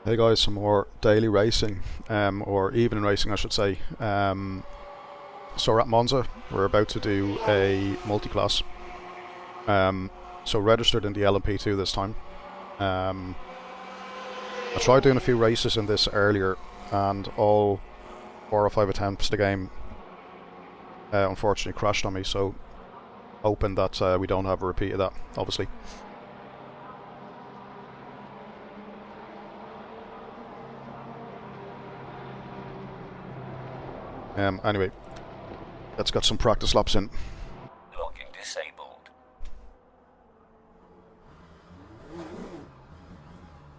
Hey guys, some more daily racing, or evening racing I should say. So we're at Monza, we're about to do a multi-class. So registered in the LMP2 this time. I tried doing a few races in this earlier and all 4 or 5 attempts at the game unfortunately crashed on me, so hoping that we don't have a repeat of that, obviously. Anyway, let's get some practice laps in. Logging disabled.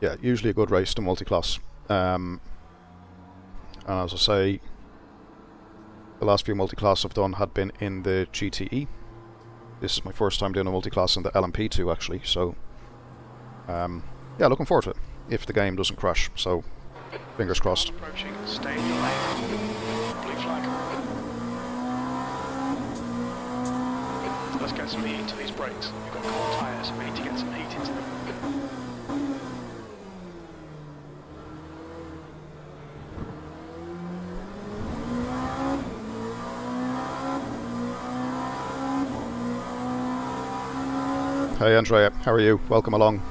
Yeah, usually a good race to multi-class. And as I say, the last few multi-class I've done had been in the GTE. This is my first time doing a multi-class in the LMP2 actually, so yeah, looking forward to it, if the game doesn't crash, so fingers crossed. Approaching, stay in your lane. Blue flag. Let's get some heat into these brakes. We've got cold tyres, we need to get some heat into them. Hey Andrea, how are you? Welcome along.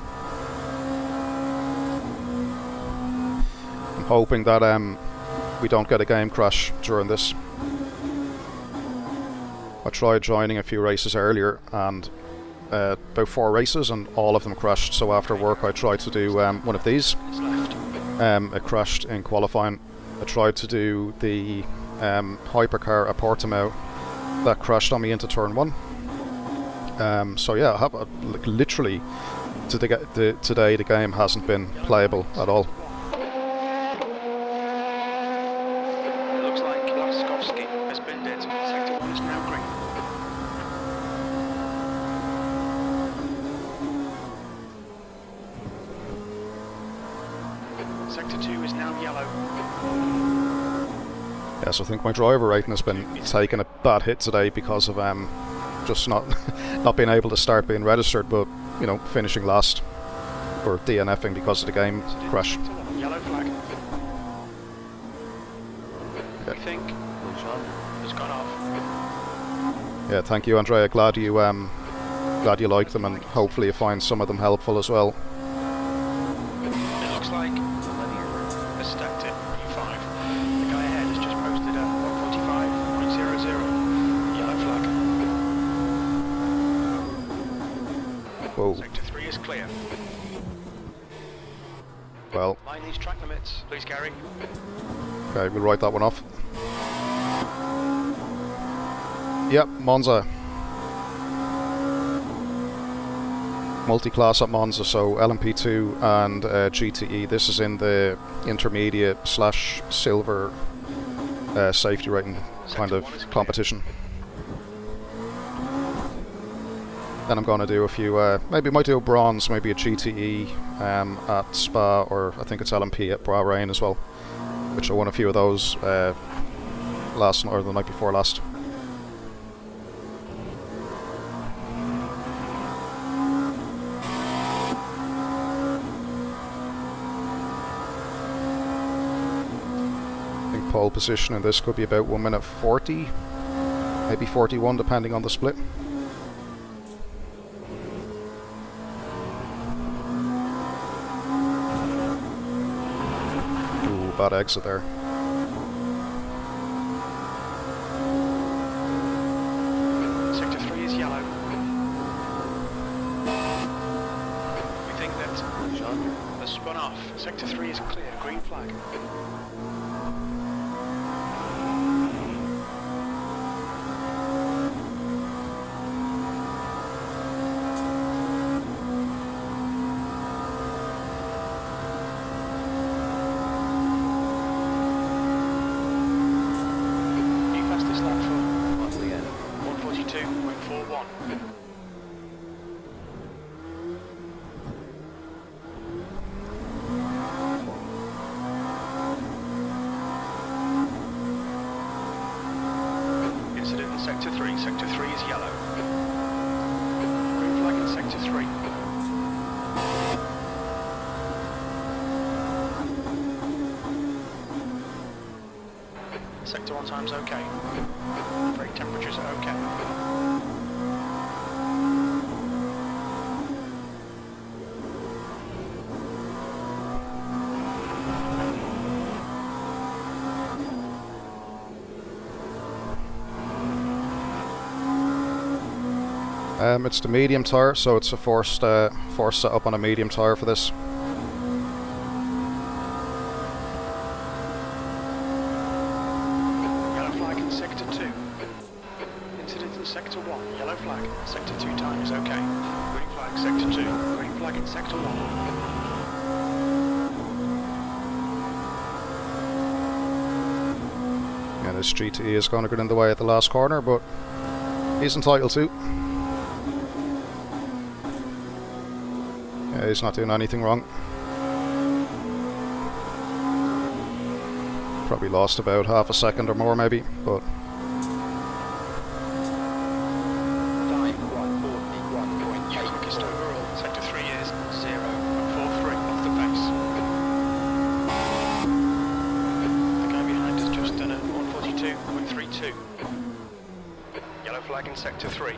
I'm hoping that we don't get a game crash during this. I tried joining a few races earlier and about 4 races and all of them crashed, so after work I tried to do one of these. It crashed in qualifying. I tried to do the hypercar at Portimao. That crashed on me into turn 1. So yeah, I have literally today the game hasn't been playable at all. It looks like Laskowski has been dead. Sector 1 is now green. Sector 2 is now yellow. Yes, I think my driver rating has been taking a bad hit today because of just not being able to start being registered, but you know, finishing last or DNFing because of the game crash. Yellow flag. We think has gone off. Yeah, thank you, Andrea. Glad you like them, and hopefully you find some of them helpful as well. It looks like has stacked it. E5. The guy ahead has just posted a 145.00. Yellow flag. Whoa. Sector 3 is clear. Well, Mind these track limits, please, Gary. okay, we'll write that one off. Yep, Monza. Multi-class at Monza, so LMP2 and GTE. This is in the intermediate / silver safety rating kind of competition. Then I'm going to do a few, maybe might do a bronze, maybe a GTE at Spa, or I think it's LMP at Bahrain as well, which I won a few of those last night or the night before last. I think pole position in this could be about 1 minute 40, maybe 41 depending on the split. Bad exit there. Sector 3 is yellow. We think that has spun off. Sector 3 is clear. Green flag. Sector 3. Sector 3 is yellow. Green flag in Sector 3. Throttle time's okay. Brake temperature's okay. It's the medium tyre, so it's a forced setup on a medium tyre for this. Yellow flag in sector 2. Incident in sector 1. Yellow flag. Sector 2 time is okay. Green flag sector 2. Green flag in sector 1. Yeah, this GTE is going to get in the way at the last corner, but he's entitled to. Yeah, he's not doing anything wrong. Probably lost about half a second or more maybe, but... Your quickest overall. Sector 3 is 0.43 off the pace. The guy behind has just done a 142.32. Yellow flag in sector 3.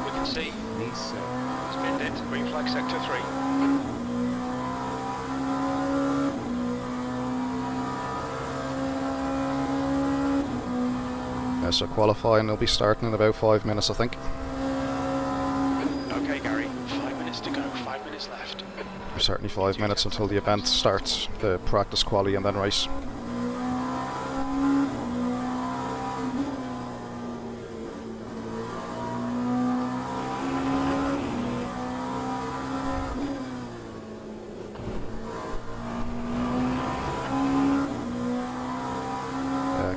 We can see. Spinned it. Green flag sector 3. Yeah, so qualifying will be starting in about 5 minutes, I think. Okay, Gary. 5 minutes to go. 5 minutes left. Certainly 5 minutes until the event starts, the practice quali and then race.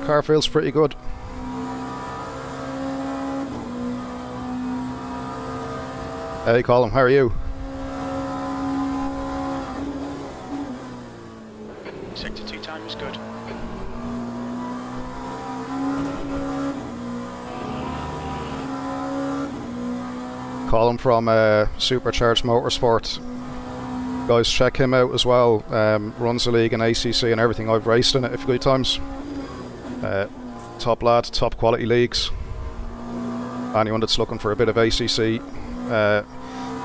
Car feels pretty good. Hey Colin, how are you? Sector 2 time is good. Colin from Supercharged Motorsport. Guys, check him out as well. Runs the league in ACC and everything. I've raced in it a few times. Top lad, top quality leagues. Anyone that's looking for a bit of ACC,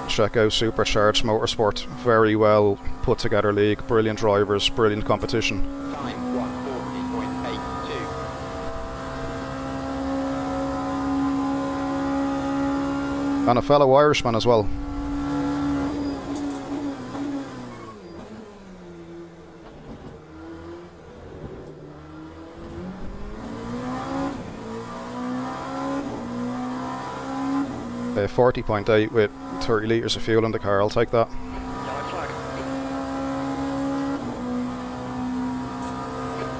check out Supercharged Motorsport. Very well put together league, brilliant drivers, brilliant competition. Time 140.82. And a fellow Irishman as well. A 40.8 with 30 litres of fuel in the car, I'll take that. Yellow flag.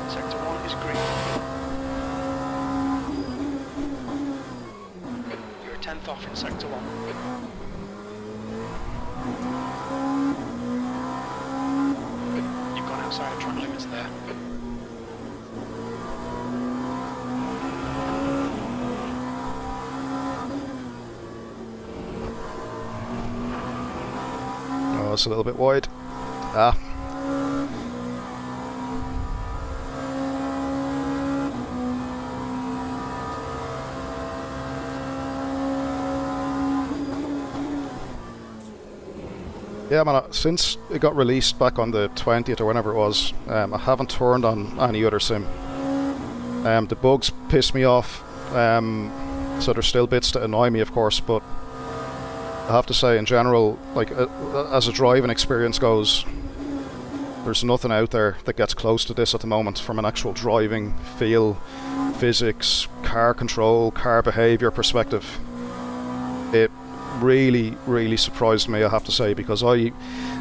Sector 1 is green. You're a 10th off in sector 1. You've gone outside of track limits there. Oh, it's a little bit wide. Ah. Yeah, man, since it got released back on the 20th or whenever it was, I haven't turned on any other sim. The bugs piss me off, so there's still bits that annoy me, of course, but I have to say, in general, like as a driving experience goes, there's nothing out there that gets close to this at the moment from an actual driving feel, physics, car control, car behaviour perspective. It really, really surprised me, I have to say, because I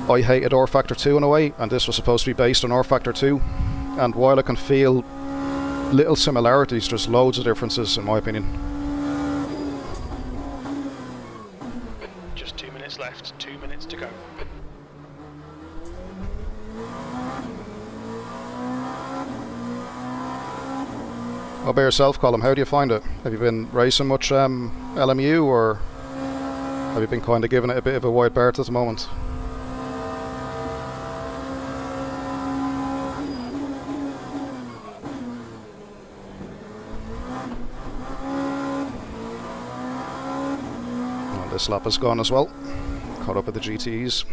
hated R Factor 2 in a way, and this was supposed to be based on R Factor 2, and while I can feel little similarities, there's loads of differences in my opinion. Just 2 minutes left, 2 minutes to go. How about yourself, Colin? How do you find it? Have you been racing much LMU, or have you been kind of giving it a bit of a wide berth at the moment? This lap is gone as well. Caught up with the GTEs.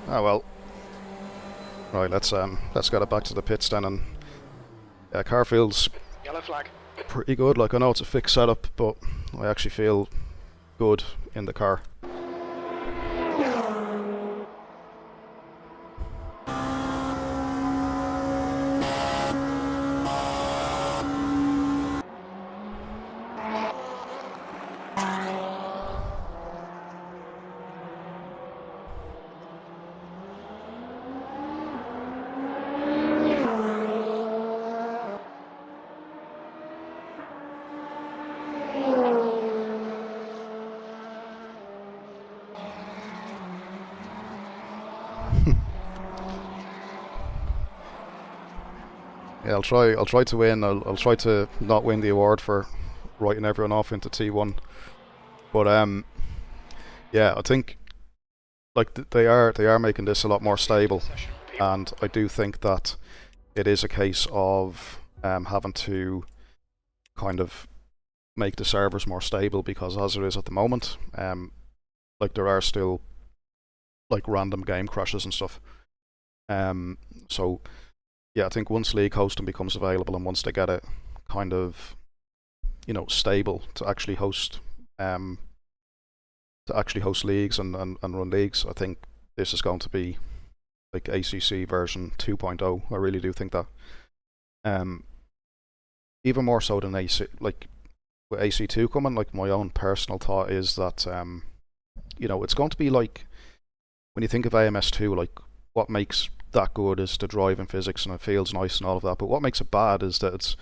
Ah well. Right, let's get it back to the pits then, and car feels Yellow flag. pretty good. Like, I know it's a fixed setup, but I actually feel good in the car. Yeah, I'll try to win. I'll try to not win the award for writing everyone off into T1. But yeah, I think like they are making this a lot more stable, and I do think that it is a case of having to kind of make the servers more stable, because as it is at the moment, like there are still like random game crashes and stuff. So yeah, I think once league hosting becomes available, and once they get it kind of, you know, stable to actually host leagues and run leagues, I think this is going to be like ACC version 2.0. I really do think that. Even more so than AC, like with AC2 coming, like my own personal thought is that you know, it's going to be like when you think of AMS2, like what makes that good is the driving physics and it feels nice and all of that, but what makes it bad is that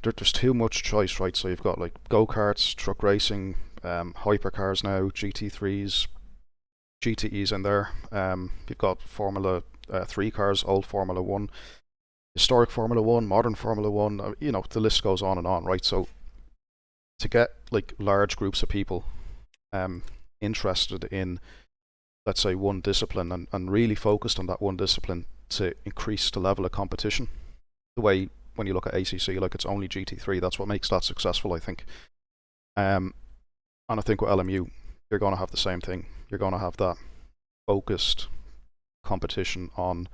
there's too much choice, right? So you've got like go-karts, truck racing, hypercars now, GT3s, GTEs in there. You've got Formula 3 cars, old Formula 1, historic Formula 1, modern Formula 1, you know, the list goes on and on, right? So to get like large groups of people interested in, let's say, one discipline, and really focused on that one discipline to increase the level of competition, the way when you look at ACC, like it's only GT3, that's what makes that successful, I think. And I think with LMU, you're going to have the same thing. You're going to have that focused competition on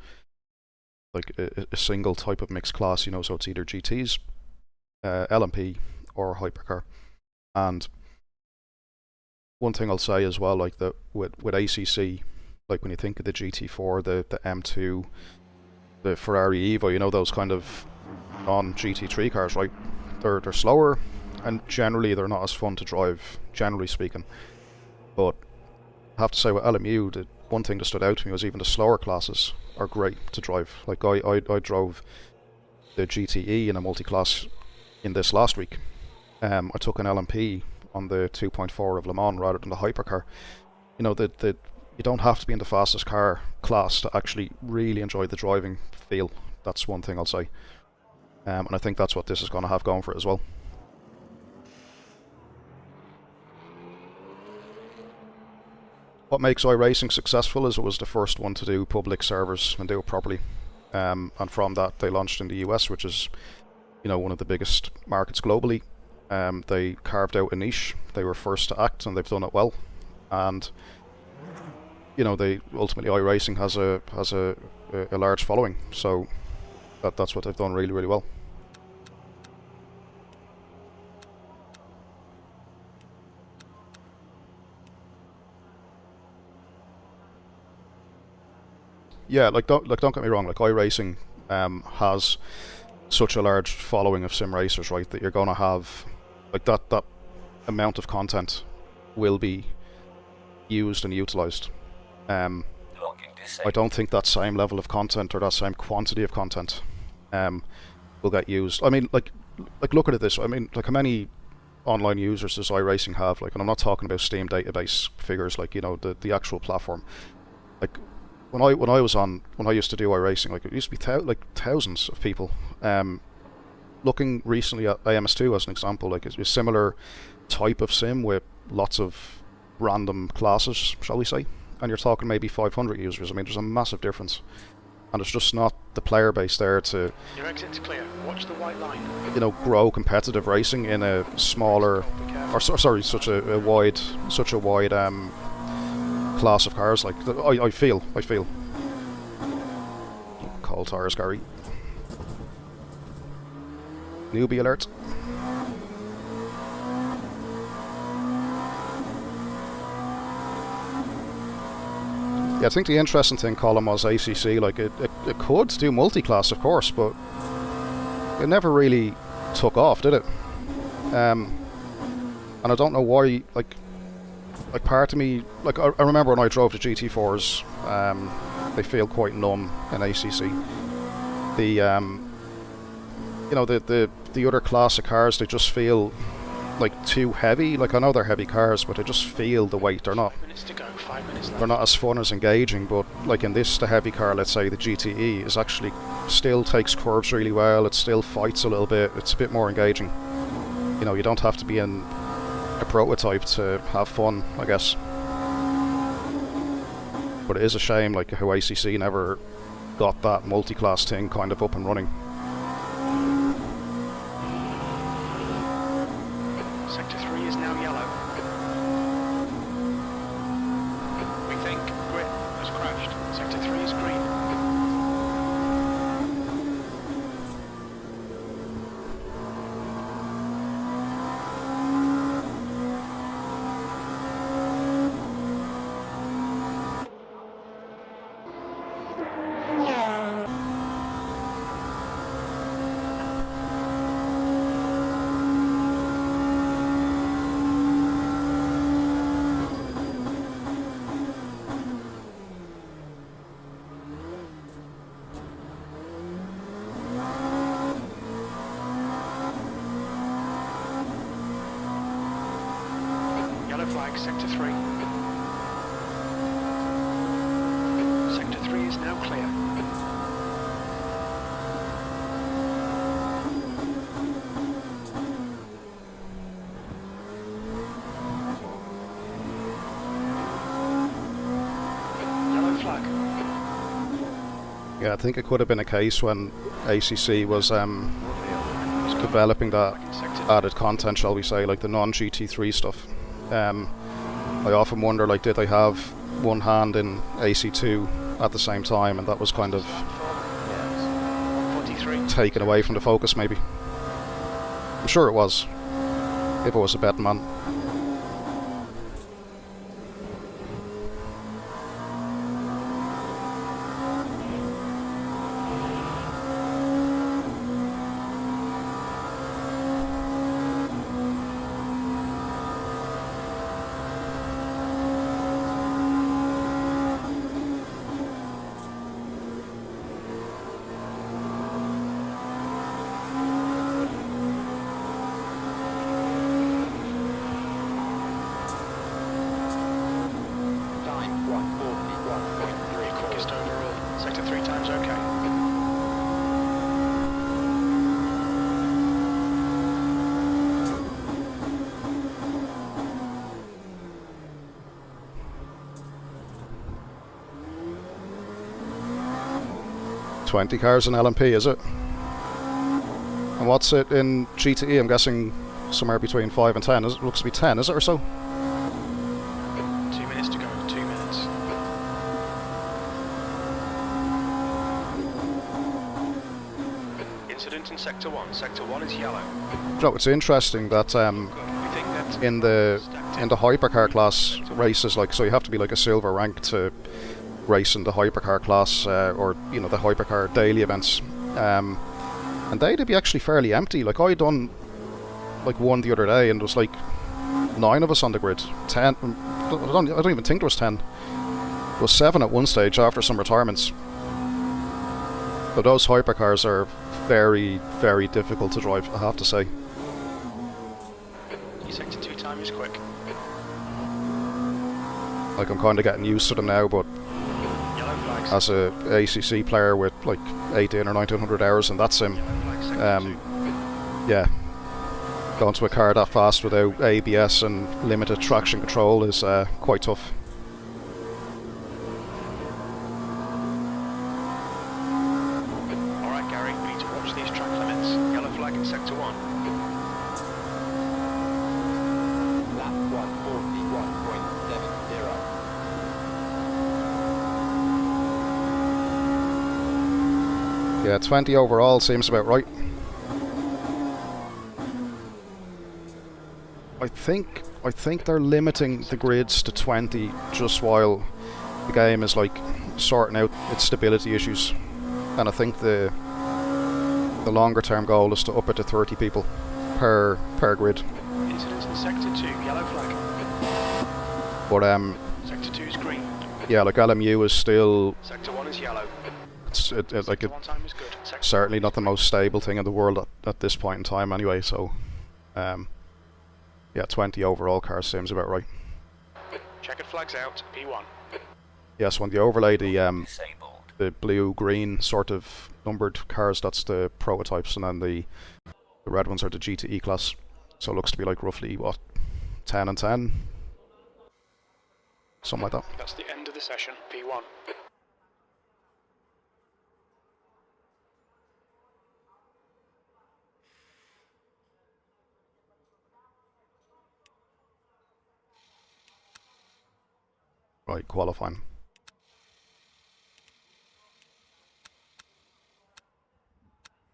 like a single type of mixed class, you know, so it's either GTs, LMP, or hypercar. And one thing I'll say as well, like that with ACC, like when you think of the GT4, the M2, the Ferrari Evo, you know, those kind of non-GT3 cars, right? They're slower, and generally they're not as fun to drive, generally speaking. But I have to say with LMU, the one thing that stood out to me was even the slower classes are great to drive. Like I drove the GTE in a multi-class in this last week. I took an LMP on the 2.4 of Le Mans rather than the hypercar. You know, you don't have to be in the fastest car class to actually really enjoy the driving feel. That's one thing I'll say. And I think that's what this is going to have going for it as well. What makes iRacing successful is it was the first one to do public servers and do it properly. And from that they launched in the US, which is, you know, one of the biggest markets globally. They carved out a niche. They were first to act, and they've done it well. And you know, they ultimately iRacing has a large following, so that's what they've done really, really well. Yeah, like don't get me wrong, like iRacing has such a large following of sim racers, right, that you're going to have like that amount of content will be used and utilized. I don't think that same level of content or that same quantity of content will get used. I mean, like look at it this way. I mean, like how many online users does iRacing have? Like, and I'm not talking about Steam database figures, like, you know, the actual platform. Like when I used to do iRacing, like it used to be like thousands of people. Looking recently at AMS2 as an example, like it's a similar type of sim with lots of random classes, shall we say, and you're talking maybe 500 users. I mean, there's a massive difference. and there's just not the player base there to, Your exit's clear. Watch the white line. you know, grow competitive racing in a smaller, Be careful. or sorry, such a wide class of cars. Like I feel. Cold tires, Gary. Newbie alert. Yeah, I think the interesting thing, Colin, was ACC. Like it could do multi-class, of course, but it never really took off, did it? And I don't know why. Like part of me, like I remember when I drove the GT4s, they feel quite numb in ACC. The you know, the other class of cars, they just feel like too heavy. Like I know they're heavy cars, but they just feel the weight. They're not. 5 minutes to go. 5 minutes left. They're not as fun as engaging. But like in this, the heavy car, let's say the GTE, is actually still takes curves really well. It still fights a little bit. It's a bit more engaging. You know, you don't have to be in a prototype to have fun, I guess. But it is a shame, like how ACC never got that multi-class thing kind of up and running. Sector 3 is now yellow. We think grid has crashed. Sector 3 is green. Yellow flag, sector 3. Sector 3 is now clear. Yellow flag. Yeah, I think it could have been a case when ACC was developing that added content, shall we say, like the non-GT3 stuff. I often wonder, like, did they have one hand in AC2 at the same time, and that was kind of 43. taken away from the focus, maybe. I'm sure it was, if I was a betting man. Time 1:41.3. Quickest overall. Sector 3 times okay. $20 cars in LMP, is it? And what's it in GTE? I'm guessing somewhere between 5 and 10. It looks to be 10, is it, or so? 2 minutes to go. 2 minutes. Incident in sector 1. Sector 1 is yellow. No, it's interesting that Good. We think that in the hypercar class races, like, so you have to be like a silver rank to race in the hypercar class, or you know, the hypercar daily events, and they'd be actually fairly empty. Like I done like one the other day, and there was like 9 of us on the grid. 10. I don't even think there was 10. There was 7 at one stage after some retirements. But those hypercars are very, very difficult to drive, I have to say. your sector 2 time is quick. Like I'm kind of getting used to them now, but Yellow flags. as a ACC player with like 18 or 1900 hours in that sim, Yellow flag, sector 2. yeah, going to a car that fast without ABS and limited traction control is quite tough. Yeah, 20 overall seems about right. I think they're limiting the grids to 20 just while the game is like sorting out its stability issues, and I think the longer term goal is to up it to 30 people per grid. Incidents in Sector 2, yellow flag. But Sector 2 is green. yeah, like LMU is still Sector 1 is yellow. like One time is good. Sector certainly not the most stable thing in the world at this point in time anyway, so yeah, 20 overall cars seems about right. checkered flags out, P1. Yes, when you overlay the Disabled. the blue-green sort of numbered cars, that's the prototypes, and then the red ones are the GTE class. So it looks to be like roughly, what, 10 and 10? Something like that. That's the end of the session, P1. Right, qualifying.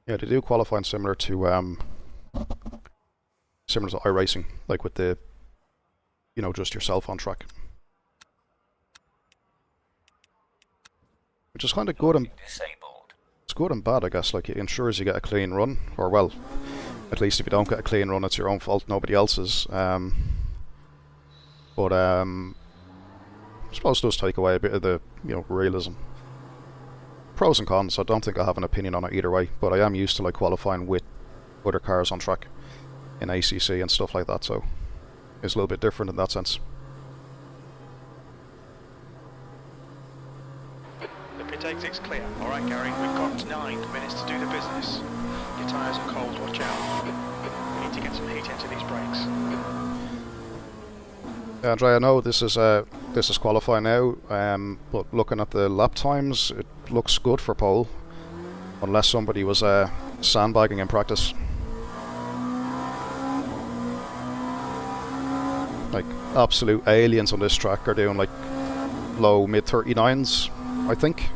Yeah, they do qualifying similar to iRacing, like with the, you know, just yourself on track. Which is kind of good and Disabled. it's good and bad, I guess. Like, it ensures you get a clean run, or well, at least if you don't get a clean run, it's your own fault, nobody else's. But I suppose it does take away a bit of the, you know, realism. Pros and cons. I don't think I have an opinion on it either way, but I am used to like qualifying with other cars on track in ACC and stuff like that, so it's a little bit different in that sense. The pit exit's clear. Alright Gary, we've got 9 minutes to do the business. Your tyres are cold, watch out. We need to get some heat into these brakes. Andre, I know this is qualifying now, but looking at the lap times, it looks good for pole, unless somebody was sandbagging in practice. Like, absolute aliens on this track are doing like low mid 39s, I think.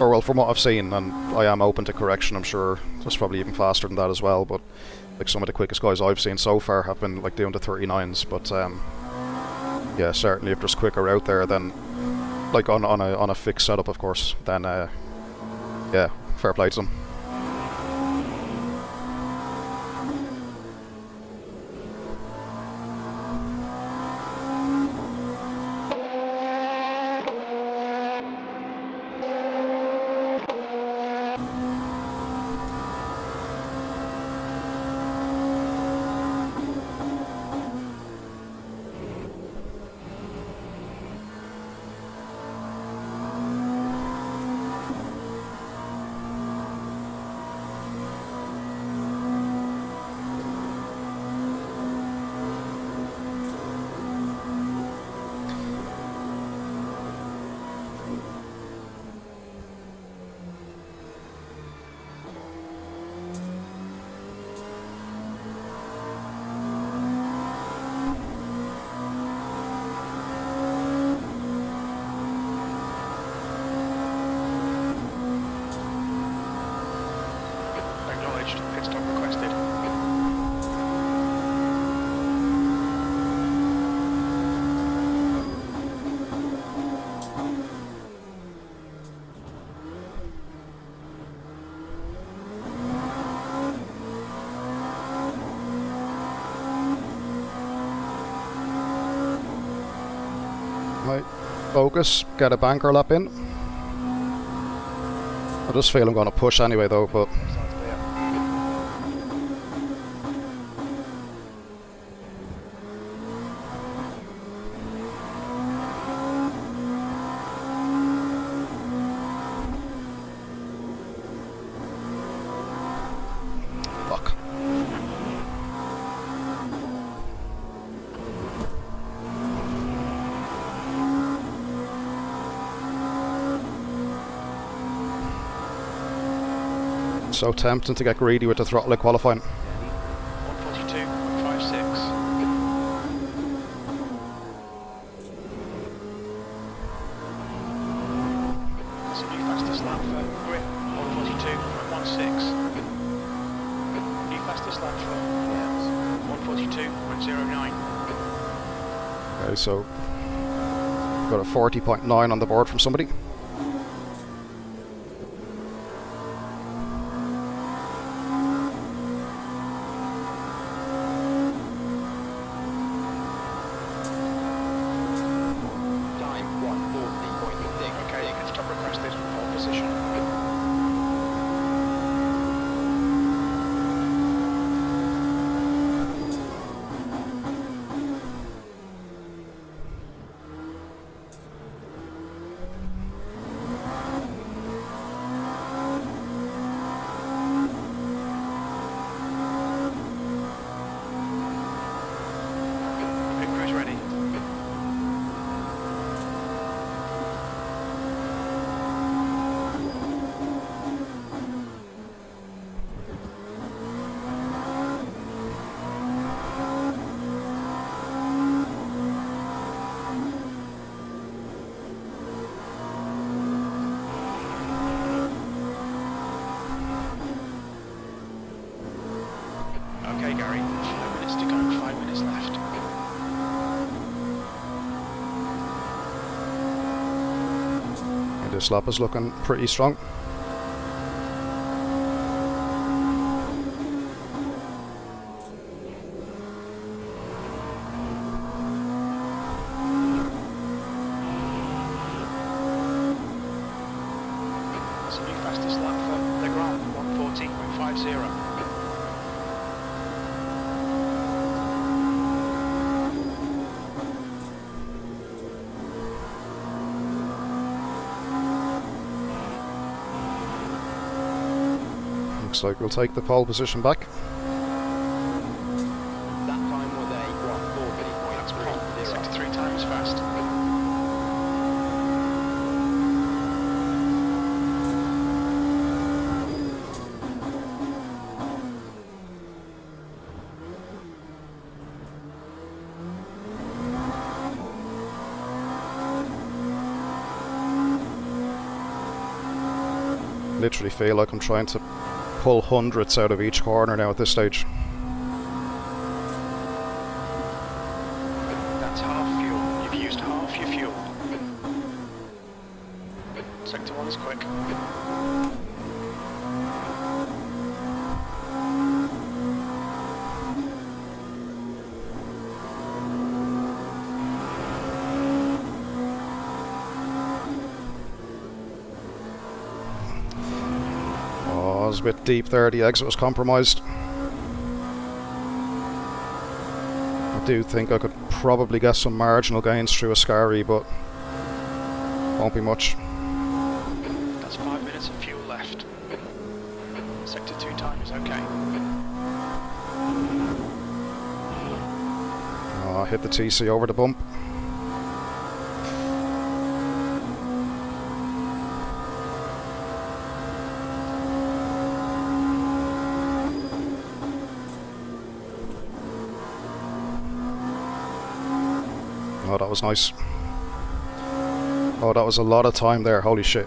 Or well, from what I've seen, and I am open to correction, I'm sure there's probably even faster than that as well, but like some of the quickest guys I've seen so far have been like doing the 39s, but yeah, certainly if there's quicker out there, then like on a fixed setup, of course, then yeah, fair play to them. Acknowledged. Pit stop requested. Right, focus, get a banker lap in. I just feel I'm going to push anyway though, but Sounds clear. fuck. So tempting to get greedy with the throttle at qualifying. 142.56. That's a new fastest lap for grip 142.16. New fastest lap for 142.09. Okay, so got a 40.9 on the board from somebody. Okay, Gary, 5 minutes to go, 5 minutes left. And this lap is looking pretty strong. That's the new fastest lap for the ground, 140.50. Looks like we'll take the pole position back. That time was a That's 140.30. sector 3 time is fast. Literally feel like I'm trying to pull hundreds out of each corner now at this stage. That's half fuel. You've used half your fuel. Sector 1 is quick. Oh, it was a bit deep there, the exit was compromised. I do think I could probably get some marginal gains through a Scary, but won't be much. That's 5 minutes of fuel left. Sector 2 time is okay. Oh, I hit the TC over the bump. Oh, that was nice. Oh, that was a lot of time there, holy shit.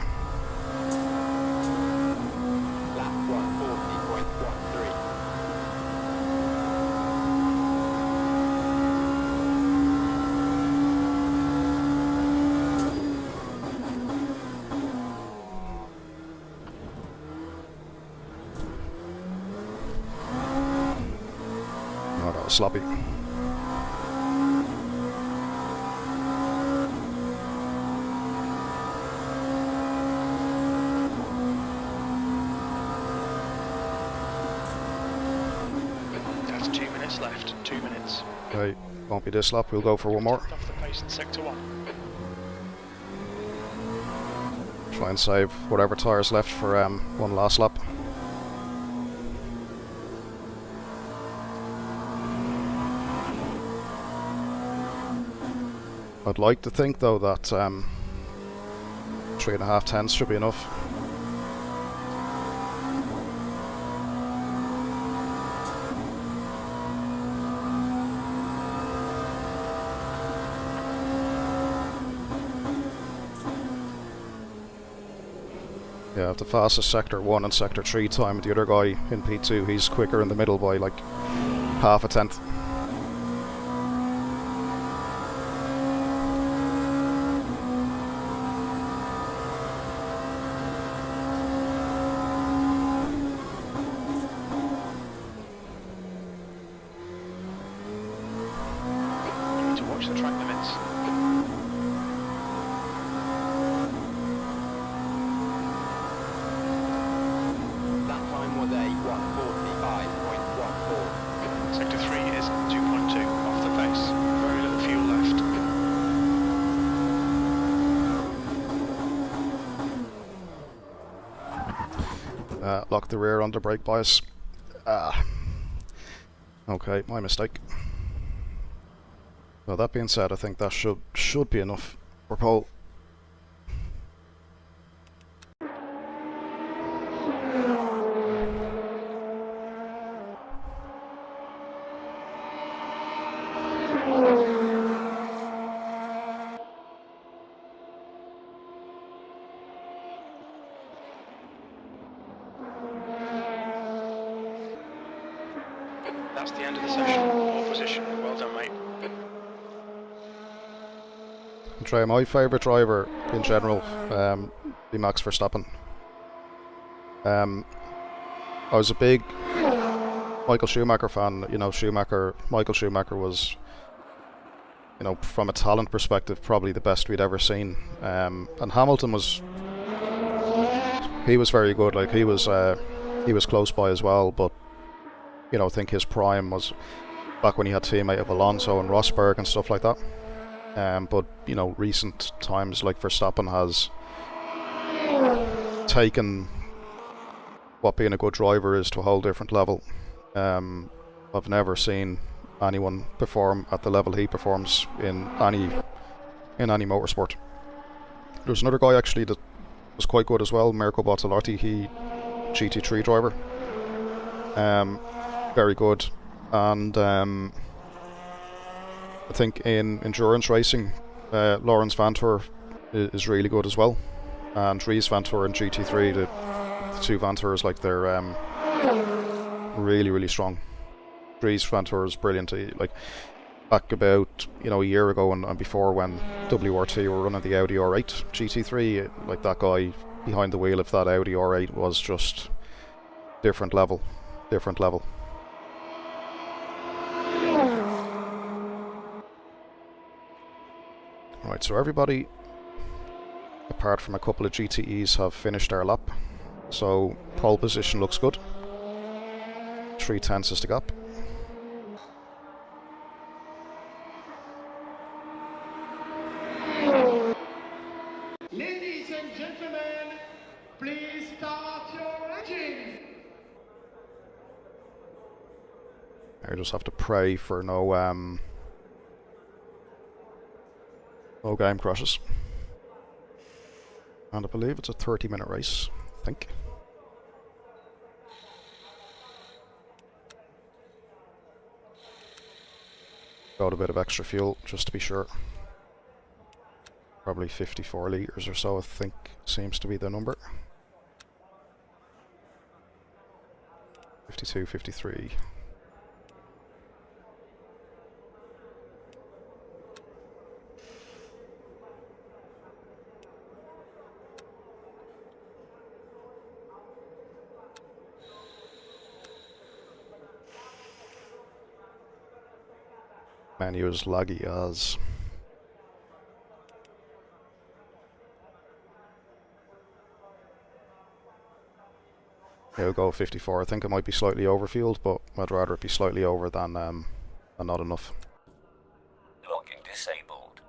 Lap 140.13. Oh, that was sloppy. That's 2 minutes left. 2 minutes. Okay, won't be this lap, we'll go for one more. Off the pace in sector 1. Try and save whatever tyres left for one last lap. I'd like to think though that 3.5 tenths should be enough. Yeah, the fastest Sector 1 and Sector 3 time. The other guy in P2, he's quicker in the middle by like half a tenth. You need to watch the track limits. That time was a 1:45.14. Sector 3 is 2.2 off the pace. Very little fuel left. Lock the rear under brake bias. Okay, my mistake. Well, that being said, I think that should be enough for pole. That's the end of the session. Pole position. Well done, mate. Try my favourite driver in general, be Max Verstappen. I was a big Michael Schumacher fan. You know, Michael Schumacher was, you know, from a talent perspective, probably the best we'd ever seen. And Hamilton was very good. Like he was close by as well. But you know, I think his prime was back when he had teammate of Alonso and Rosberg and stuff like that. But you know, recent times like Verstappen has taken what being a good driver is to a whole different level. I've never seen anyone perform at the level he performs in any motorsport. There's another guy actually that was quite good as well, Mirko Bortolotti. He GT3 driver, very good, and I think in endurance racing, Lawrence Vantour is really good as well, and Dries Vantour in GT3. The two Vantours, like they're really strong. Dries Vantour is brilliant. Like back about a year ago and before, when WRT were running the Audi R8 GT3, like that guy behind the wheel of that Audi R8 was just different level. Right, so everybody apart from a couple of GTEs have finished their lap, so pole position looks good. 3/10 is the gap. Ladies and gentlemen, please start your engines. I just have to pray for no game crashes. And I believe it's a 30-minute race, I think. Got a bit of extra fuel, just to be sure. Probably 54 litres or so, I think, seems to be the number. 52, 53. Menu is laggy as. I'll go 54. I think it might be slightly overfueled, but I'd rather it be slightly over than not enough. Locking disabled.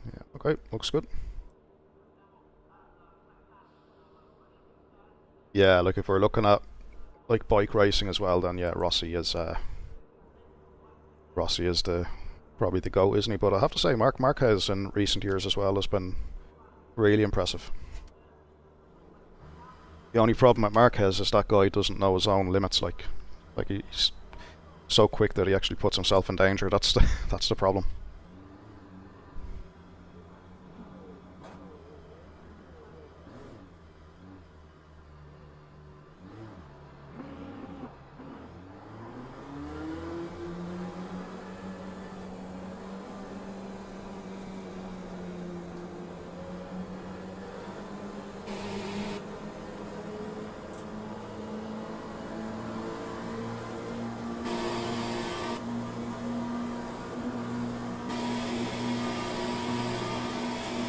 Yeah, okay, looks good. yeah, like if we're looking at like bike racing as well, then yeah, Rossi is the probably the GOAT, isn't he? But I have to say, Marquez in recent years as well has been really impressive. The only problem with Marquez is that guy doesn't know his own limits. Like he's so quick that he actually puts himself in danger. That's the problem.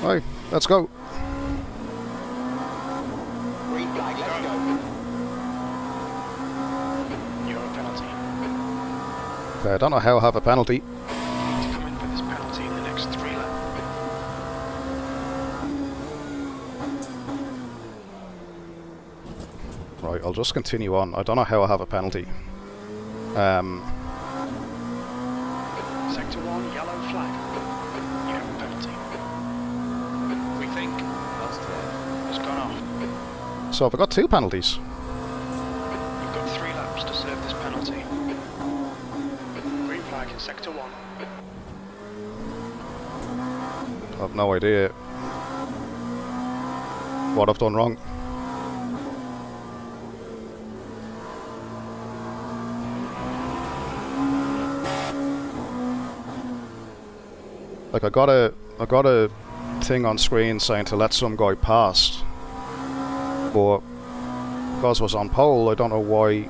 Right, let's go. Green flag, let's go. You have a penalty. Okay, I don't know how I have a penalty. You need to come in for this penalty in the next 3 laps. Right, I'll just continue on. I don't know how I have a penalty. Sector 1, yellow flag. You have a penalty. We think has gone off. So have I got 2 penalties? You've got 3 laps to serve this penalty. Green flag in sector 1. I've no idea what I've done wrong. Like I got a thing on screen saying to let some guy past, but because I was on pole, I don't know why.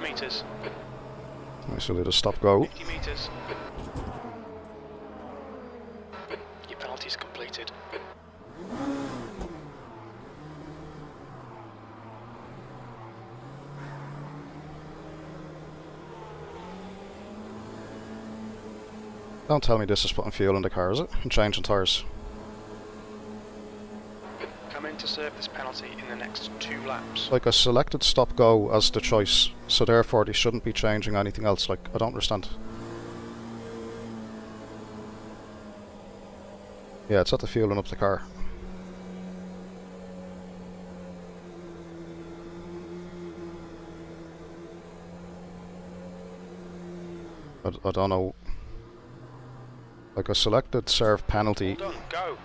Meters, So let us stop go. 50 meters. Your penalty's completed. Don't tell me this is putting fuel in the car, is it? And changing tyres. Come in to serve this penalty in the next 2 laps. Like I selected stop go as the choice, so therefore they shouldn't be changing anything else. Like, I don't understand. Yeah, it's at the fueling up the car. I don't know. Like I selected serve penalty. Well done, go.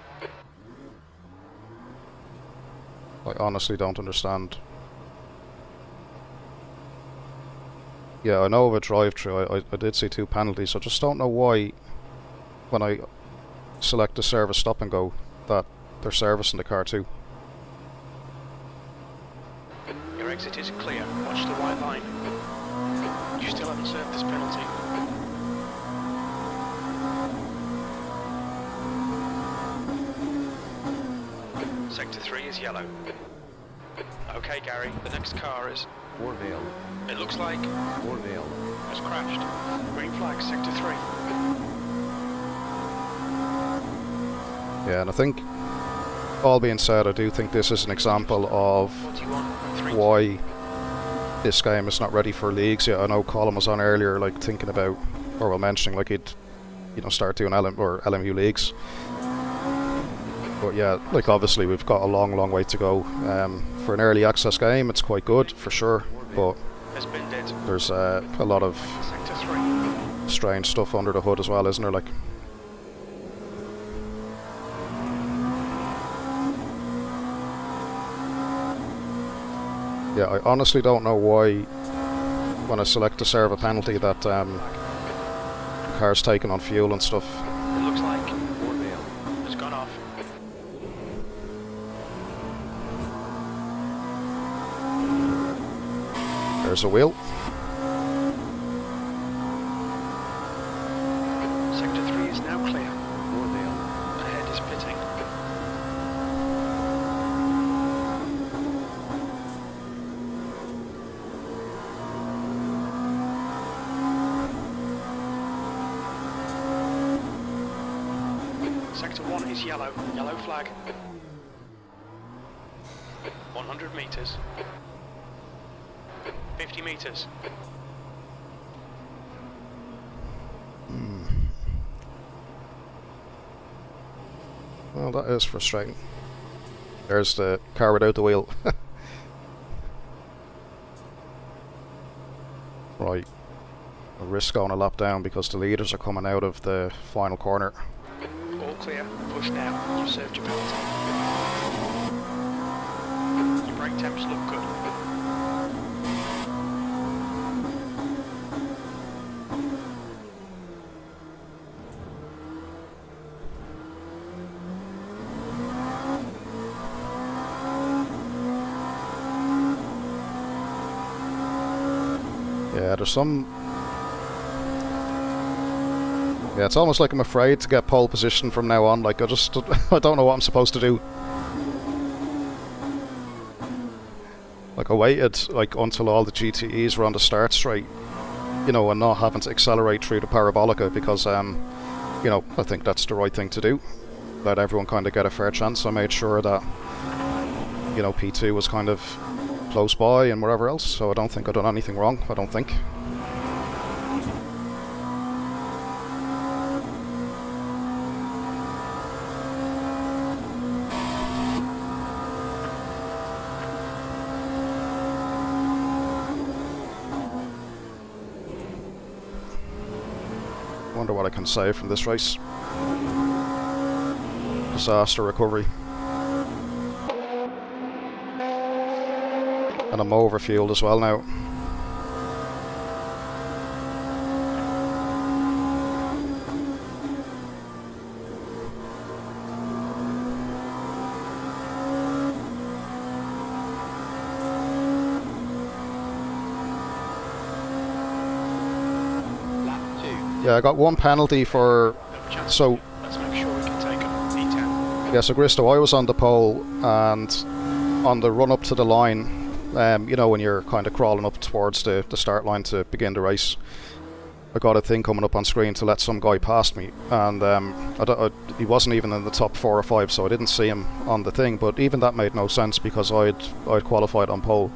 I honestly don't understand. Yeah, I know of a drive-through. I did see 2 penalties. I just don't know why, when I select the service stop and go, that they're servicing the car too. Your exit is clear. Watch the white line. You still haven't served this penalty. Sector 3 is yellow. Okay, Gary, the next car is... Warvale. It looks like... Warvale. has crashed. Green flag, sector 3. Yeah, and I think, all being said, I do think this is an example of 41, 3. why this game is not ready for leagues yet. I know Colin was on earlier, like thinking about, or well, mentioning like he'd, you know, start doing LMU leagues. But yeah, like obviously we've got a long way to go. For an early access game, it's quite good for sure, but Has been dead. there's a lot of Sector 3. strange stuff under the hood as well, isn't there? Like, yeah, I honestly don't know why when I select to serve a penalty that the car's taken on fuel and stuff. It looks like Port Vale. it's gone off. There's a wheel. Sector 3 is now clear. Port Vale. Ahead is pitting. Sector 1 is yellow. Yellow flag. 100 meters. 50 meters. Well, that is frustrating. There's the car without the wheel. Right. I risk going a lap down because the leaders are coming out of the final corner. All clear. Push now. You've served your penalty. Your brake temps look good. Yeah, there's some... Yeah, it's almost like I'm afraid to get pole position from now on. Like, I don't know what I'm supposed to do. Like, I waited, like, until all the GTEs were on the start straight, you know, and not having to accelerate through the parabolica because, you know, I think that's the right thing to do. Let everyone kind of get a fair chance. I made sure that, you know, P2 was kind of close by and wherever else, so I don't think I've done anything wrong, I don't think. Wonder what I can say from this race. Disaster recovery. And I'm overfueled as well now. Lap 2. Yeah, I got one penalty for... So, Let's make sure we can take up D10. yeah, so Gristo, I was on the pole, and on the run up to the line, you know, when you're kind of crawling up towards the start line to begin the race, I got a thing coming up on screen to let some guy past me, and he wasn't even in the top 4 or 5, so I didn't see him on the thing, but even that made no sense because I'd qualified on pole.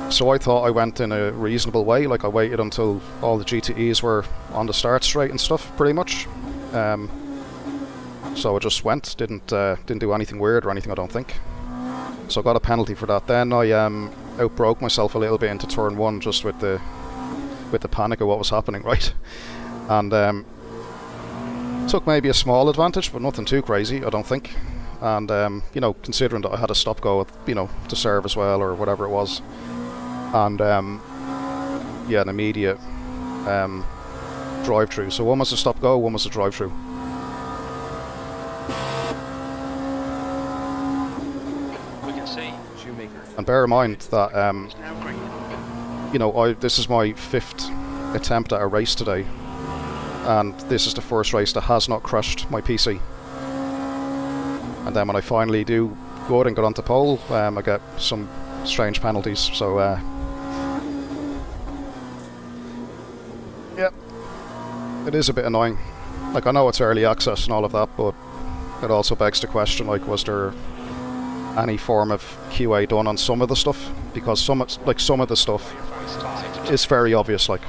So I thought I went in a reasonable way, like I waited until all the GTEs were on the start straight and stuff, pretty much. So I just went, didn't do anything weird or anything, I don't think. So I got a penalty for that. Then I outbroke myself a little bit into turn 1 just with the panic of what was happening, right? And took maybe a small advantage, but nothing too crazy, I don't think. And you know, considering that I had a stop go, you know, to serve as well or whatever it was, and yeah, an immediate drive through. So one was a stop go, one was a drive through. And bear in mind that, you know, this is my 5th attempt at a race today, and this is the first race that has not crashed my PC. And then when I finally do good and get onto pole, I get some strange penalties, so yeah, it is a bit annoying. Like, I know it's early access and all of that, but it also begs the question, like, was there any form of QA done on some of the stuff? Because some of the stuff is very obvious, like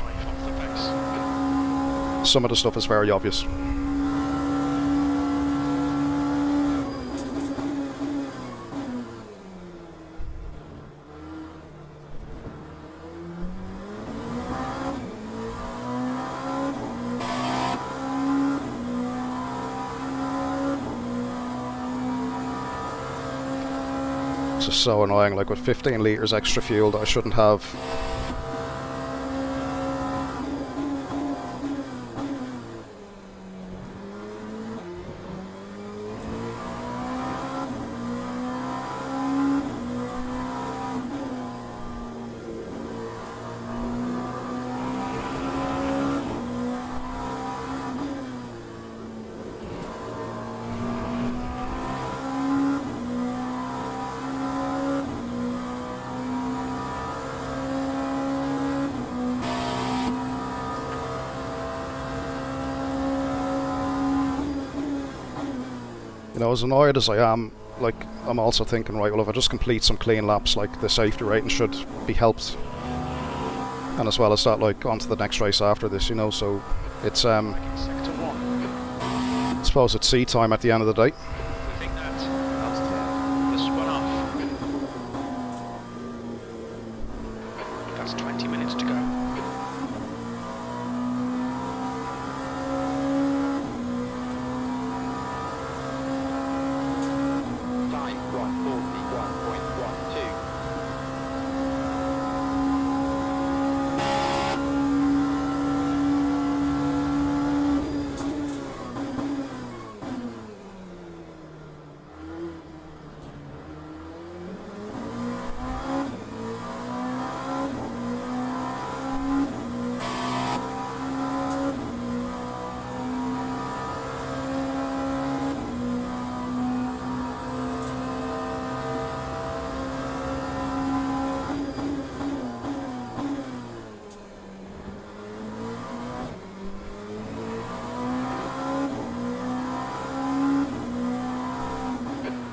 some of the stuff is very obvious. It's just so annoying, like with 15 litres extra fuel that I shouldn't have, You know, as annoyed as I am, like, I'm also thinking, right, well, if I just complete some clean laps, like, the safety rating should be helped. And as well as that, like, on to the next race after this, you know, so it's, Sector 1. I suppose it's seat time at the end of the day. We think that the spun off. That's 20 minutes to go. Time 1:41.12.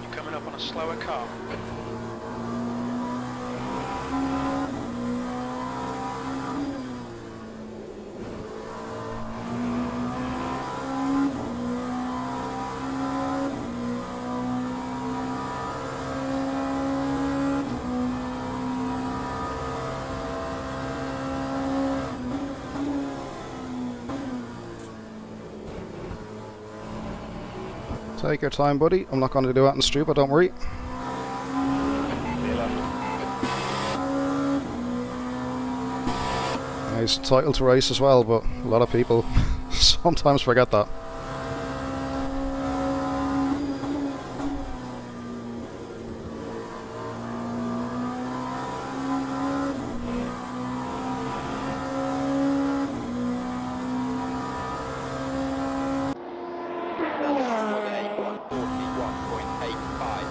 You're coming up on a slower car. Take your time, buddy. I'm not going to do anything stupid, don't worry. Yeah, he's entitled to race as well, but a lot of people sometimes forget that. That's 1:41.85.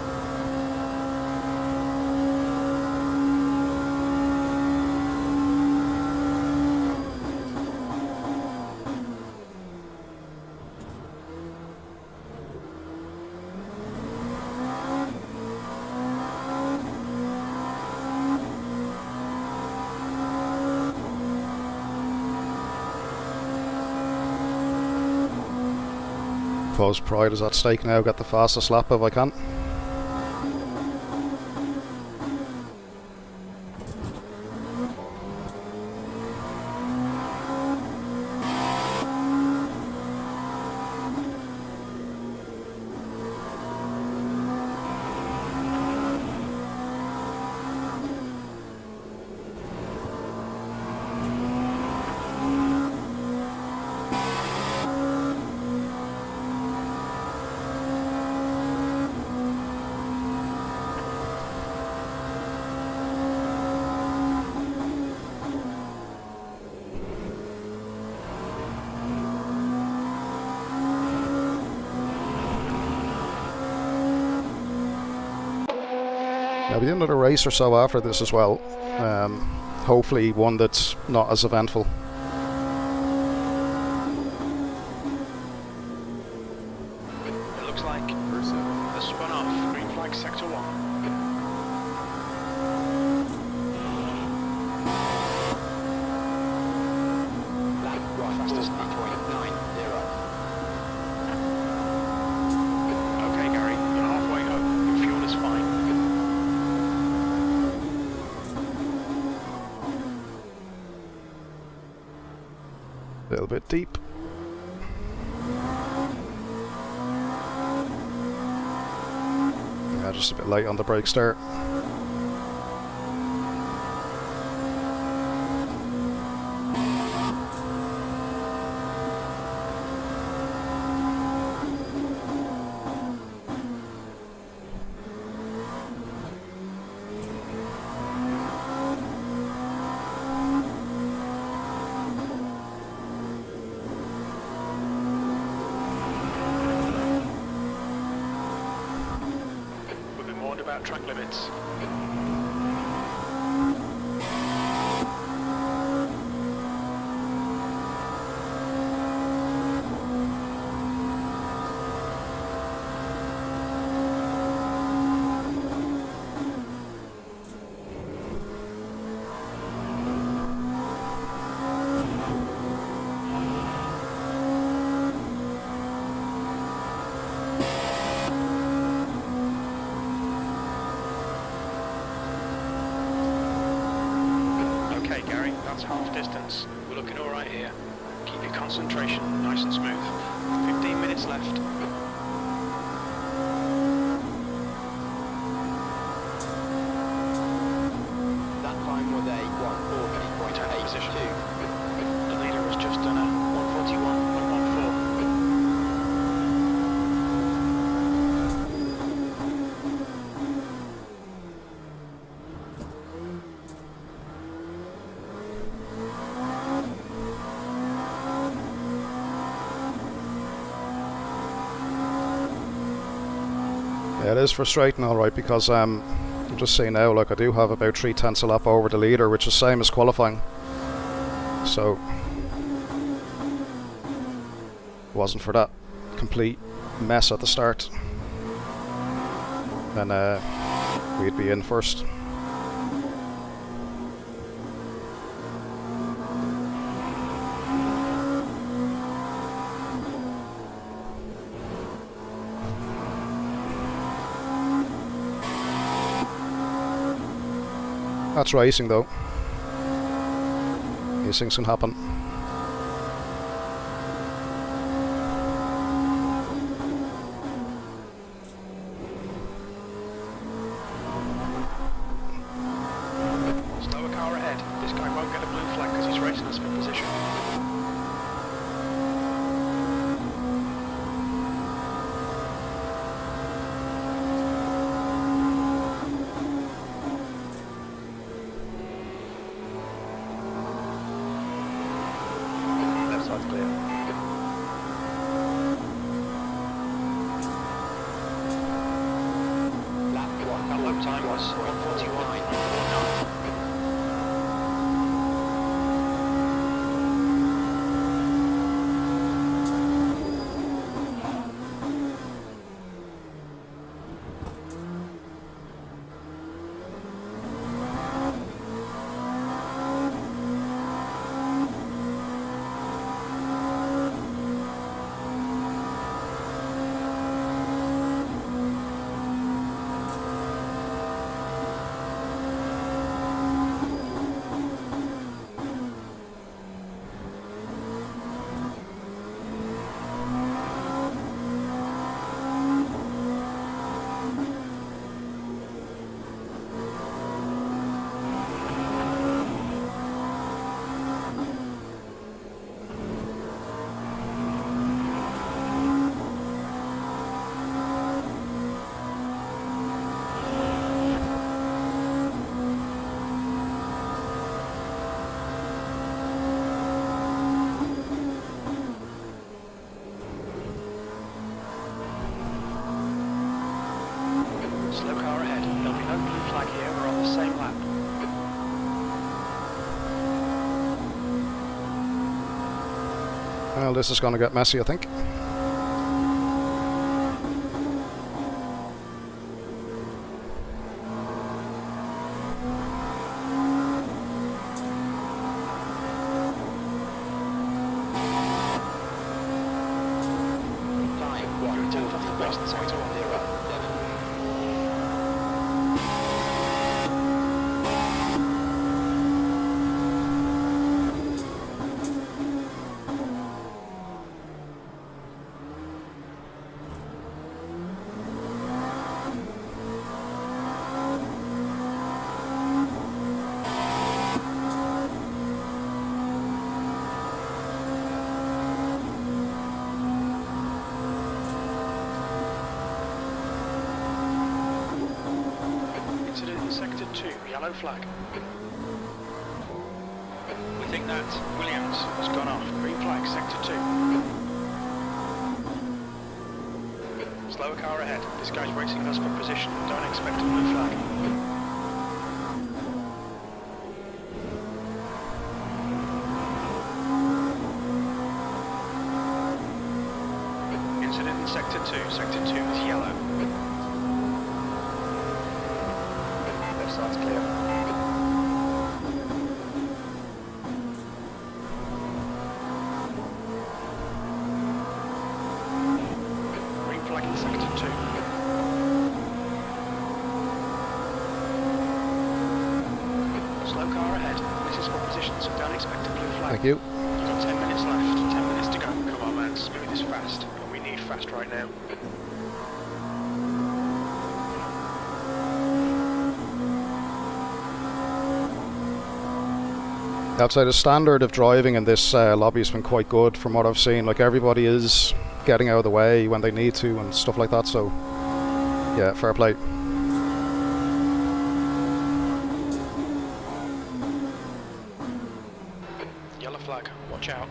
Suppose pride is at stake now, get the fastest lap if I can. There'll be another race or so after this as well. Hopefully one that's not as eventful. It looks like the spun off. Green flag sector 1. Lap Fastest 1:40.90. Okay, Gary, you're halfway home. Your fuel is fine. A little bit deep. Yeah, just a bit late on the brake start. We've been warned about track limits. Gary. That's half distance. We're looking all right here. Keep your concentration nice and smooth. 15 minutes left. That time was a 140.82. The leader has just done a 141.14. Yeah, it is frustrating, alright, because I'm just saying now, like, I do have about 3/10 a lap over the leader, which is same as qualifying. So, if it wasn't for that complete mess at the start, then we'd be in first. That's racing though. These things can happen. Slower car ahead. This guy won't get a blue flag because he's racing us for position. Left side's clear. Lap That lap time was 141.49. Slow car ahead. There'll be no blue flag here. We're on the same lap. Well, this is going to get messy, I think. time You're in 10th off the best in sector 1. 107. Incident in sector 2. Yellow flag. We think that Williams has gone off. Green flag, sector 2. Slower car ahead. This guy's racing us for position. Don't expect a blue flag. Incident in sector 2. Sector 2 is yellow. Left side's clear. Green flag in sector 2. Slow car ahead. This is for position. Don't expect a blue flag. Thank you. You've got 10 minutes left. 10 minutes to go. Come on, man. Smooth is fast. And we need fast right now. Outside the standard of driving in this lobby has been quite good from what I've seen. Like, everybody is getting out of the way when they need to and stuff like that, so yeah, fair play. Yellow flag. Watch out.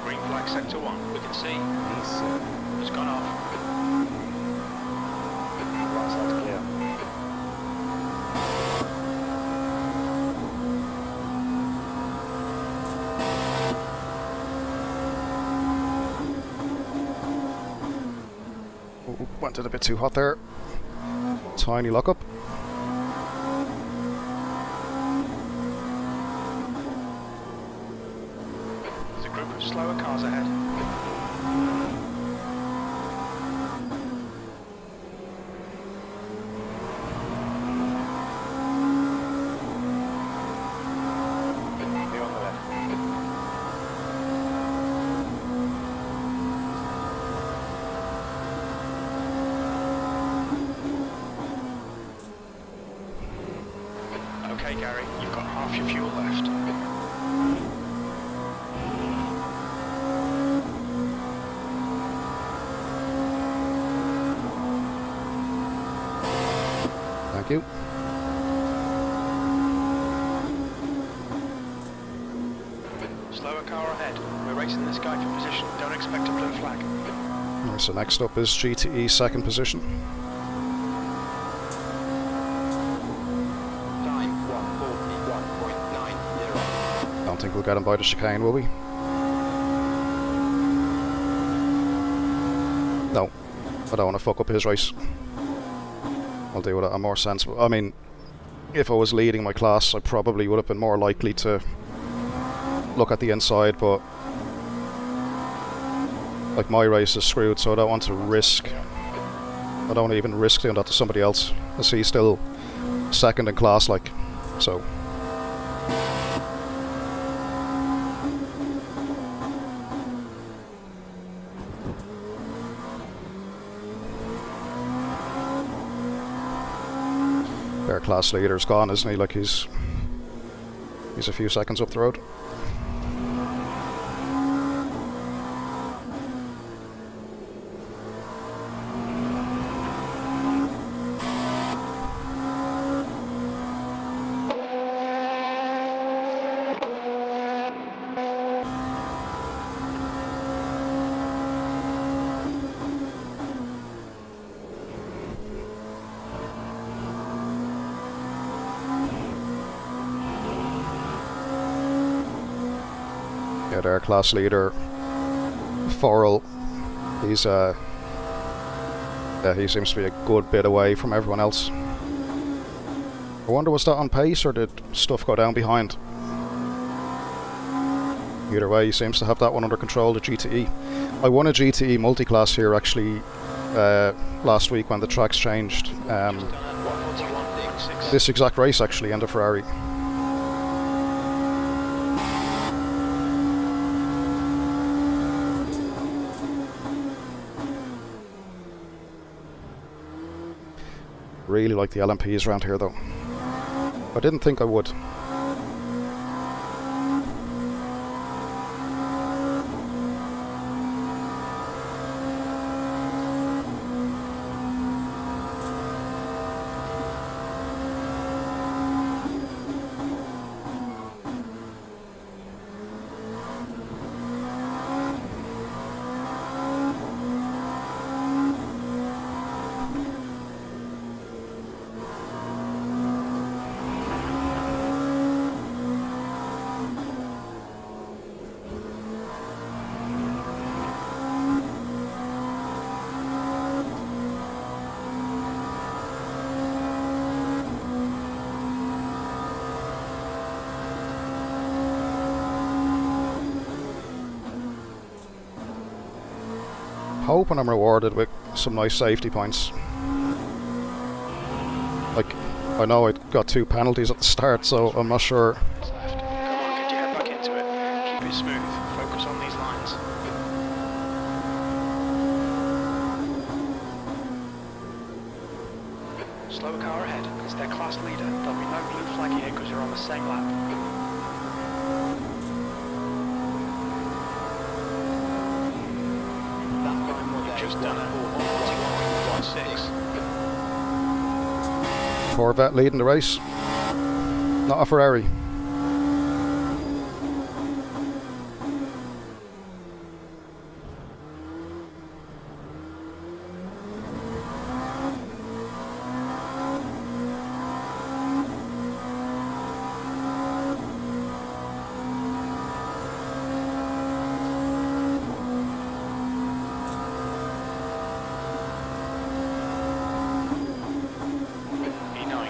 Green flag sector 1. We can see. It's gone off. Right side's clear. Ooh, went it a bit too hot there. Tiny lockup. There's a group of slower cars ahead. Be on the left. Okay, Gary, you've got half your fuel left. Thank you. Slower car ahead. We're racing this guy for position. Don't expect a blue flag. Right, so next up is GTE second position. Time 1:41.90. Don't think we'll get him by the chicane, will we? No. I don't want to fuck up his race. I'll do it. I'm more sensible. I mean, if I was leading my class, I probably would have been more likely to look at the inside, but like, my race is screwed, so I don't want to risk. I don't want to even risk doing that to somebody else, as he's still second in class, like, so. Their class leader's gone, isn't he? Like, he's a few seconds up the road. Yeah, their class leader, Forrell, he's yeah, he seems to be a good bit away from everyone else. I wonder, was that on pace or did stuff go down behind? Either way, he seems to have that one under control, the GTE. I won a GTE multi-class here actually last week when the tracks changed. This exact race actually in the Ferrari. Really like the LMPs around here though. I didn't think I would. Hoping I'm rewarded with some nice safety points. Like, I know I got 2 penalties at the start, so I'm not sure. Left. Come on, get your head back into it. Keep it smooth. Focus on these lines. Slow car ahead. It's their class leader. There'll be no blue flag here because you're on the same lap. That time was You've a just done it. 141.16. Corvette leading the race. Not a Ferrari. E9.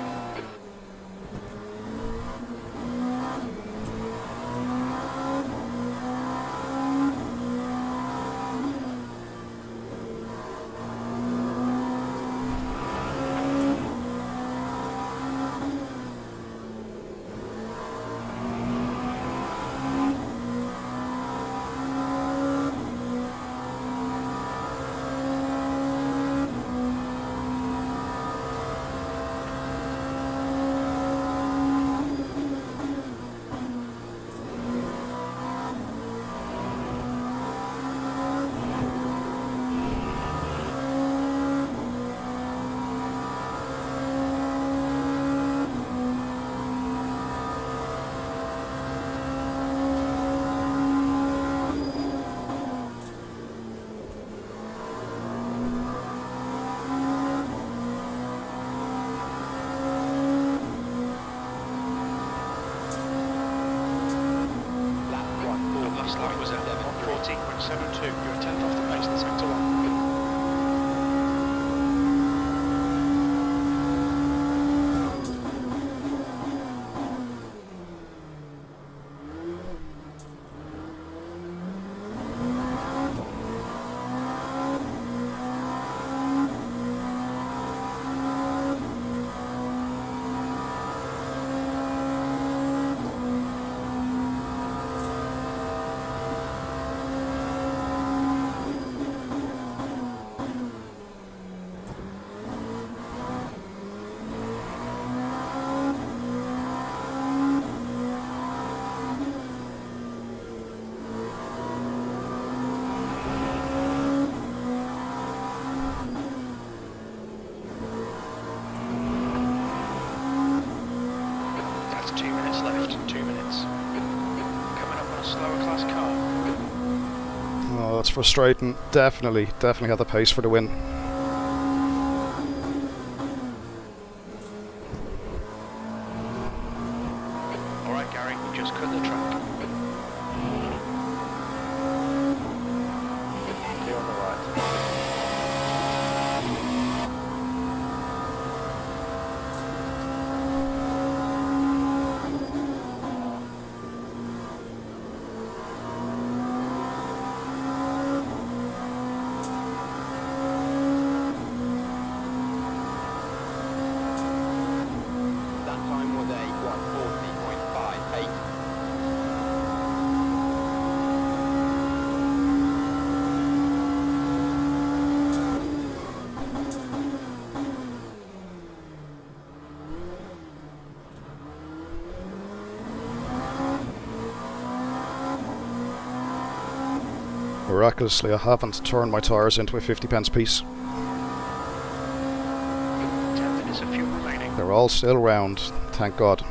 Last lap was at 1:14.72. You're a tenth off the pace in sector 1. That's 2 minutes left. 2 minutes. Coming up on a slower class car. Oh, that's frustrating. Definitely had the pace for the win. Alright, Gary, you just cut the track. Clear on the right. That time was a 140.58. Miraculously, I haven't turned my tyres into a 50p piece. 10 minutes of fuel remaining. They're all still round, thank God.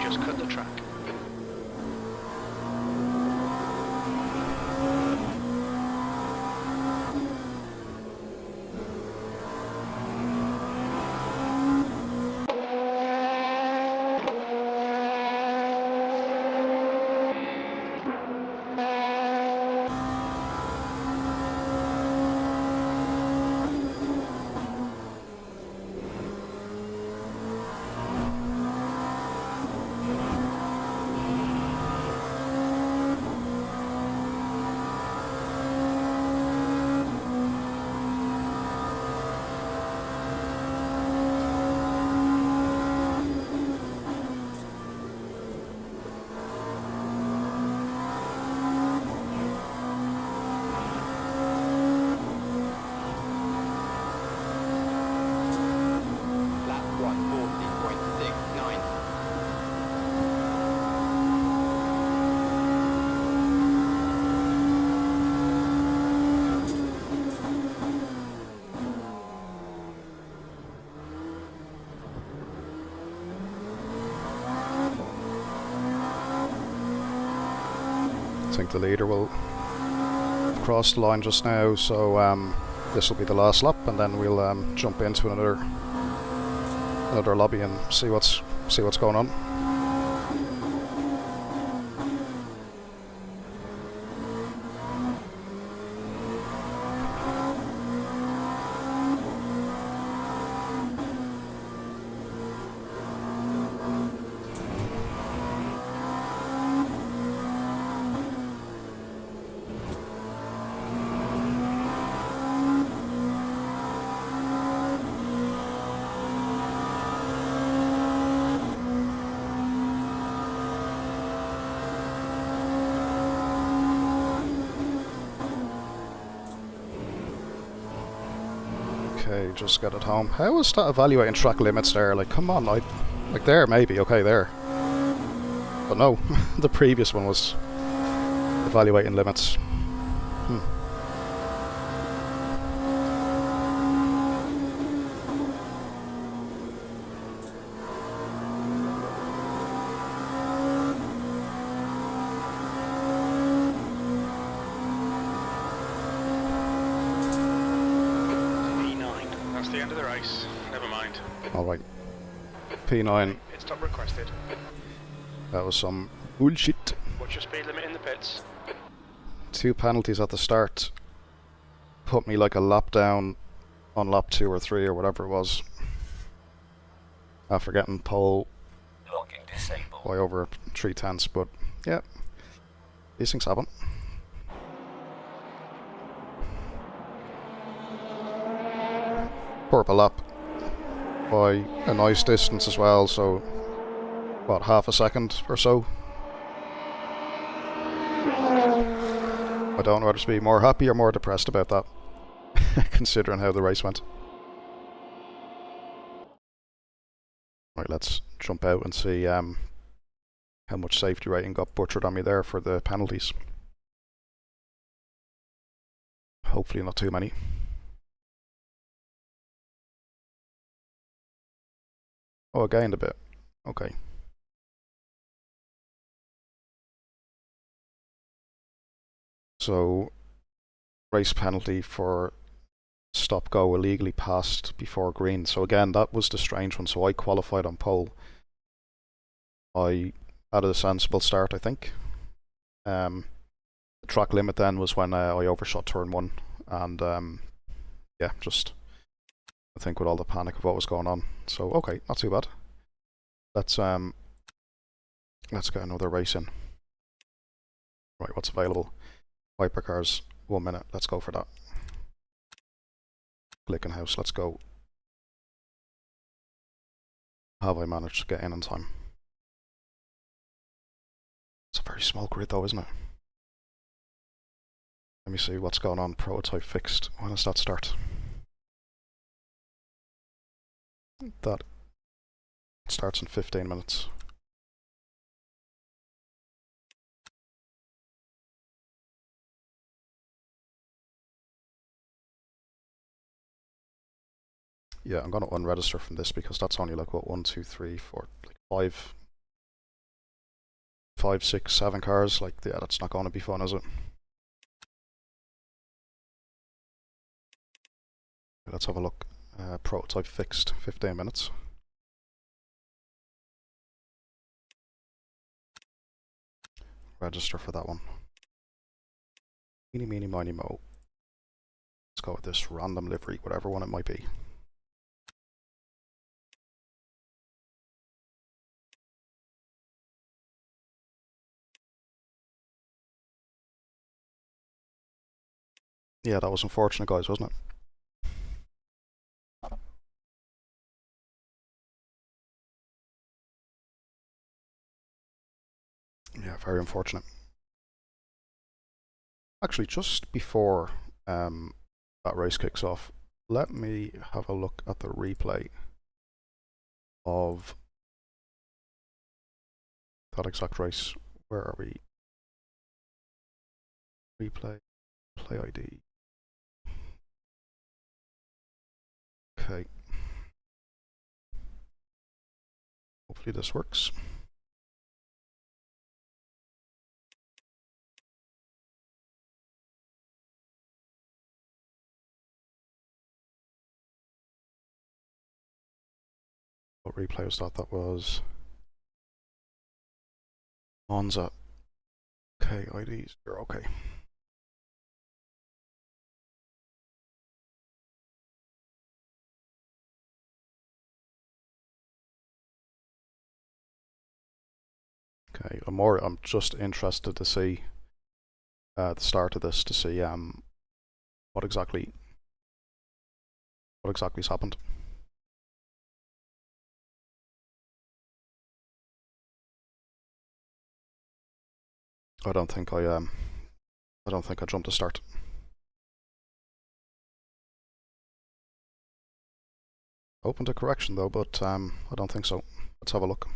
Just cut the track. think the leader will cross the line just now, so this will be the last lap, and then we'll jump into another lobby and see what's going on. Okay, just got it home. How is that evaluating track limits there? Like, come on, like there maybe, okay, there. But no, the previous one was evaluating limits. That's the end of the race. Never mind. Alright. P9. Pit stop requested. That was some bullshit. What's your speed limit in the pits? 2 penalties at the start. Put me like a lap down on lap 2 or 3 or whatever it was. After getting pole Locking disabled. by over 3/10, but yeah, these things happen. Purple lap by a nice distance as well, so what, half a second or so? I don't know whether to be more happy or more depressed about that, considering how the race went. Right, let's jump out and see how much safety rating got butchered on me there for the penalties. Hopefully not too many. Oh, I gained a bit. Okay. So, race penalty for stop go illegally passed before green. So again, that was the strange one. So I qualified on pole. I had a sensible start, I think. The track limit then was when I overshot turn 1, and yeah, just I think with all the panic of what was going on. So okay, not too bad. Let's get another race in. Right, what's available? Hypercars, 1 minute. Let's go for that. Glickenhaus, let's go. Have I managed to get in on time? It's a very small grid though, isn't it? Let me see what's going on. Prototype fixed. When does that start? That starts in 15 minutes. Yeah, I'm gonna unregister from this because that's only like what 1, 2, 3, 4, like 5, 6, 7 cars. Like, yeah, that's not gonna be fun, is it? Let's have a look. Prototype fixed, 15 minutes. Register for that one. Meeny, meeny, miny, mo. Let's go with this random livery, whatever one it might be. Yeah, that was unfortunate, guys, wasn't it? Yeah, very unfortunate. Actually, just before that race kicks off, let me have a look at the replay of that exact race. Where are we? Replay, play ID. Okay. Hopefully this works. What replay was that? That was Monza. Okay, IDs. You're okay. Okay, I'm just interested to see the start of this, to see what exactly has happened. I don't think I jumped a start. Open to correction though, but I don't think so. Let's have a look.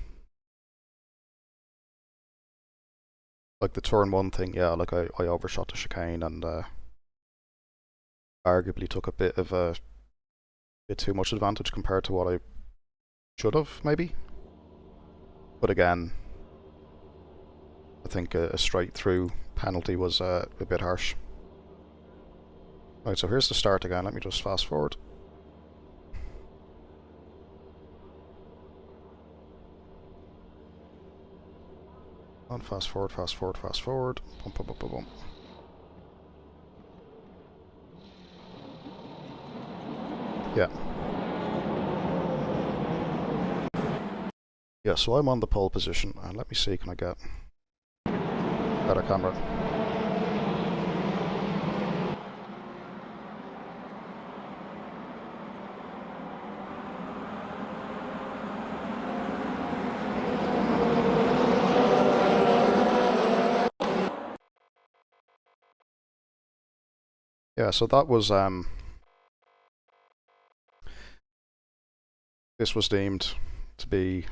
Like the turn 1 thing, yeah, like I overshot the chicane and arguably took a bit too much advantage compared to what I should have, maybe. But again, I think a straight through penalty was a bit harsh. Right, so here's the start again. Let me just fast forward. And fast forward, fast forward, fast forward. Boom, boom, boom, boom, boom. Yeah. Yeah, so I'm on the pole position, and let me see, can I get better camera? Yeah, so that was this was deemed to be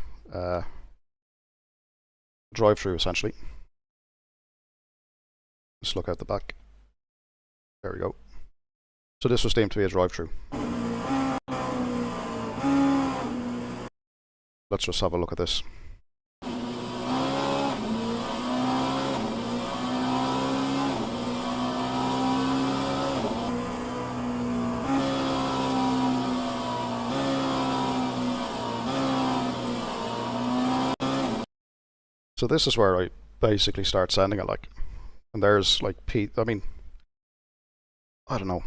drive-through essentially. Let's look out the back. There we go. So this was deemed to be a drive-through. Let's just have a look at this. So this is where I basically start sending it, like, and there's like I mean, I don't know.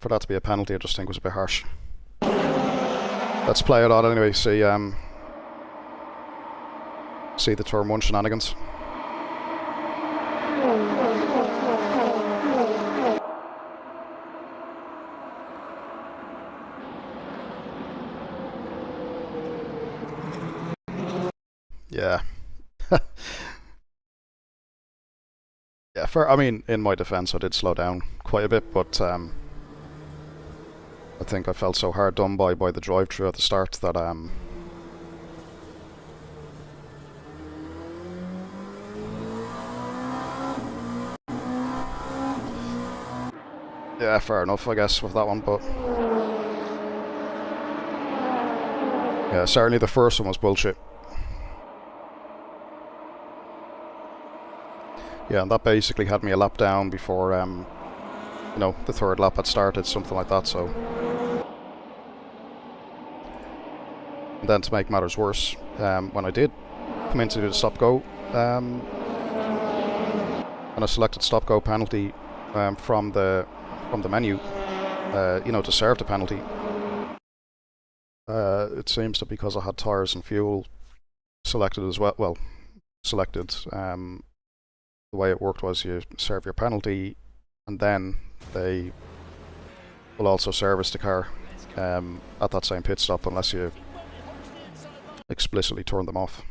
For that to be a penalty, I just think was a bit harsh. Let's play it on anyway. See the turn 1 shenanigans. Yeah. Yeah, I mean, in my defense, I did slow down quite a bit, but I think I felt so hard done by the drive-through at the start that yeah, fair enough, I guess, with that one, but yeah, certainly the first one was bullshit. Yeah, and that basically had me a lap down before, you know, the third lap had started, something like that, so. And then to make matters worse, when I did come in to do the stop-go, and I selected stop-go penalty from the menu, you know, to serve the penalty. It seems that because I had tyres and fuel selected as well, selected, the way it worked was you serve your penalty and then they will also service the car at that same pit stop unless you explicitly turn them off.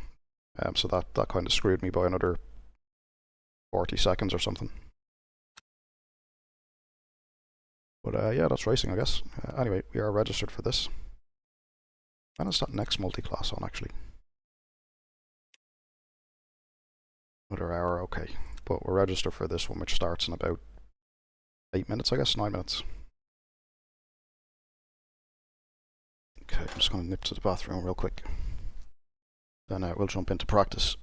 So that kind of screwed me by another 40 seconds or something. But yeah, that's racing, I guess. Anyway, we are registered for this. When is that next multi-class on, actually? Another hour, okay. But we're registered for this one, which starts in about 8 minutes, I guess, 9 minutes. Okay, I'm just going to nip to the bathroom real quick. Then we'll jump into practice.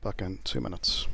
Back in 2 minutes.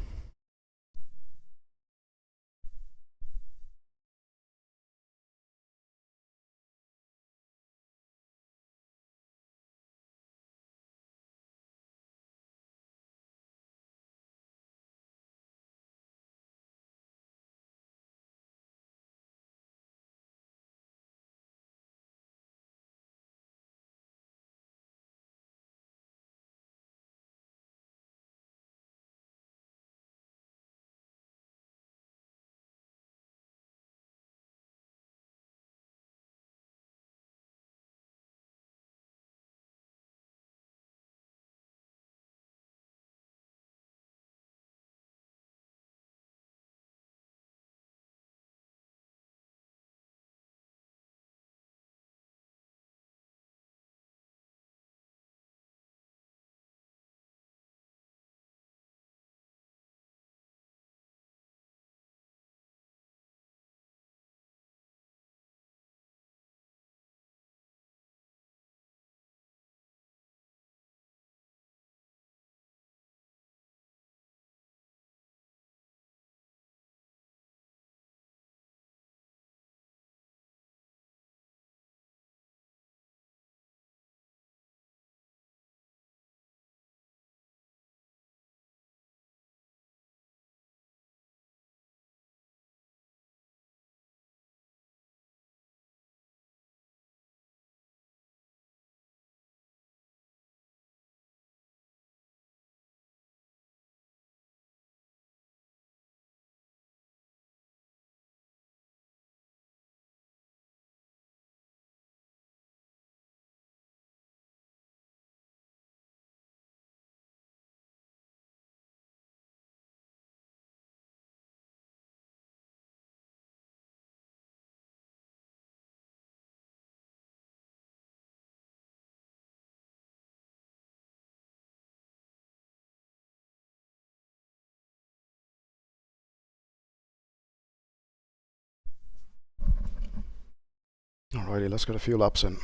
Alrighty, let's get a few laps in.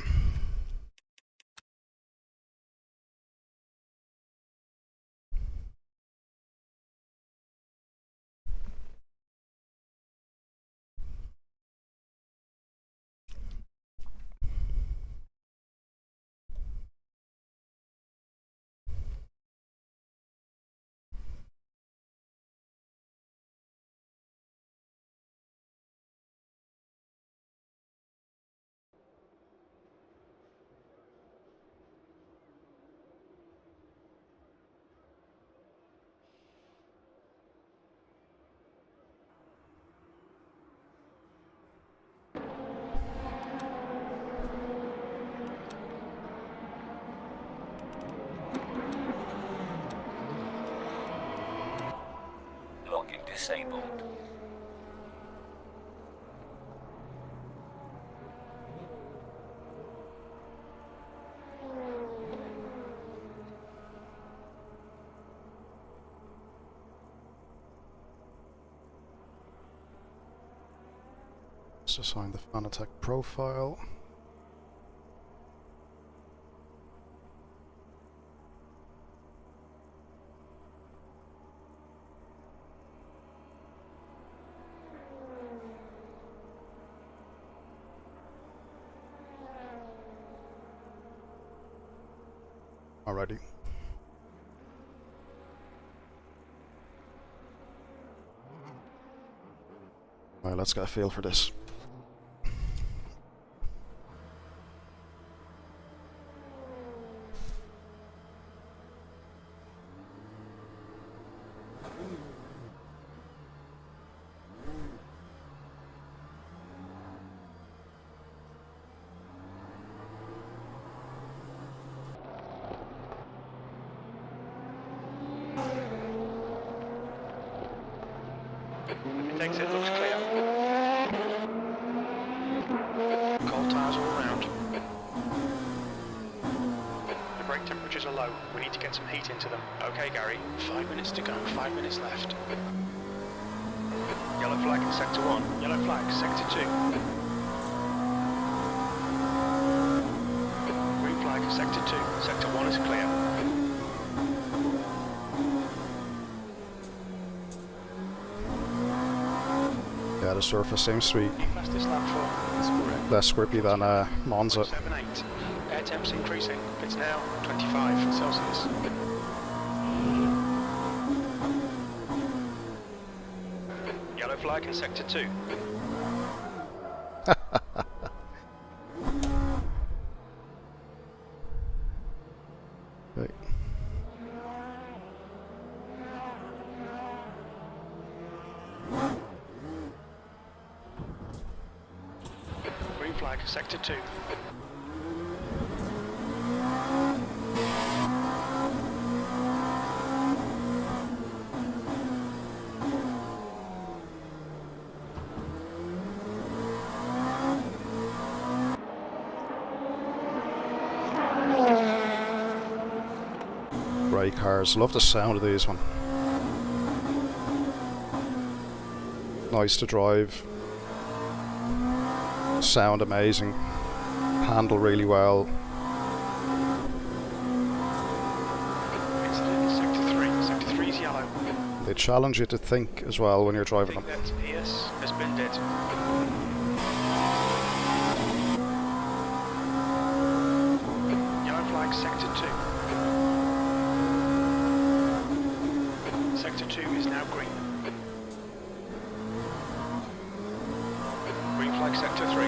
Locking disabled. Let's assign the Fanatec profile. Alrighty. Alright, let's get a feel for this. Exit looks clear. Cold tyres all around. The brake temperatures are low. We need to get some heat into them. Okay, Gary. 5 minutes to go. 5 minutes left. Yellow flag in sector 1. Yellow flag, sector 2. Green flag, sector 2. Sector 1 is clear. Yeah, the surface seems to be Fastest lap for less grippy than Monza. 78. Air temps increasing. It's now 25 Celsius. Yellow flag in sector 2. Right. Green flag, sector 2. Great cars, love the sound of these one. Nice to drive. Sound amazing. Handle really well. Incident in sector 3. Sector 3 is yellow. They challenge you to think as well when you're driving them. That ES has been dead. Yellow flag, sector 2. Sector 2 is now green. Green flag, sector 3.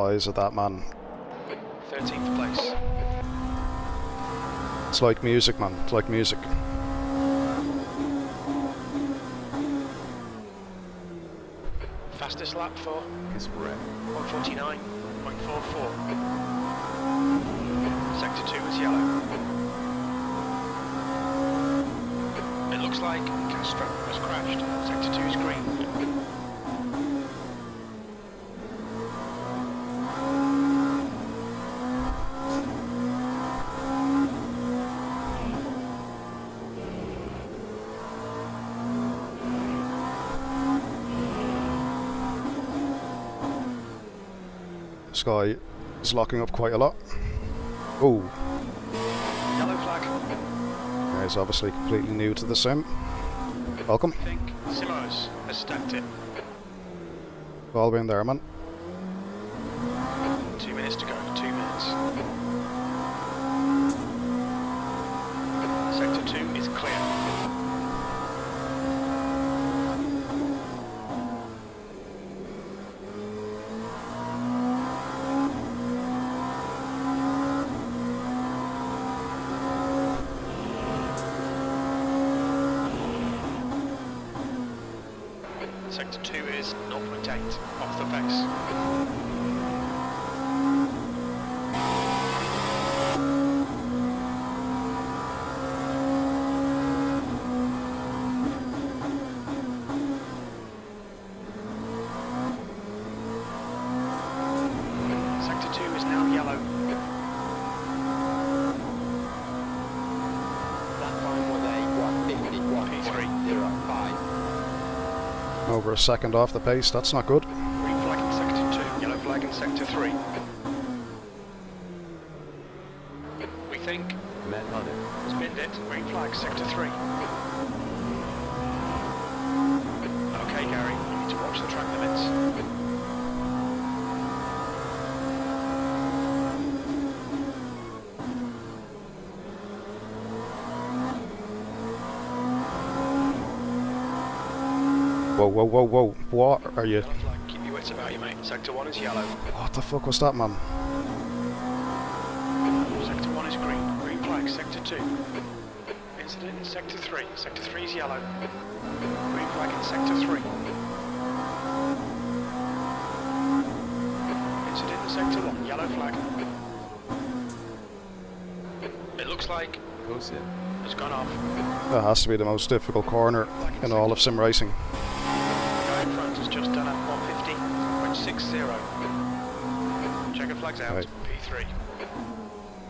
Eyes of that man. 13th place. It's like music, man. It's like music. Fastest lap for Corsair. 149.44. Sector 2 is yellow. It looks like Castro has crashed. Sector 2 is green. Sky is locking up quite a lot. Oh, Yellow flag. he's obviously completely new to the sim. Welcome. I think Simos has stacked it. All been there, man. 2 minutes to go. 2 minutes. Sector 2 is clear. Sector 2 is 0.8 off the pace. Sector 2 is now yellow. That time was a 151.05. Over a second off the pace, that's not good. Green flag in sector 2, yellow flag in sector 3. We think. Spinned it, green flag, sector 3. Okay, Gary, you need to watch the track limits. Whoa, whoa, whoa, whoa. What are you? Yellow flag, keep your wits about you, mate. Sector 1 is yellow. What the fuck was that, man? Sector 1 is green. Green flag, sector 2. Incident in sector 3. Sector 3 is yellow. Green flag in sector 3. Incident in sector 1. Yellow flag. It looks like it's gone off. That has to be the most difficult corner in all of sim racing. The guy in front has just done a 150.60. Checker flags out. Right. P3.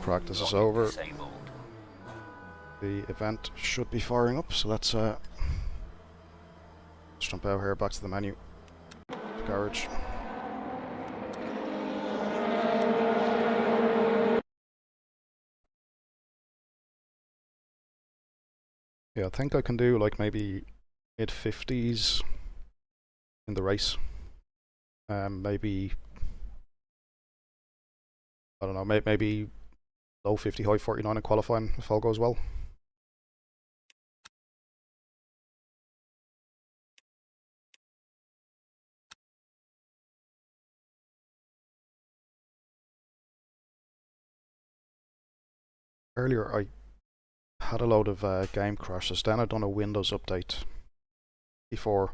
Practice is Locking over. disabled. The event should be firing up, so let's jump out here back to the menu. Garage. Yeah, I think I can do like maybe mid-50s in the race. Maybe, I don't know, maybe low 50, high 49 in qualifying if all goes well. Earlier I had a load of game crashes, then I'd done a Windows update before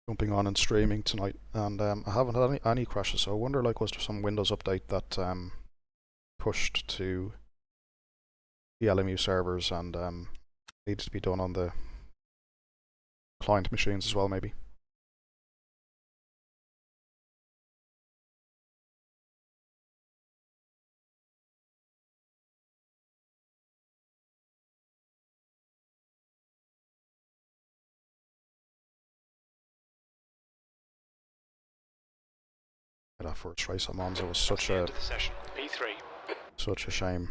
jumping on and streaming tonight, and I haven't had any crashes, so I wonder, like, was there some Windows update that pushed to the LMU servers and needs to be done on the client machines as well, maybe. That first race at Monza was such End a of the session. P3. shame.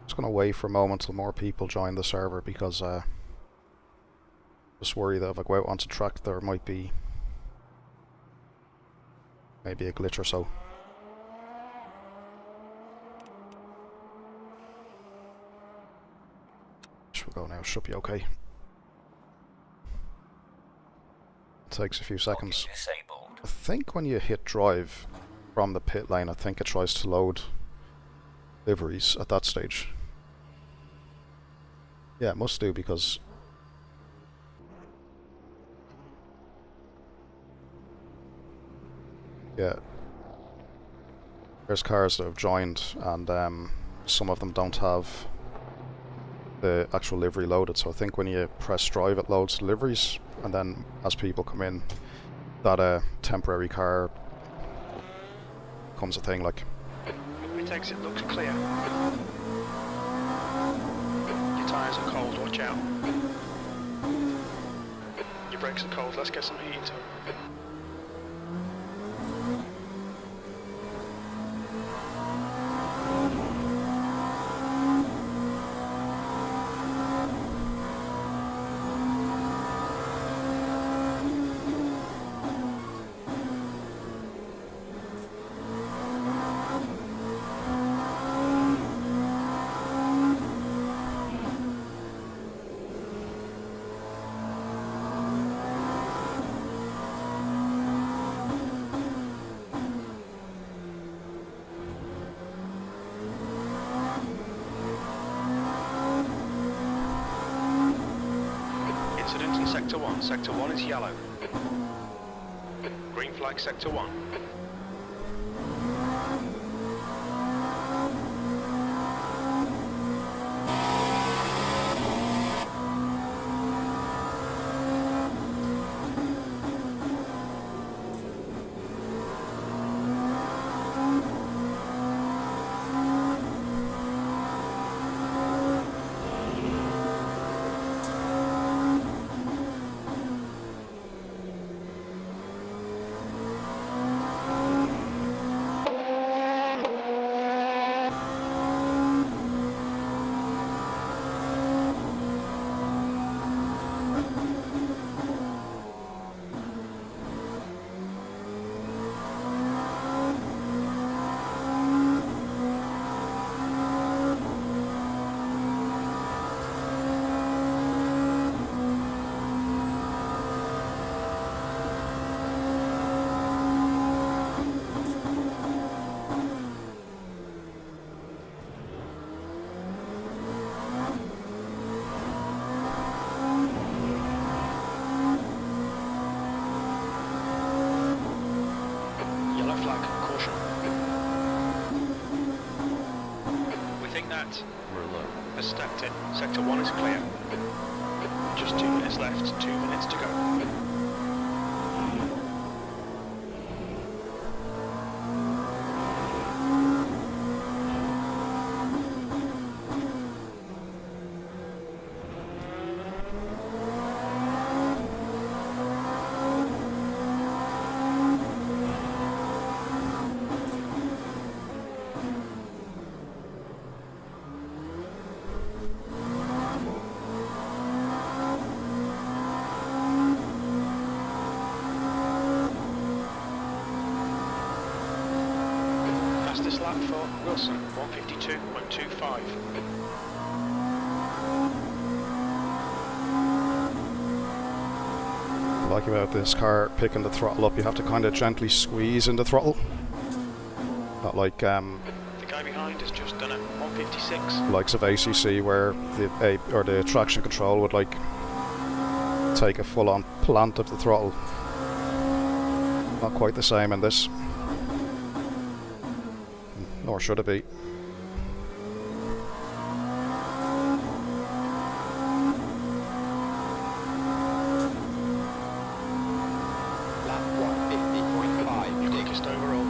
Just gonna wait for a moment till more people join the server, because just worry that if I go out onto track there might be maybe a glitch or so. Should we go now? Should be okay. It takes a few seconds. Locking disabled. I think when you hit drive from the pit lane, I think it tries to load liveries at that stage. Yeah, it must do, because yeah, there's cars that have joined and some of them don't have the actual livery loaded, so I think when you press drive it loads the liveries, and then as people come in that temporary car becomes a thing. Like, It exit looks clear. Your tyres are cold, watch out. Your brakes are cold, let's get some heat into them. Incident in Sector 1. Sector 1 is yellow. Green flag Sector 1. Has stacked in. Sector 1 is clear. Just 2 minutes left, 2 minutes to go. Fastest lap for Wilson, 152.25. I like about this car picking the throttle up, you have to kind of gently squeeze in the throttle. Not like The guy behind has just done a 156. likes of ACC where the traction control would like take a full-on plant of the throttle. Not quite the same in this. Nor should it be. Lap 150.5. Quickest overall.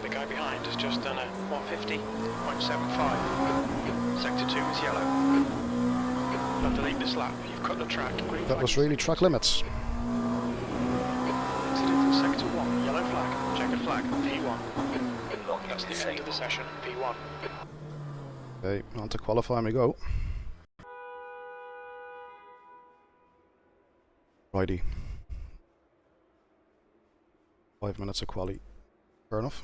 The guy behind has just done a 150.75. Sector 2 is yellow. Don't delete this lap, you've cut the track. Green That flag. was really track limits. Incident in Sector 1, yellow flag, checkered flag, P1. Locking That's the end of the disabled. session, P1. Okay, on to qualifying we go. Righty. 5 minutes of quali. Fair enough.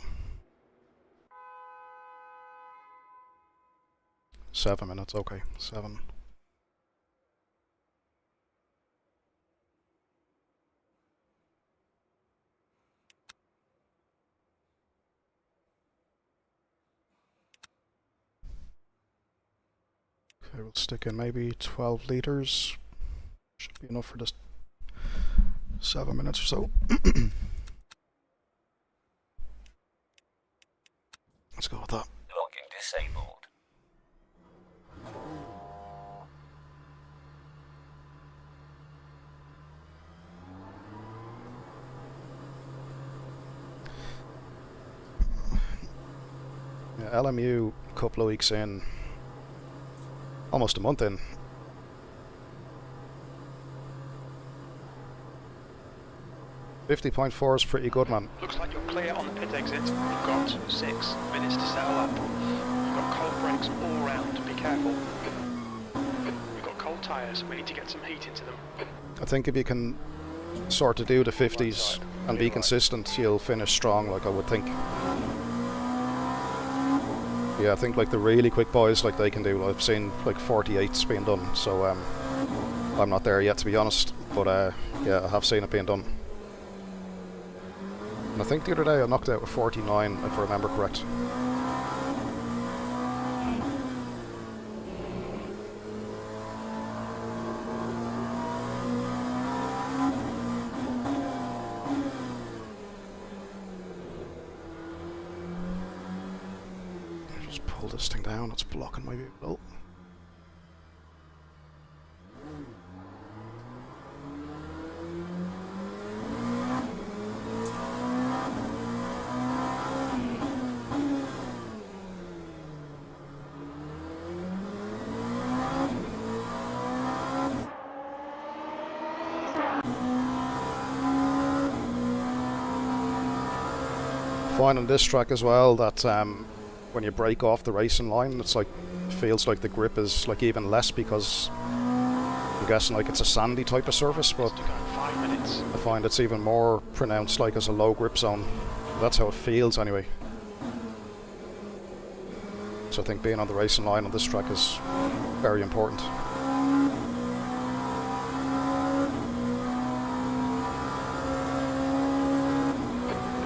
7 minutes, okay. 7. Okay, we'll stick in maybe 12 litres. Should be enough for this 7 minutes or so. Let's go with that. Locking disabled. Yeah, LMU a couple of weeks in, almost a month in. .4 is pretty good, man. Looks like you're clear on the pit exit. You've got 6 minutes to settle up. You've got cold brakes all round. Be careful. We've got cold tyres. We need to get some heat into them. I think if you can sort of do the 50s and be consistent, you'll finish strong, like I would think. Yeah, I think like the really quick boys, like they can do. I've seen like 48s being done, so I'm not there yet, to be honest. But yeah, I have seen it being done. And I think the other day I knocked out a 49, if I remember correct. Just pull this thing down, it's blocking my vehicle. Find on this track as well that when you break off the racing line, it's like feels like the grip is like even less, because I'm guessing like it's a sandy type of surface, but 5 minutes. I find it's even more pronounced like as a low grip zone. That's how it feels anyway. So I think being on the racing line on this track is very important.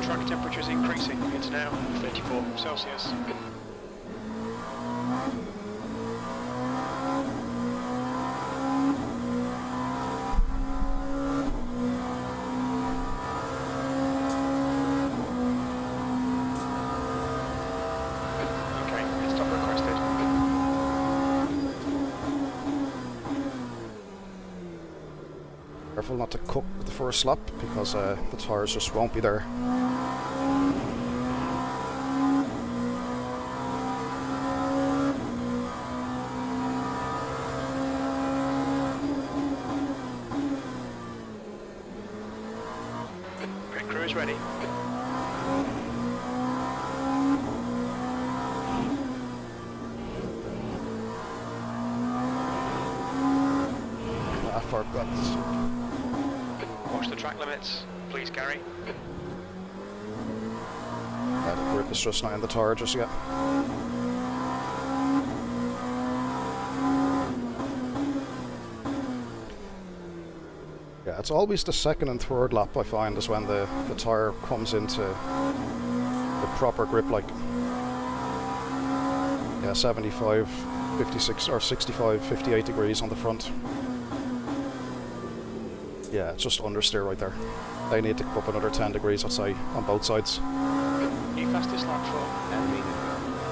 Track temperature is increasing. It's now 34 Celsius. Okay, pit stop requested. Careful not to cook with the first lap, because the tyres just won't be there. Pit crew is ready. I forgot. Watch the track limits, please, Gary. The grip is just not in the tyre just yet. Yeah, it's always the second and third lap I find is when the tyre comes into the proper grip, like, yeah, 75, 56 or 65, 58 degrees on the front. Yeah, it's just understeer right there. They need to go up another 10 degrees, I'd say, on both sides. New fastest lap for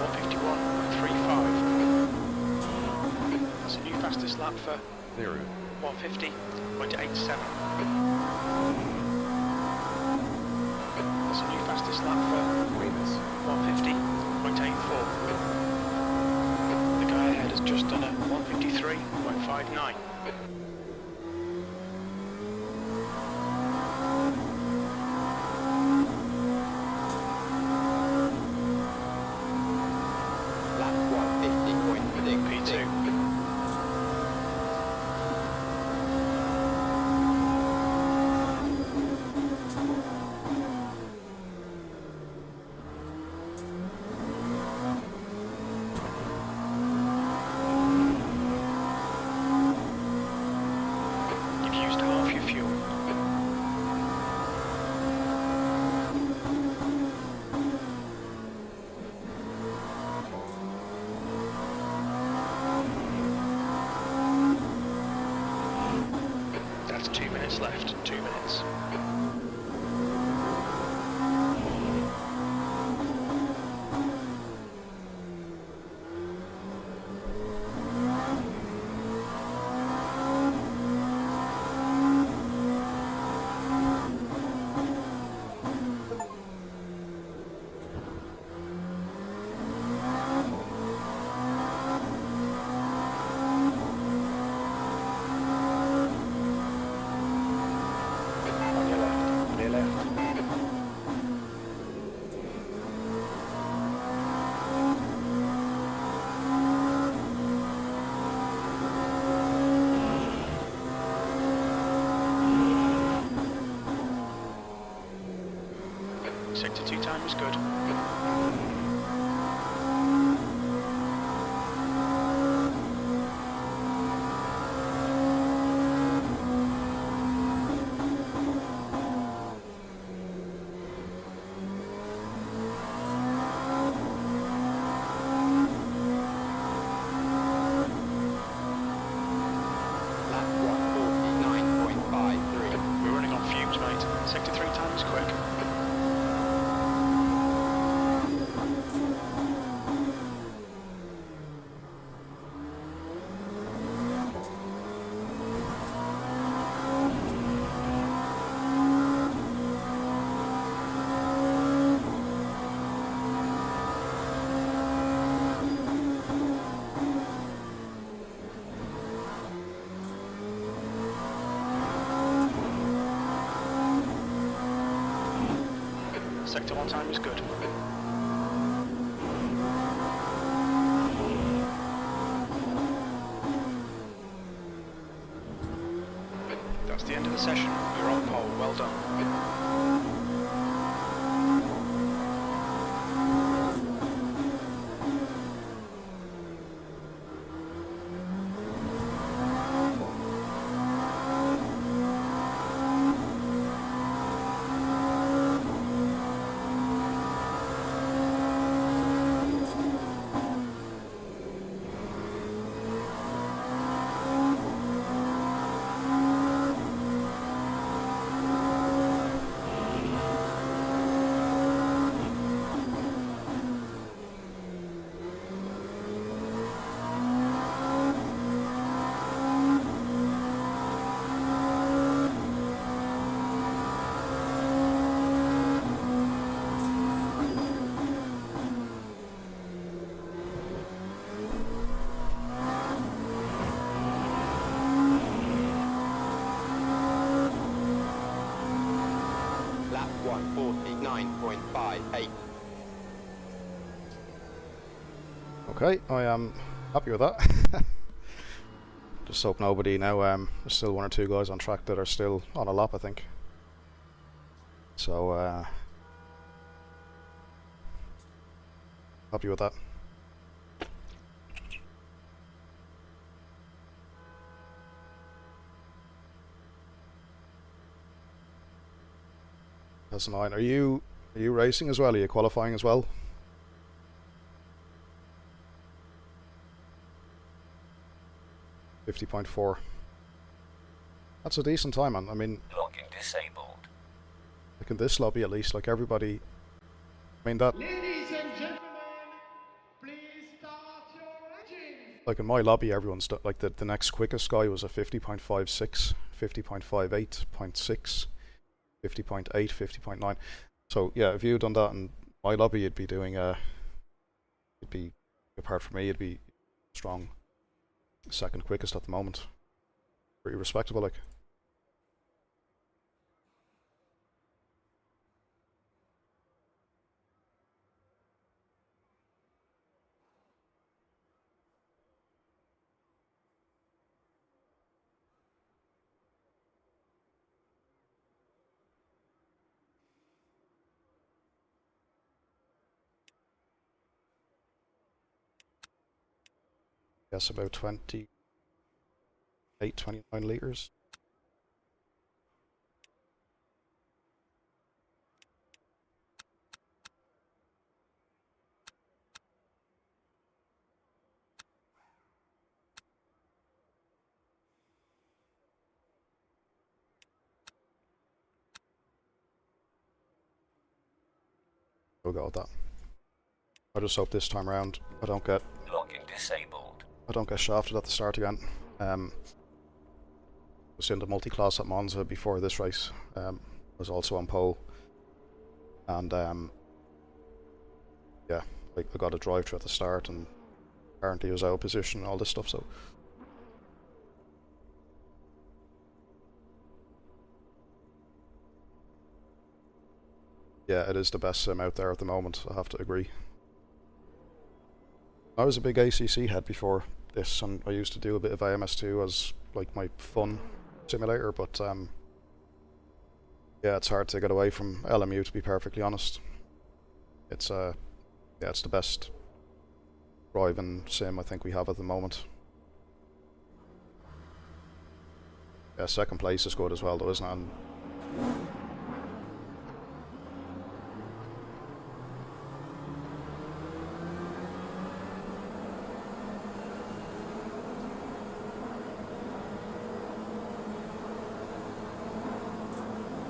151.35. That's a new fastest lap for 150.87. That's a new fastest lap for 150.84. The guy ahead has just done a 153.59. Lap 150.6. P2. minutes left, 2 minutes. On your left. On your left. Sector 2 time is good. Lap 149.53. We're running on fumes, mate. Sector 3 time is quick. Sector 1 time is good. That's the end of the session. You're on pole. Well done. Lap 149.58. Okay, I am happy with that. Just hope nobody now, there's still one or two guys on track that are still on a lap, I think. So, happy with that. That's 9. Are you racing as well? Are you qualifying as well? .4. That's a decent time, man. I mean, Locking disabled. like in this lobby at least, like everybody. I mean that. Ladies and gentlemen, please start your engines. Like in my lobby, everyone's like the next quickest guy was a 50.56, 50.58, 0.6, 50.8, 50.9. So yeah, if you'd done that in my lobby, you'd be doing it'd be, apart from me, it'd be strong second quickest at the moment. Pretty respectable, like. Yes, about 28, 29 litres. We'll go with that. I just hope this time around I don't get Locking disabled. shafted at the start again. Was in the multi-class at Monza before this race. Was also on pole, and yeah, like I got a drive through at the start, and apparently was out of position and all this stuff. So yeah, it is the best sim out there at the moment. I have to agree. I was a big ACC head before this, and I used to do a bit of AMS2 as like my fun simulator, but yeah, it's hard to get away from LMU, to be perfectly honest. It's yeah, it's the best driving sim I think we have at the moment. Yeah, second place is good as well though, isn't it? And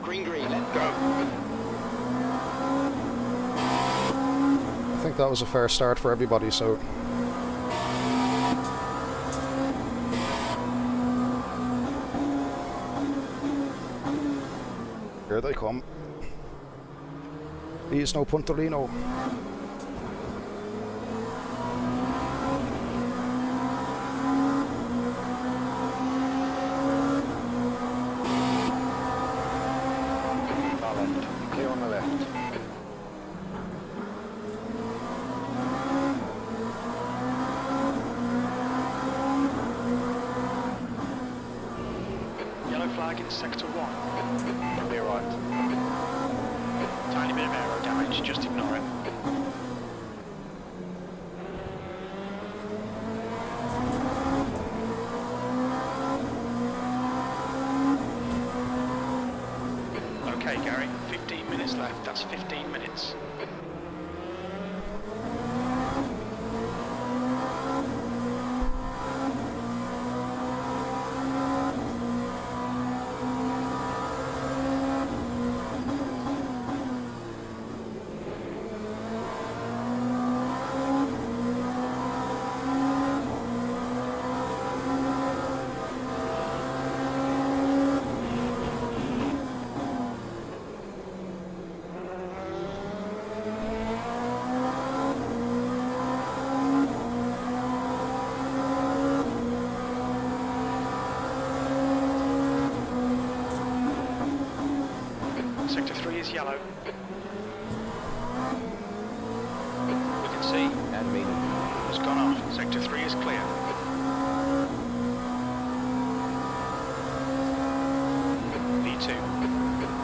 Green, let go. I think that was a fair start for everybody, so here they come. He's no Puntorino. Clear on the left. Yellow flag in sector 1. Clear right. Tiny bit of aero damage, just ignore it. Okay, Gary, 15 minutes left. That's 15 minutes. Sector 3 is yellow. We can see And medium. it's gone off. Sector 3 is clear. V2.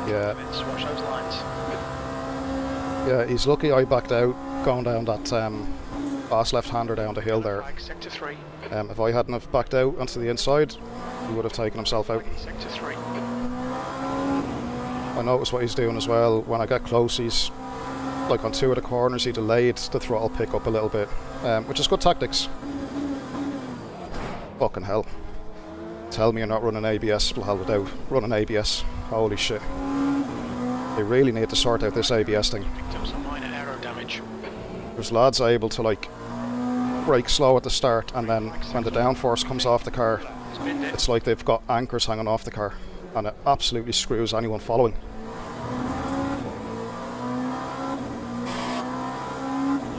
Yeah, Let's watch those lines. yeah, he's lucky I backed out going down that fast left-hander down the hill there. Flag, sector 3. If I hadn't have backed out onto the inside, he would have taken himself out. Sector 3. I noticed what he's doing as well. When I get close, he's like on two of the corners, he delayed the throttle pick up a little bit, which is good tactics. Fucking hell. Tell me you're not running ABS while without running ABS. Holy shit. They really need to sort out this ABS thing. Picked up some minor aero damage. There's lads able to like brake slow at the start, and then when the downforce comes off the car, Spinned it. it's like they've got anchors hanging off the car, and it absolutely screws anyone following.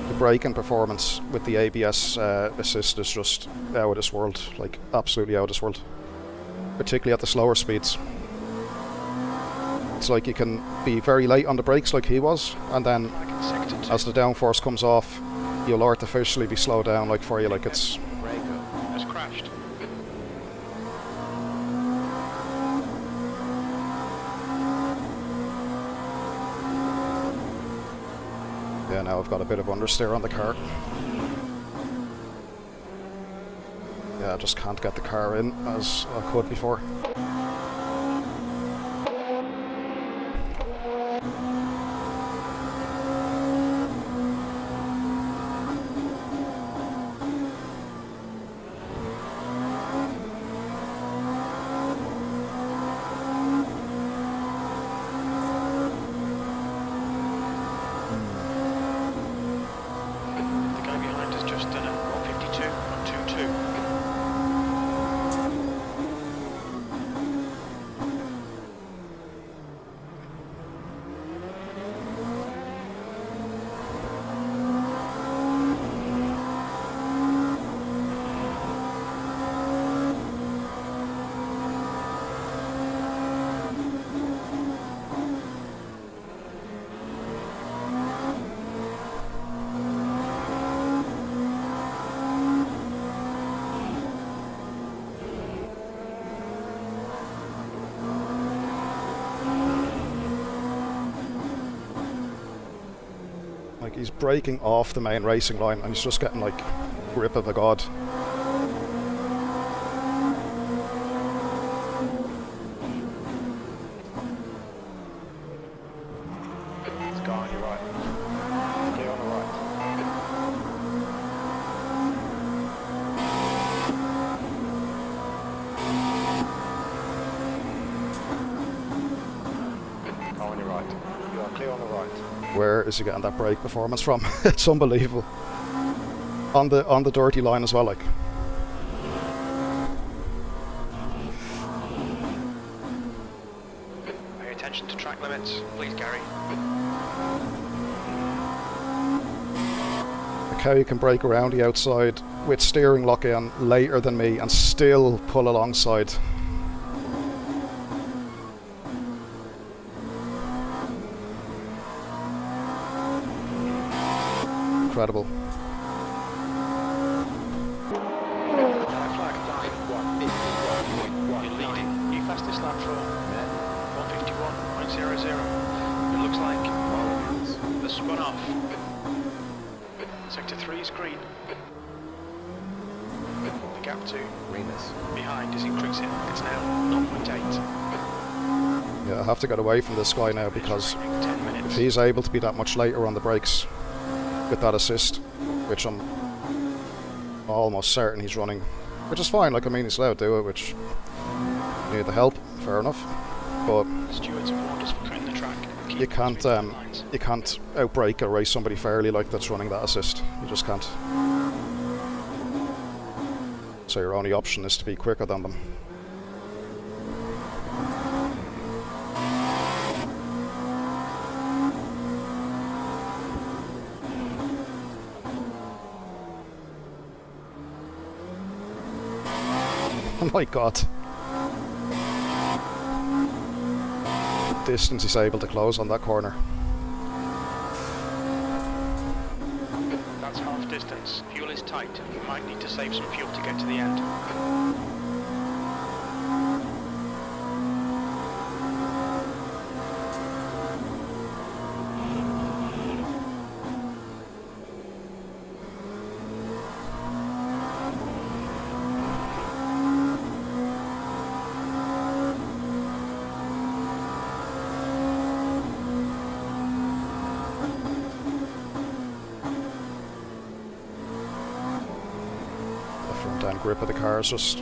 The braking performance with the ABS assist is just out of this world, like absolutely out of this world. Particularly at the slower speeds. It's like you can be very late on the brakes like he was, and then Flag in sector 2. as the downforce comes off, you'll artificially be slowed down like for you, like it's... Has crashed. Yeah, now I've got a bit of understeer on the car. Yeah, I just can't get the car in as I could before. like he's braking off the main racing line and he's just getting like grip of a god. Let's go on your right. Clear on the right. Go on your right. You are clear on the right. Where is he getting that brake performance from? It's unbelievable. On the dirty line as well, like. Pay attention to track limits, please, Gary. Like how you can brake around the outside with steering lock in later than me and still pull alongside. Incredible. Flag line 151.1. You're leading. New fastest lap for 151.00. It looks like the spun off. Sector 3 is green. The gap to behind is increasing. It's now 0.8. Yeah, I have to get away from this guy now because 10 minutes. if he's able to be that much later on the brakes with that assist, which I'm almost certain he's running, which is fine, like I mean he's allowed to do it, which need the help, fair enough, but Stewards have warned us for cutting the track. you can't outbrake or race somebody fairly like that's running that assist. You just can't. So your only option is to be quicker than them. Oh my god. Distance he's able to close on that corner. That's half distance. Fuel is tight. You might need to save some fuel to get to the end. Grip of the car is just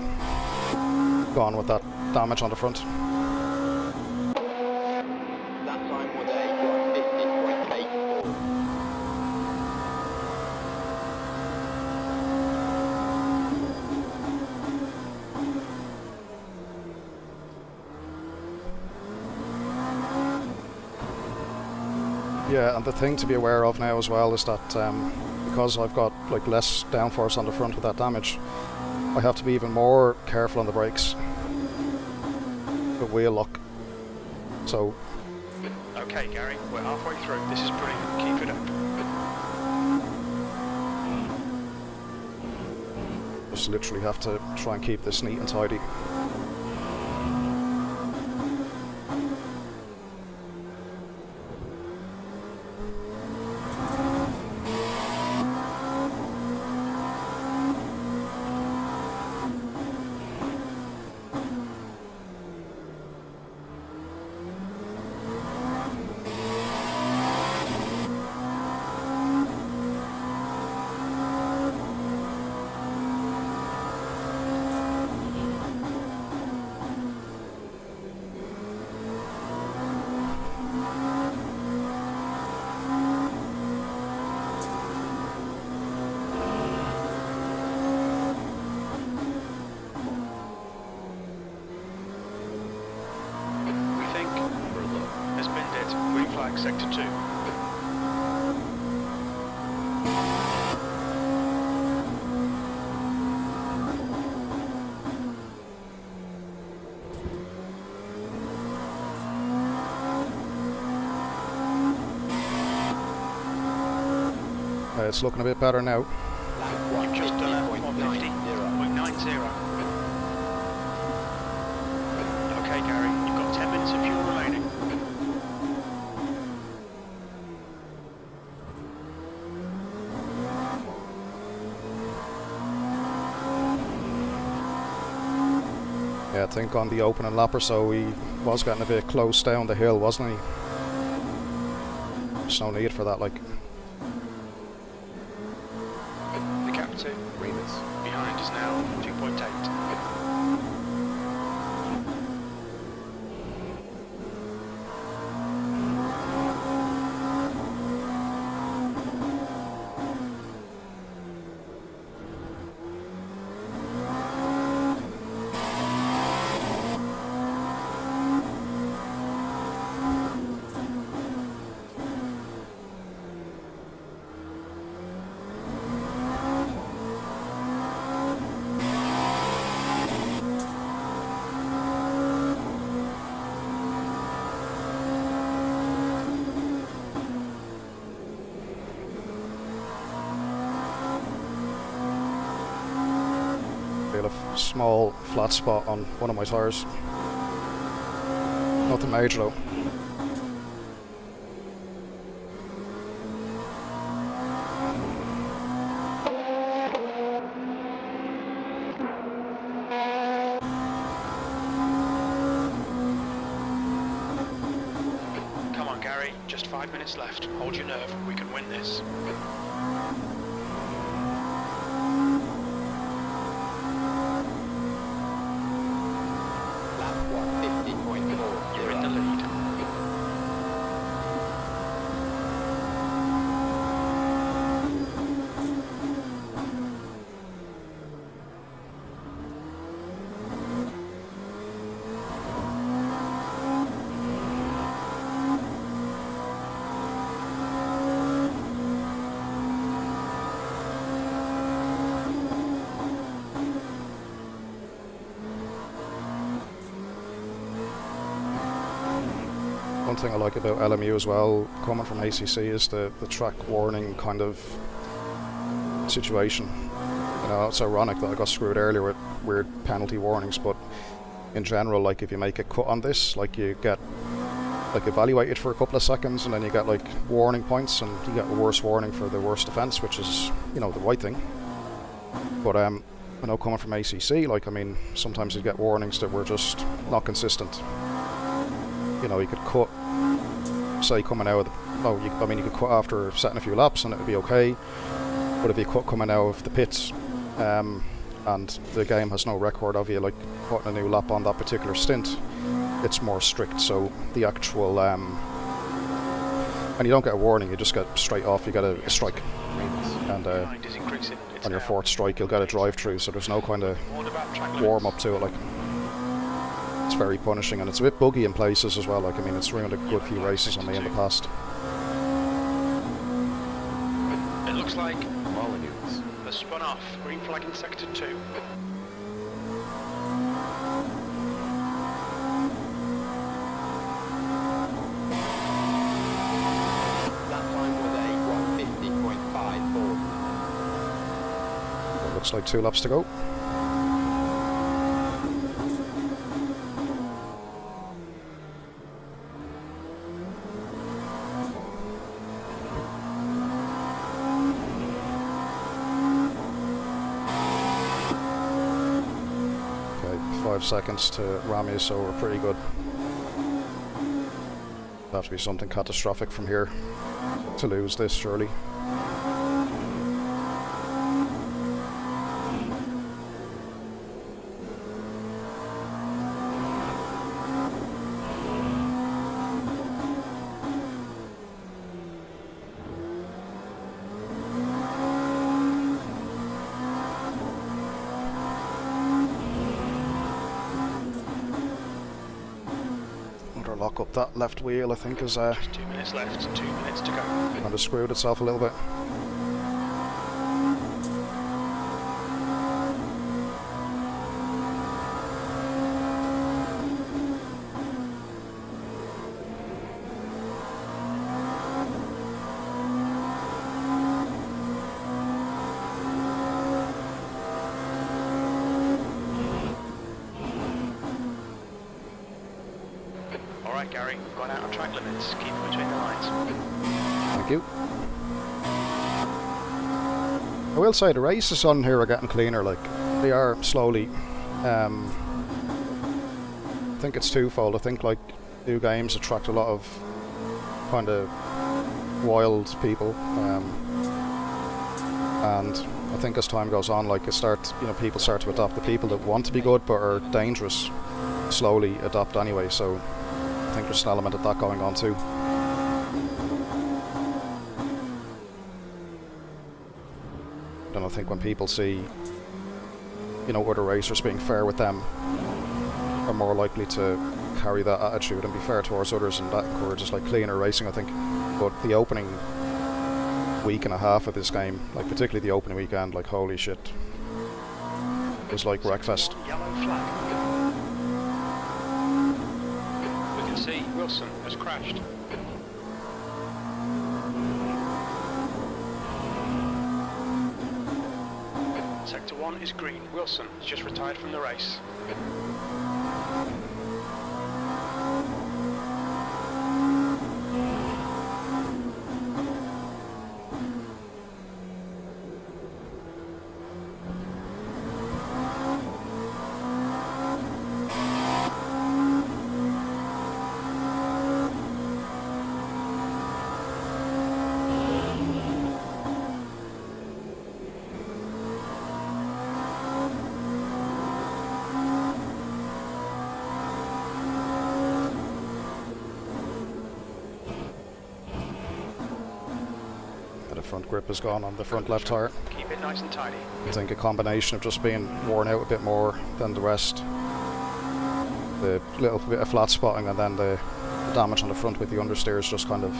gone with that damage on the front. That time was a 50.84. Yeah, and the thing to be aware of now as well is that because I've got like less downforce on the front with that damage, I have to be even more careful on the brakes. The wheel lock. So Okay, Gary, we're halfway through. This is brilliant. Keep it up. just literally have to try and keep this neat and tidy. Sector 2. It's looking a bit better now. You've just done a 150.90. Okay, Gary, you've got 10 minutes of fuel remaining. think on the opening lap or so he was getting a bit close down the hill, wasn't he? There's no need for that, like. The captain behind is now 2.8. A small flat spot on one of my tyres. Nothing major though. Come on, Gary, just 5 minutes left. Hold your nerve, we can win this. You're in the lead. One thing I like about LMU as well, coming from ACC, is the track warning kind of situation. You know, it's ironic that I got screwed earlier with weird penalty warnings, but in general, like if you make a cut on this, like you get like evaluated for a couple of seconds, and then you get like warning points, and you get a worse warning for the worst offence, which is, you know, the right thing. But I know coming from ACC, like, I mean, sometimes you get warnings that were just not consistent. You know, you could cut, say, coming out of the, I mean, you could cut after setting a few laps and it would be okay, but if you cut coming out of the pits, and the game has no record of you, like, putting a new lap on that particular stint, it's more strict, so the actual, and you don't get a warning, you just get straight off, you get a strike, and on your fourth strike you'll get a drive-through, so there's no kind of warm-up to it, like. It's very punishing, and it's a bit buggy in places as well, like, I mean, it's ruined a good few races on me in the past. It looks like they're spun off. Green flag in sector 2. That time was a 150.54. It looks like 2 laps to go. Okay, 5 seconds to ram you, so we're pretty good. It'll have to be something catastrophic from here to lose this, surely. Lock up that left wheel, I think, is Just 2 minutes left, 2 minutes to go. kind of screwed itself a little bit. Alright, Gary, we've gone out of track limits. Keep it between the lines. Thank you. I will say the races on here are getting cleaner, like, they are slowly think it's twofold. I think like new games attract a lot of kind of wild people, and I think as time goes on, like people start to adopt. The people that want to be good but are dangerous slowly adopt anyway. So I think there's an element of that going on too. And I think when people see, other racers being fair with them, are more likely to carry that attitude and be fair towards others, and that encourages like cleaner racing, I think. But the opening week and a half of this game, like particularly the opening weekend, like holy shit, it was like wreckfest. Yellow flag. We can see Wilson has crashed. Sector 1 is green. Wilson has just retired from the race. Front grip is gone on the front left tyre. Keep it nice and tidy. I think a combination of just being worn out a bit more than the rest, the little bit of flat spotting, and then the damage on the front with the understeers just kind of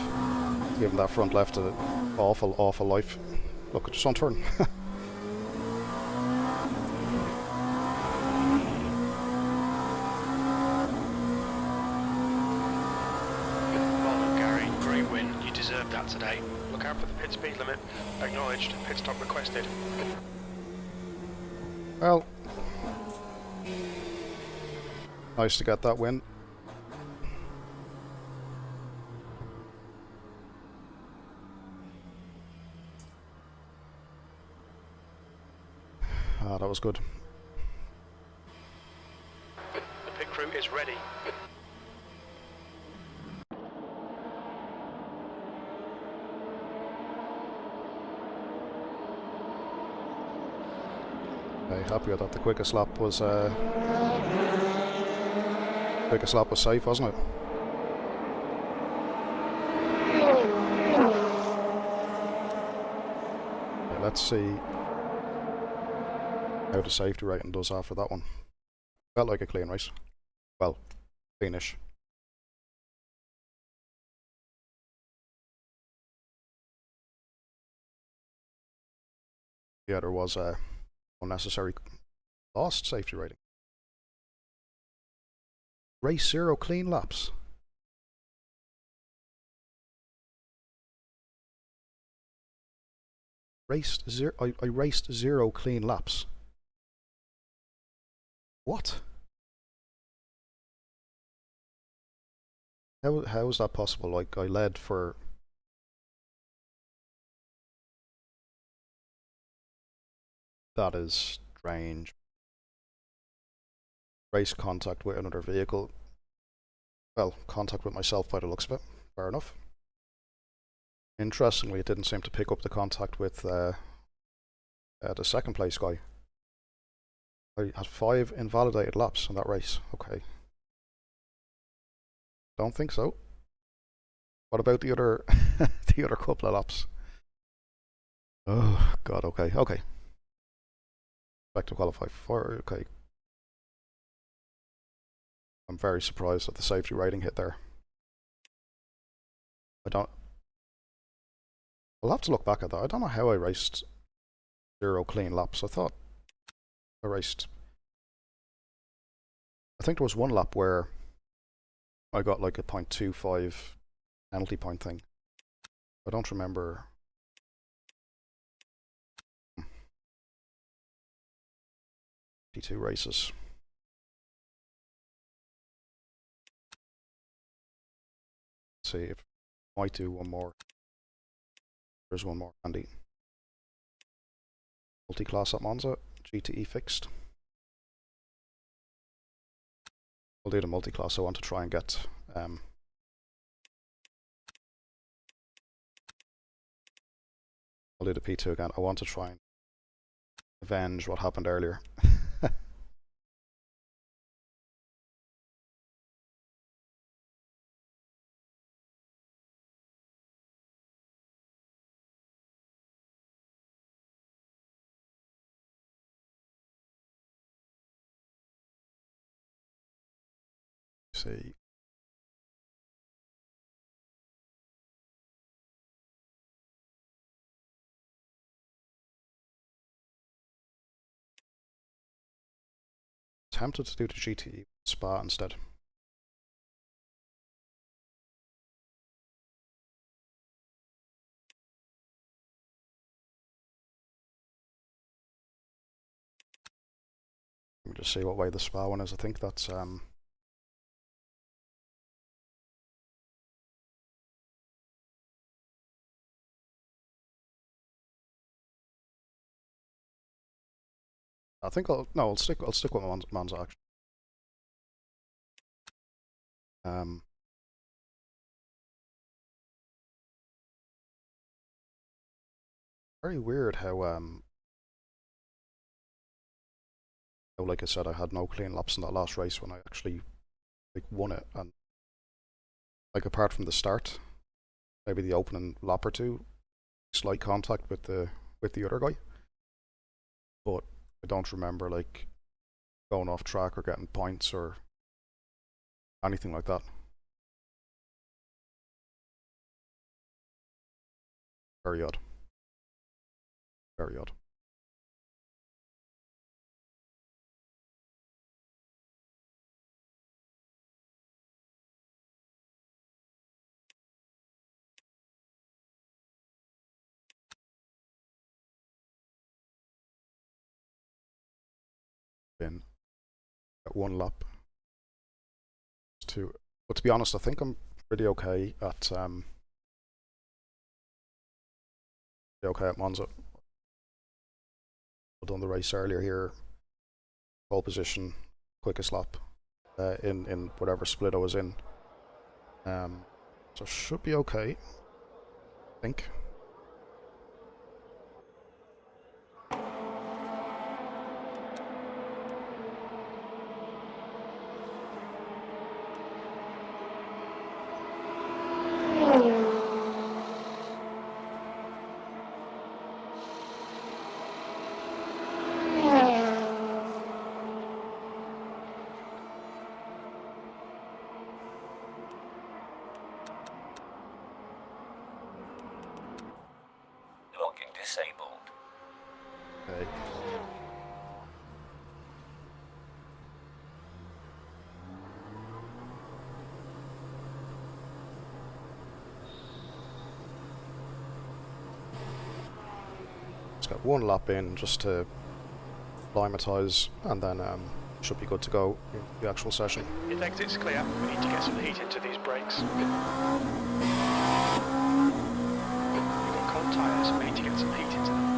giving that front left an awful life. Look, just on turn. Well done, Gary. Great win. You deserved that today. Look out for the pit speed limit. Acknowledged. Pit stop requested. Well, nice to get that win. Ah, that was good. The pit crew is ready. Happy that the quickest lap was safe, wasn't it? Okay, let's see how the safety rating does after that one. Felt like a clean race. Well, cleanish. Yeah, there was a unnecessary lost safety rating. Race 0 clean laps. Raced 0. I raced 0 clean laps. What? How is that possible? Like, I led for... That is strange. Race contact with another vehicle. Well, contact with myself by the looks of it. Fair enough. Interestingly, it didn't seem to pick up the contact with the second place guy. I had 5 invalidated laps in that race. Okay. Don't think so. What about the other the other couple of laps? Oh god, okay. Back to qualify for, okay. I'm very surprised at the safety rating hit there. I'll have to look back at that. I don't know how I raced 0 clean laps. I thought I raced... I think there was one lap where I got like a 0.25 penalty point thing. I don't remember... 52 races. Let's see if I might do one more. There's one more handy. Multi-class at Monza, GTE fixed. I'll do the multi-class. I want to try and get I'll do the P2 again. I want to try and avenge what happened earlier. See. Tempted to do the GT Spa instead. Let me just see what way the Spa one is. I think that's I think I'll stick with Monza actually. Very weird how like I said, I had no clean laps in that last race when I actually like won it, and like apart from the start, maybe the opening lap or two, slight contact with the other guy, but I don't remember like going off track or getting points or anything like that. Very odd. Very odd. Been at one lap. But to be honest, I think I'm pretty okay at Monza. I've done the race earlier here, pole position, quickest lap in whatever split I was in. So should be okay, I think. Disabled. Okay. Let's get one lap in just to acclimatise, and then should be good to go in the actual session. If exit's clear, we need to get some heat into these brakes. We've got cold tyres, we need to get some heat into them.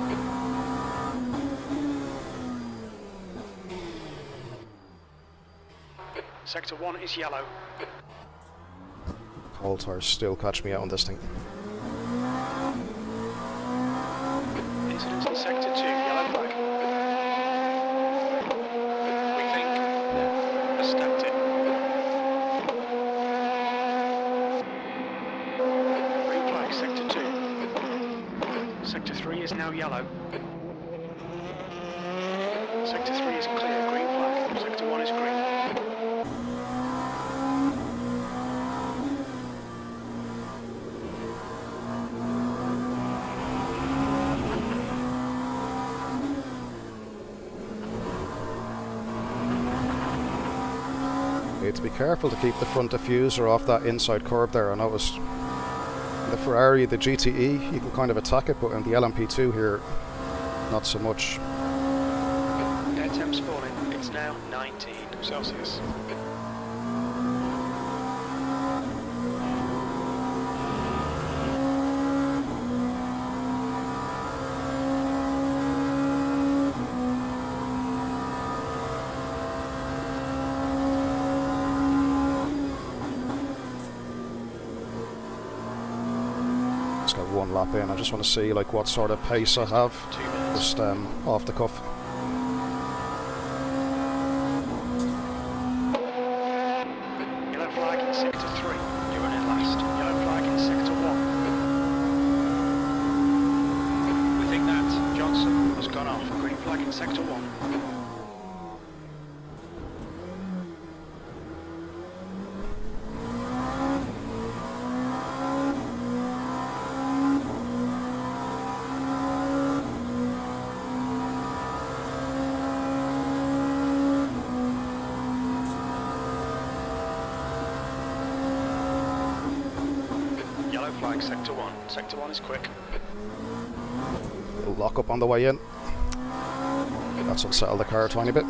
Sector 1 is yellow. Cold tires still catch me out on this thing. Incidents in Sector 2, yellow flag. We think has stacked it. Green flag, Sector 2. Sector 3 is now yellow. Sector 3 is clear, green flag. Sector 1 is green. Need to be careful to keep the front diffuser off that inside curb there. I noticed in the Ferrari, the GTE, you can kind of attack it, but in the LMP2 here, not so much. Air temps falling. It's now 19 Celsius. one lap in. I just want to see like what sort of pace I have, 2 minutes. just off the cuff. Yellow flag in sector 3. You're running last. Yellow flag in sector 1. We think that Johnson has gone off. Green flag in sector 1. Yellow flag sector 1. Sector 1 is quick. Little lock up on the way in. That's what settled the car a tiny bit.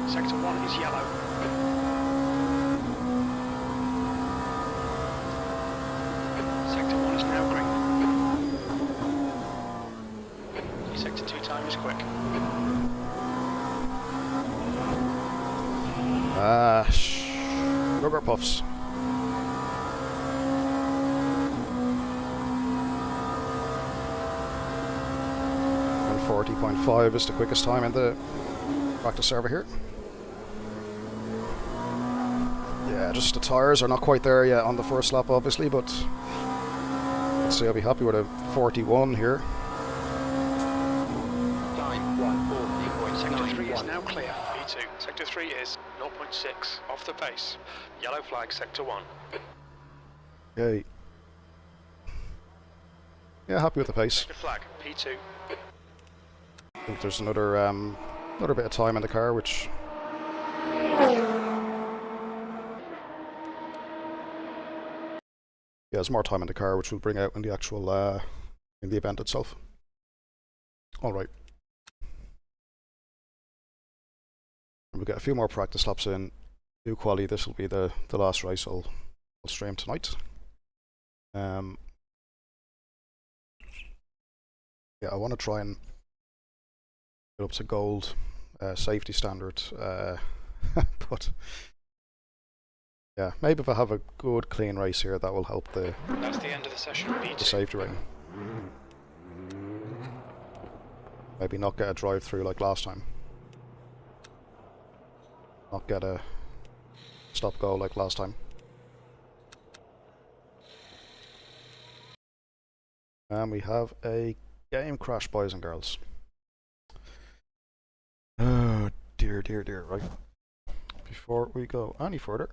Sector 1 is yellow. Sector 1 is now green. Sector 2 time is quick. Rubber puffs. And 40.5 is the quickest time in the practice server here. Yeah, just the tyres are not quite there yet on the first lap, obviously, but let's see, I'll be happy with a 41 here. Time 1:40.91. Sector 3 is now clear. P2. Sector 3 is 0.6 off the pace. Yellow flag sector 1. Yay. Yeah, happy with the pace. Sector flag P2. I think there's another bit of time in the car, which yeah, there's more time in the car, which will bring out in the actual in the event itself. All right. We'll get a few more practice laps in. Do quali. This will be the last race I'll stream tonight. Yeah, I want to try and get up to gold safety standard, but yeah, maybe if I have a good clean race here, that will help the That's the end of the session. P2. safety rating. Maybe not get a drive through like last time. Not get a stop go like last time. And we have a game crash, boys and girls. Oh dear, dear, dear. Right. Before we go any further,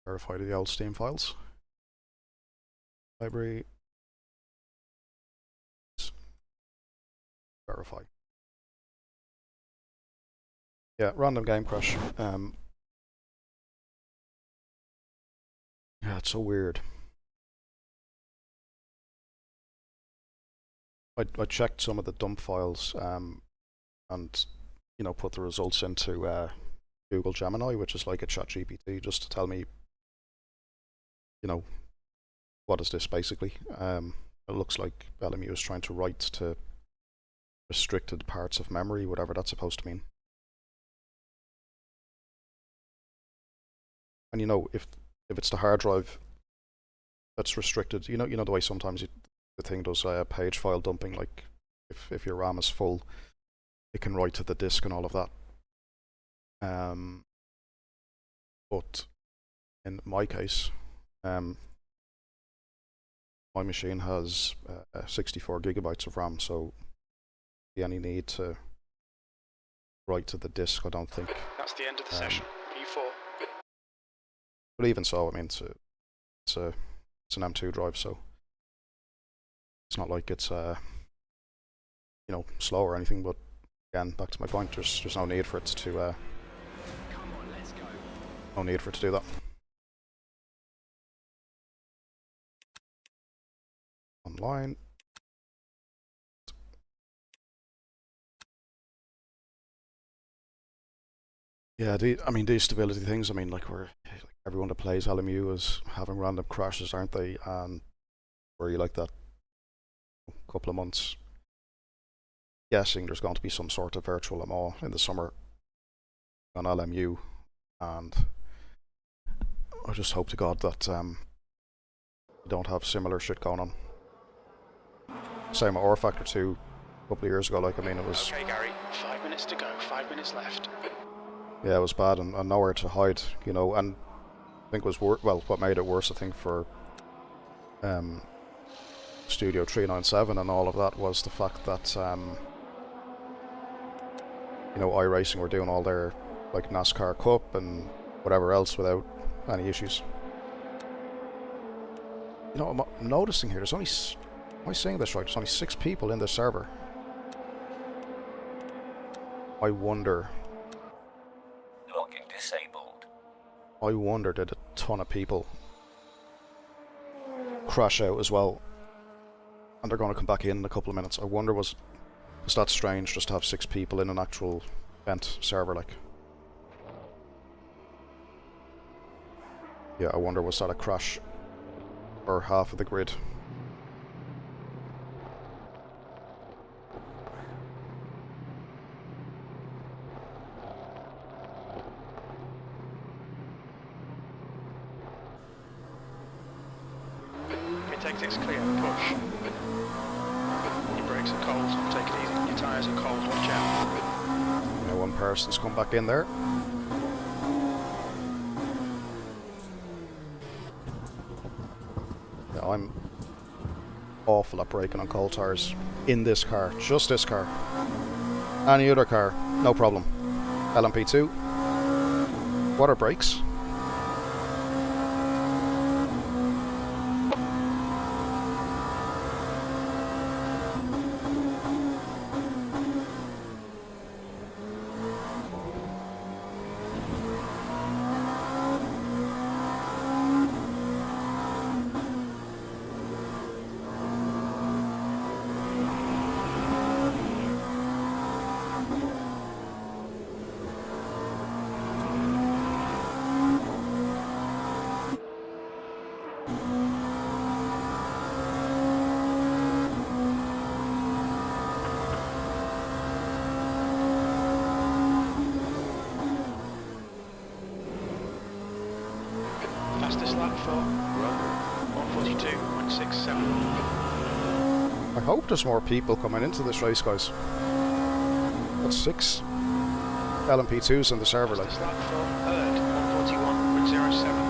verify the old Steam files. Library. Verify. Yeah, random game crash. Yeah, it's so weird. I checked some of the dump files and you know, put the results into Google Gemini, which is like a ChatGPT, just to tell me, you know, what is this basically. It looks like Bellamy is trying to write to restricted parts of memory, whatever that's supposed to mean. And you know, if it's the hard drive that's restricted, you know the way sometimes the thing does page file dumping, like if your RAM is full, it can write to the disk and all of that. But in my case, my machine has 64 gigabytes of RAM, so any need to write to the disk, I don't think. That's the end of the session. P4. But even so, I mean, it's an M2 drive, so it's not like it's you know, slow or anything. But again, back to my point, there's no need for it to no need for it to do that. Online. Yeah, I mean, these stability things, I mean, like we're like everyone that plays LMU is having random crashes, aren't they? And where you like that couple of months guessing there's going to be some sort of virtual Le Mans in the summer on LMU, and I just hope to God that we don't have similar shit going on. Same at R Factor 2 a couple of years ago, like, I mean, it was... Okay, Gary, 5 minutes to go, 5 minutes left. Yeah, it was bad, and nowhere to hide, you know, and I think it was well, what made it worse, I think, for Studio 397 and all of that was the fact that, you know, iRacing were doing all their, like, NASCAR Cup and whatever else without any issues. You know, I'm noticing here, there's only... Am I saying this right? There's only 6 people in this server. I wonder... Locking disabled. I wonder did a ton of people crash out as well, and they're going to come back in a couple of minutes. I wonder was that strange just to have 6 people in an actual event server, like? Yeah, I wonder was that a crash for half of the grid? Exit's clear, push. Your brakes are cold, take it easy. Your tyres are cold, watch out. You know, one person's come back in there. Yeah, I'm awful at braking on cold tyres. In this car, just this car. Any other car, no problem. LMP2. What are brakes? Fastest lap for 1:42.67. I hope there's more people coming into this race, guys. That's 6 LMP2s in the server, like. Fastest lap for third, 1:41.07.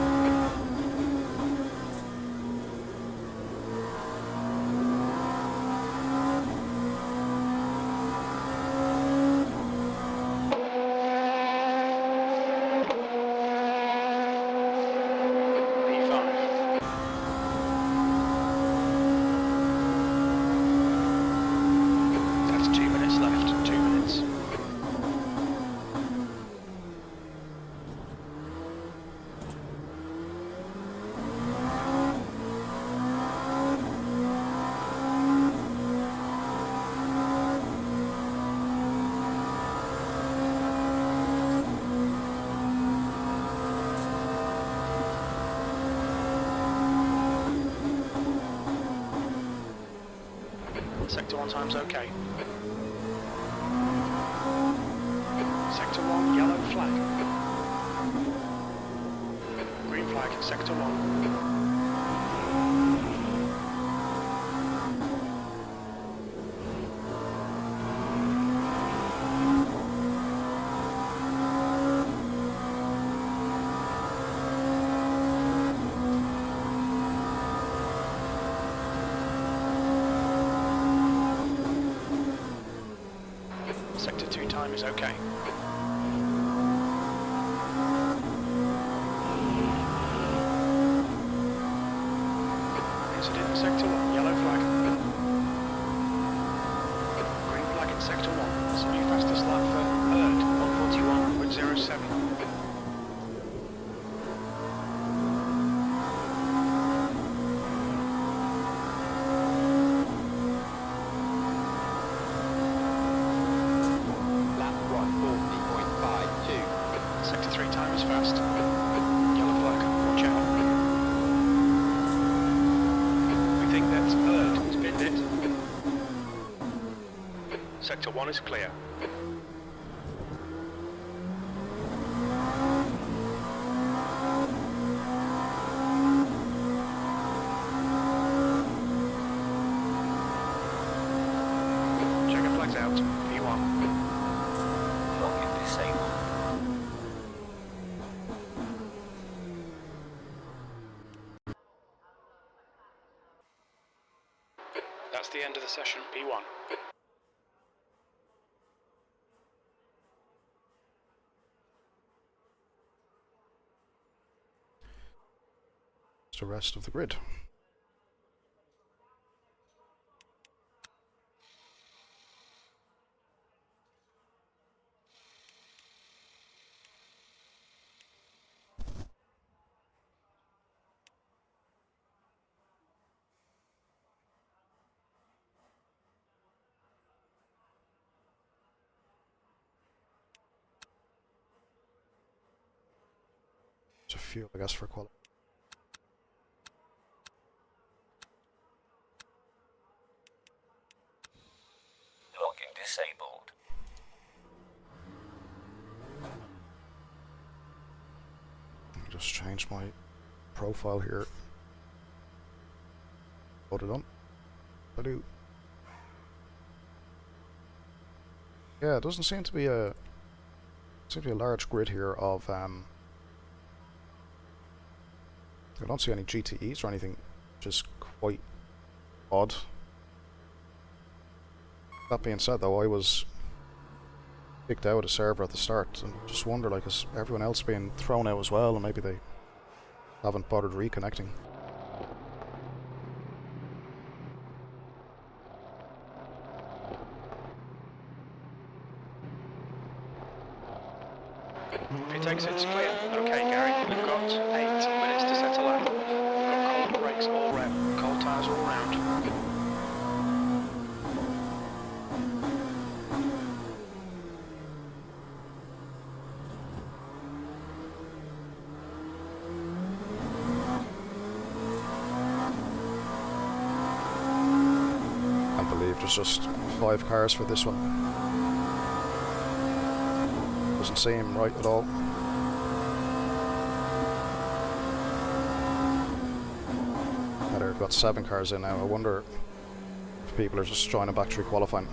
Sector 1 time's okay. Sector 1, yellow flag. Green flag in Sector 1. Sector 2 time is okay. Incident in Sector 1, yellow flag. Green flag in Sector 1. It's the new fastest lap for third, 1:41.07. Sector 3 time is fast. Yellow flag. Sector 1 is clear. Checker flags out. P1. Locking disabled. That's the end of the session, P1. It's the rest of the grid. It's a fuel, I guess, for quality. Locking disabled. Just change my profile here. Put it on. I do. Yeah, it doesn't seem to be a large grid here of I don't see any GTEs or anything, which is quite odd. That being said, though, I was kicked out of the server at the start, and just wonder, like, is everyone else being thrown out as well, and maybe they haven't bothered reconnecting. Pit exit's clear. Okay, Gary, we've got 8 minutes to set a lap. We've got cold brakes all round, cold tyres all round. I believe there's just 5 cars for this one. Doesn't seem right at all. They've got 7 cars in now. I wonder if people are just joining back through qualifying.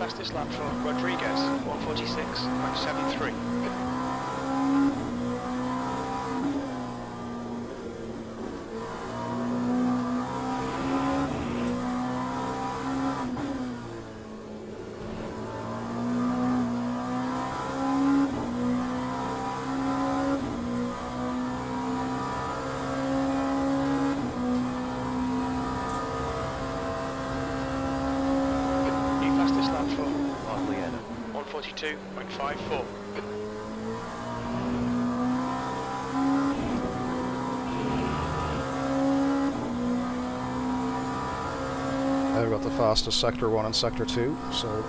fastest lap for Rodriguez, 1:46.73. 22.54. I've got the fastest Sector 1 and Sector 2, so...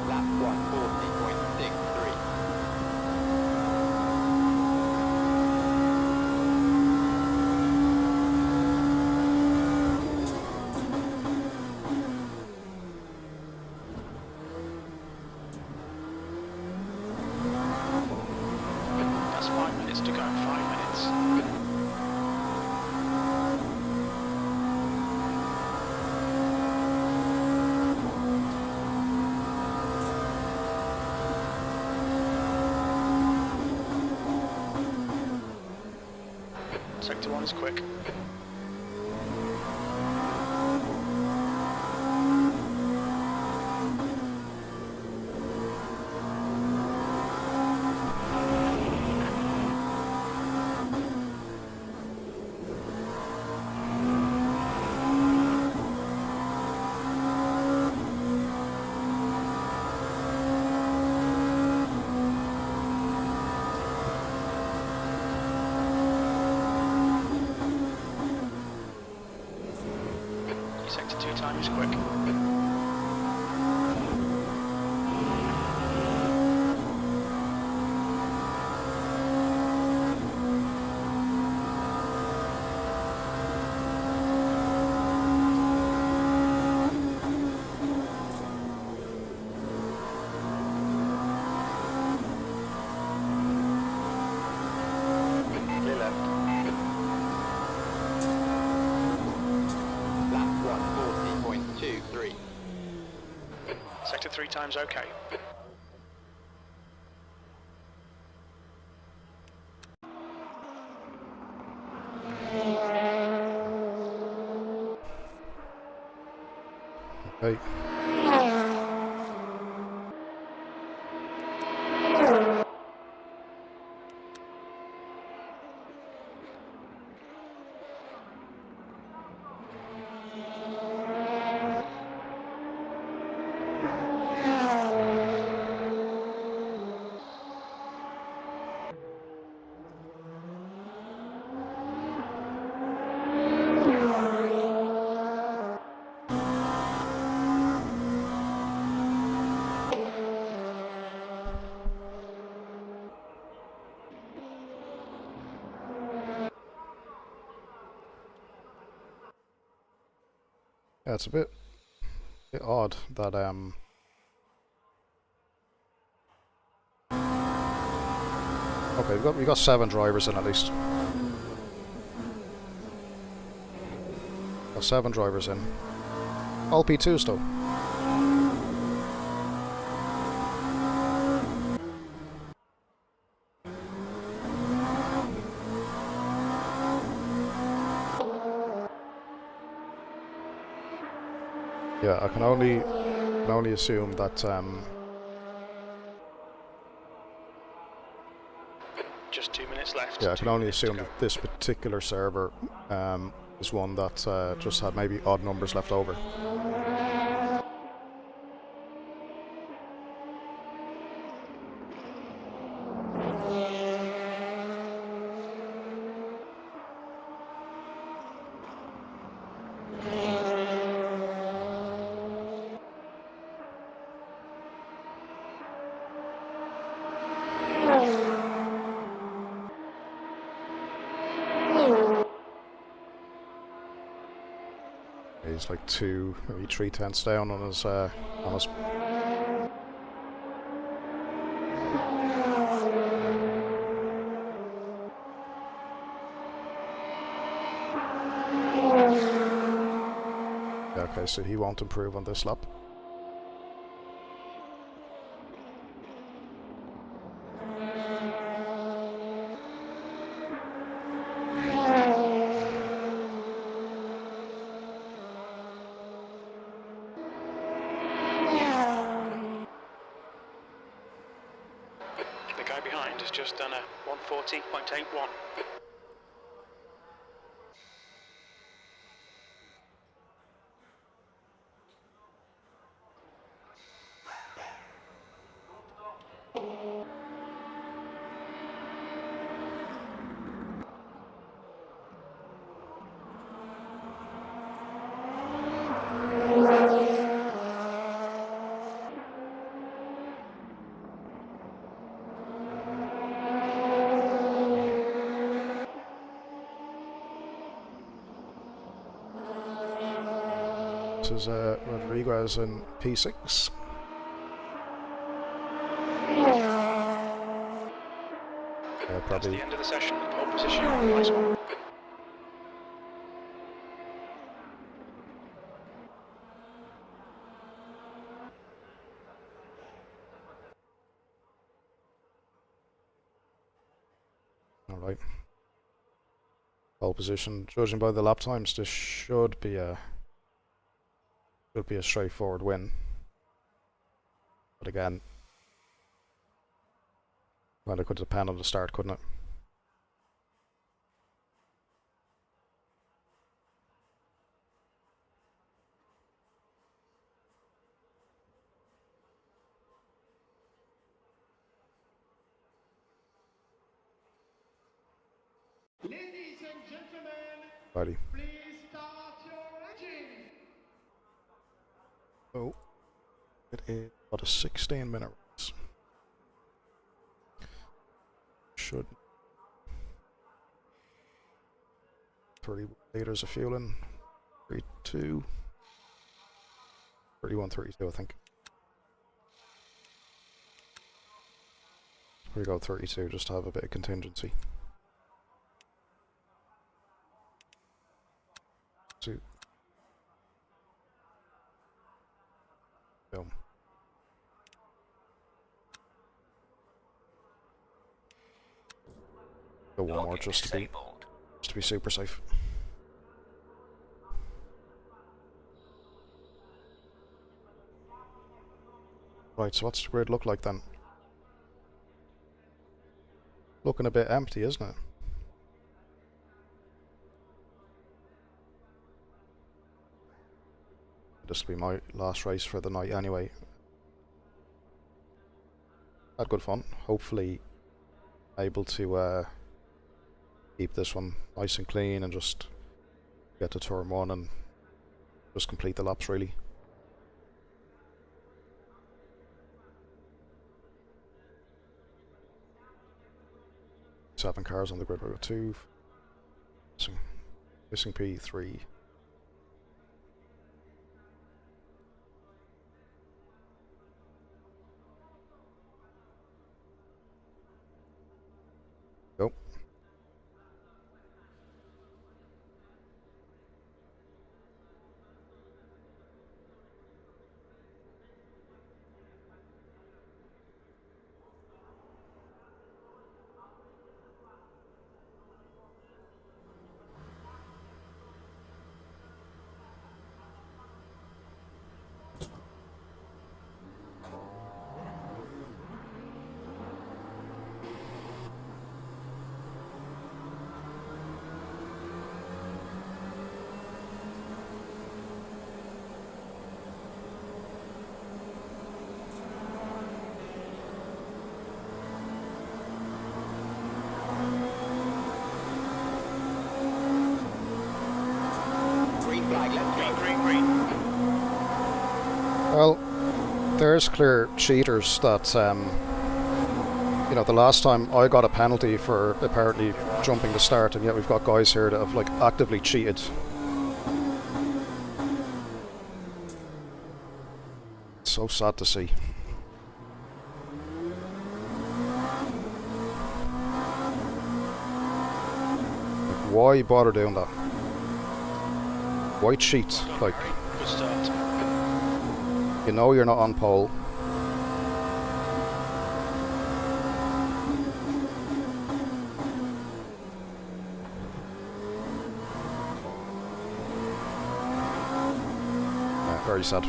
Lap 140.63. That's 5 minutes to go, 5 minutes. Sector 1's quick. Sector 2 time is quick. Clear left. Lap 140.23. Sector 3 time's okay. Hey. Yeah, it's a bit odd that okay, we got 7 drivers in at least. Got 7 drivers in. All P2s though. Yeah, I can only assume that Just 2 minutes left. yeah, I 2 can only minutes to assume go. that this particular server is one that just had maybe odd numbers left over. He's like 2, maybe 3/10 down on his yeah, okay, so he won't improve on this lap. guy behind has just done a 140.81. This is Rodriguez in P6. That's Probably. the end of the session. Pole position. Nice one. Alright. Pole position. Judging by the lap times, this should be a straightforward win. But again, well, it could depend on the start, couldn't it? Ladies and gentlemen, Righty. please start your engines. Oh, it is about a 16-minute race. Should 30 litres of fuel in. 32. 31, 32, I think. We go 32 just to have a bit of contingency. 2. Boom. Go one more just to be super safe. Right, so what's the grid look like then? Looking a bit empty, isn't it? This will be my last race for the night anyway. Had good fun. Hopefully able to keep this one nice and clean and just get to turn 1 and just complete the laps really. 7 cars on the grid. We've got 2. Missing P3. Go. Well, there's clear cheaters that, you know, the last time I got a penalty for apparently jumping the start, and yet we've got guys here that have, like, actively cheated. It's so sad to see. Like, why bother doing that? Why cheat? Like, Good start. you know you're not on pole. Yeah, very sad.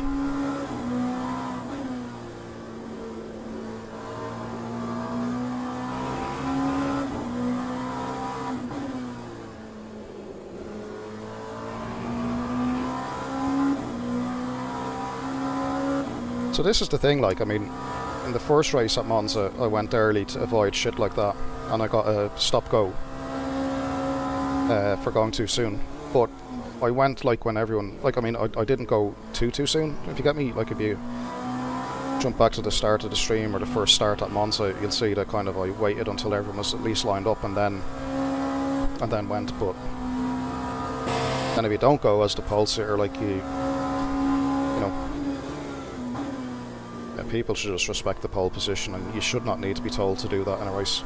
So this is the thing, like, I mean, in the first race at Monza, I went early to avoid shit like that, and I got a stop-go for going too soon. But I went, like, when everyone... Like, I mean, I didn't go too soon, if you get me. Like, if you jump back to the start of the stream, or the first start at Monza, you'll see that kind of I waited until everyone was at least lined up, and then went. But then if you don't go as the pole sitter, like, you know... people should just respect the pole position, and you should not need to be told to do that in a race.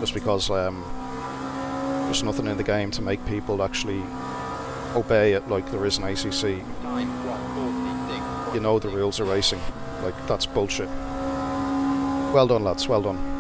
Just because there's nothing in the game to make people actually obey it like there is in ACC. You know the rules of racing. Like, that's bullshit. Well done, lads, well done.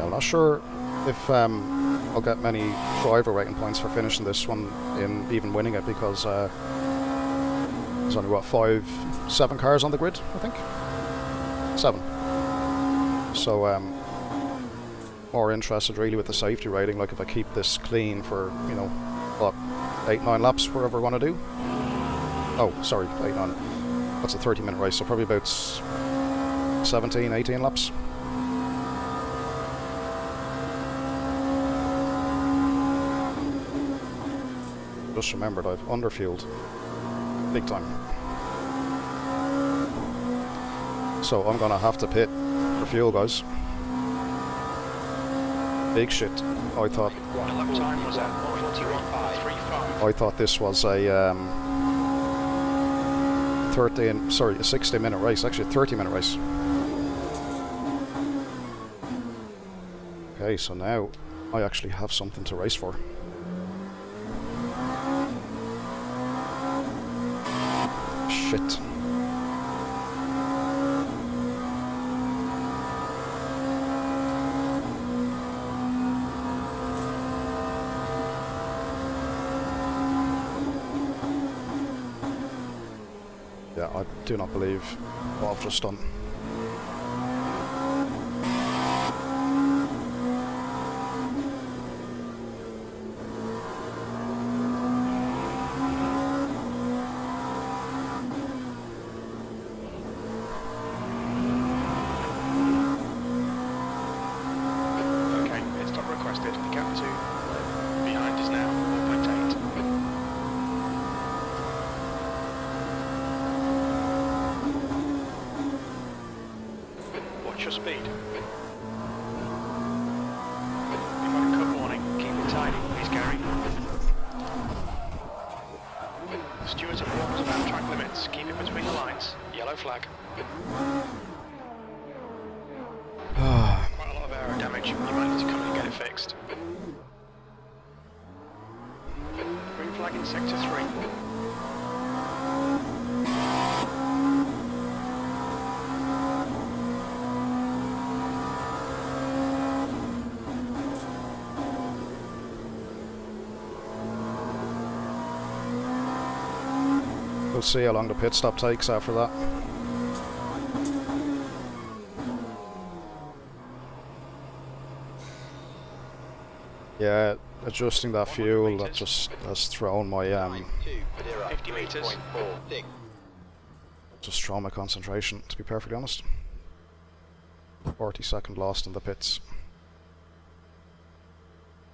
I'm not sure if I'll get many driver rating points for finishing this one, in even winning it, because there's only, what, 7 cars on the grid, I think? 7. So, more interested really with the safety rating, like if I keep this clean for, you know, what, 8-9 laps, whatever I want to do. Oh, sorry, 8-9. That's a 30-minute race, so probably about 17-18 laps. Just remembered I've underfueled big time, so I'm gonna have to pit for fuel, guys. Big shit. I thought this was a 60-minute race, actually a 30-minute race. Okay, so now I actually have something to race for. Shit. Yeah, I do not believe what I've just done. Your speed. You've got a cut warning. Keep it tidy, please, Gary. Stewart at walls about track limits. Keep it between the lines. Yellow flag. Quite a lot of aero damage. You might need to come in and get it fixed. Green flag in sector 3. We'll see how long the pit stop takes after that. Yeah, adjusting that fuel, that just has thrown my 50 meters. Just thrown my concentration, to be perfectly honest. 40-second lost in the pits.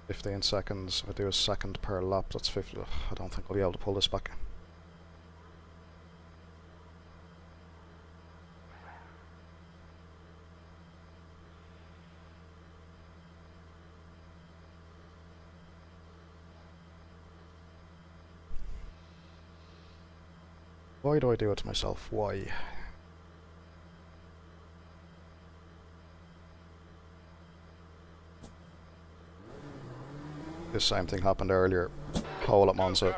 15 seconds. I do a second per lap, that's 50. I don't think I'll be able to pull this back. Why do I do it to myself? Why? This same thing happened earlier. Pole at Monza.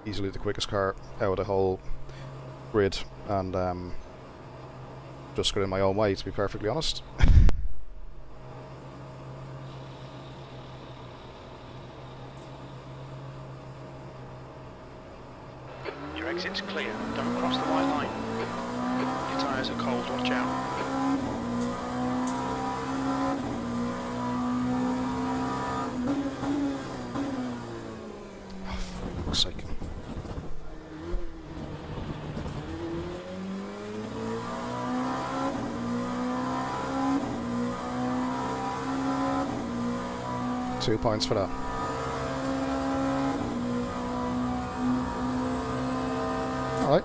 Easily the quickest car out of the whole grid, and just got in my own way, to be perfectly honest. Your exit's clear. Don't cross the white line. Your tyres are cold. Watch out. For fuck's sake. Two points for that. Alright.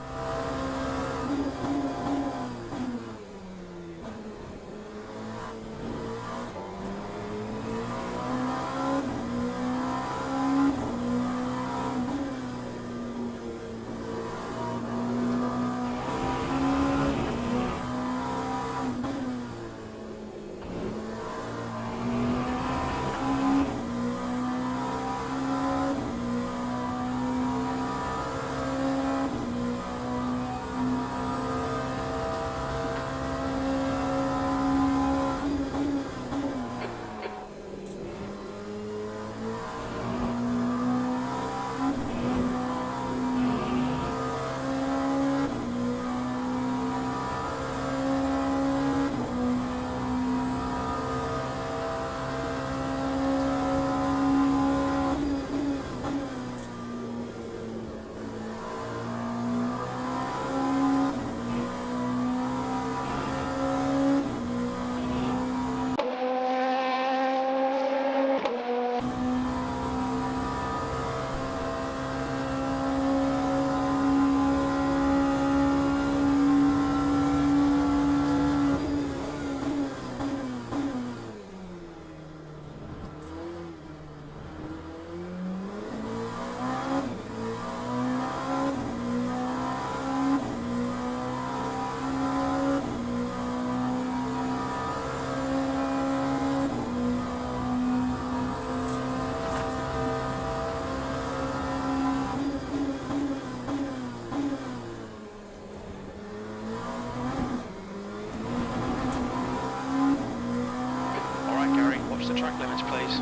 Watch the track limits, please.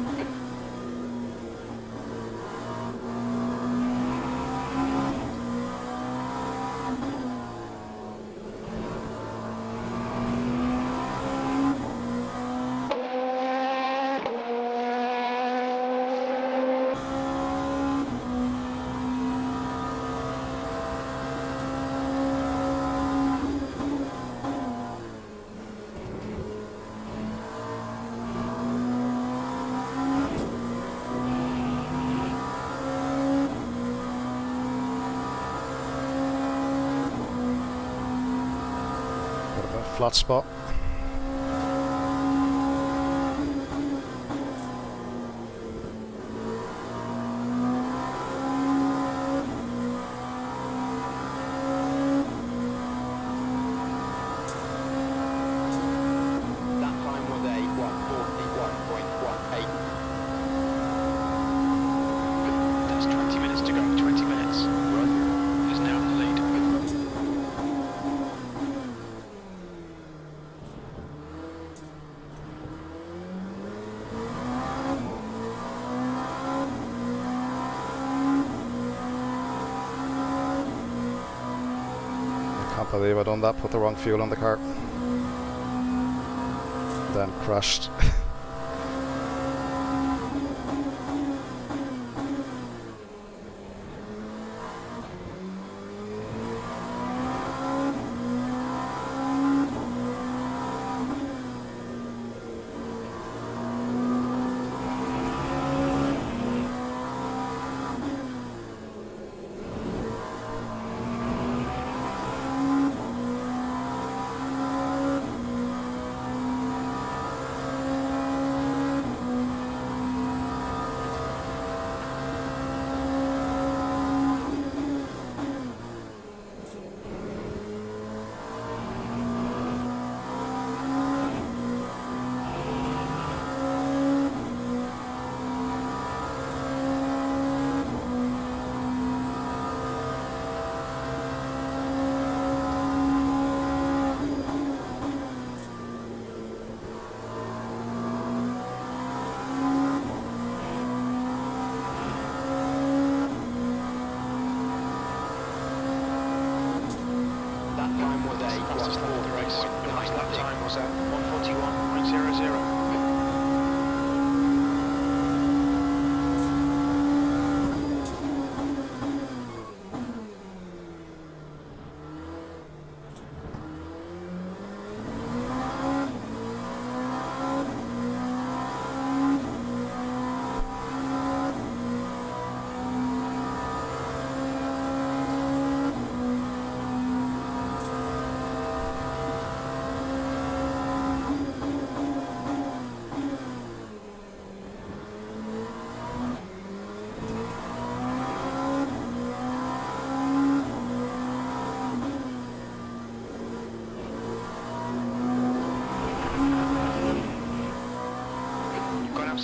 Flat spot. That time was a 1:41.18. There's 20 minutes to go. 20 minutes. Roger is now in the lead. Can't believe I done that, put the wrong fuel on the car. Then crashed.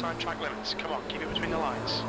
outside track limits. Come on, keep it between the lines.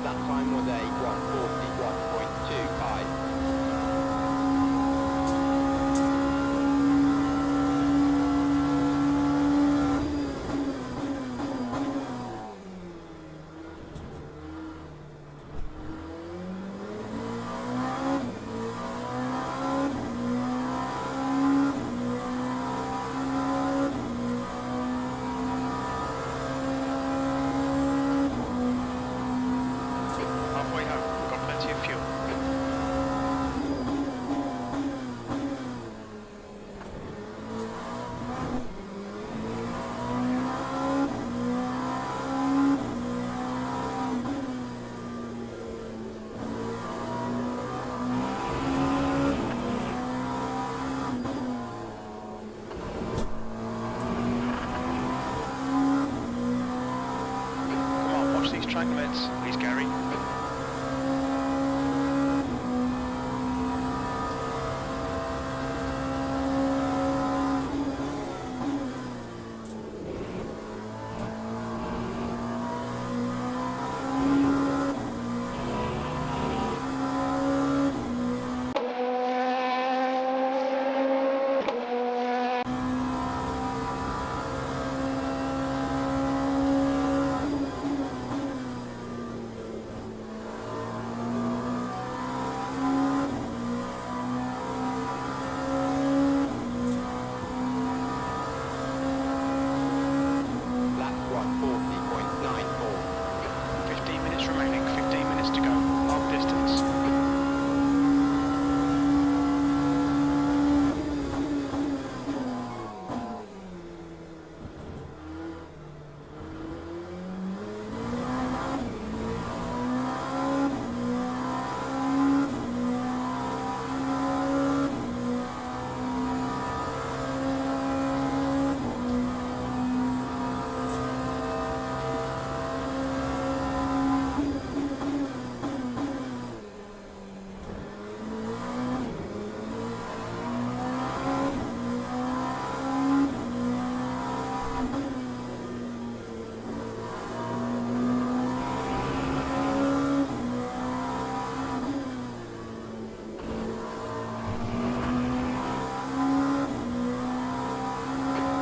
That time was a 141.25. Halfway home, we've got plenty of fuel. Come on, watch these track limits, please, Gary. Lap 140.94. 15 minutes remaining, 15 minutes to go. Half distance.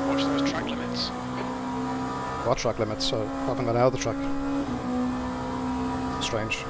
Watch those track limits. What track limits? I haven't gone out of the track. Strange.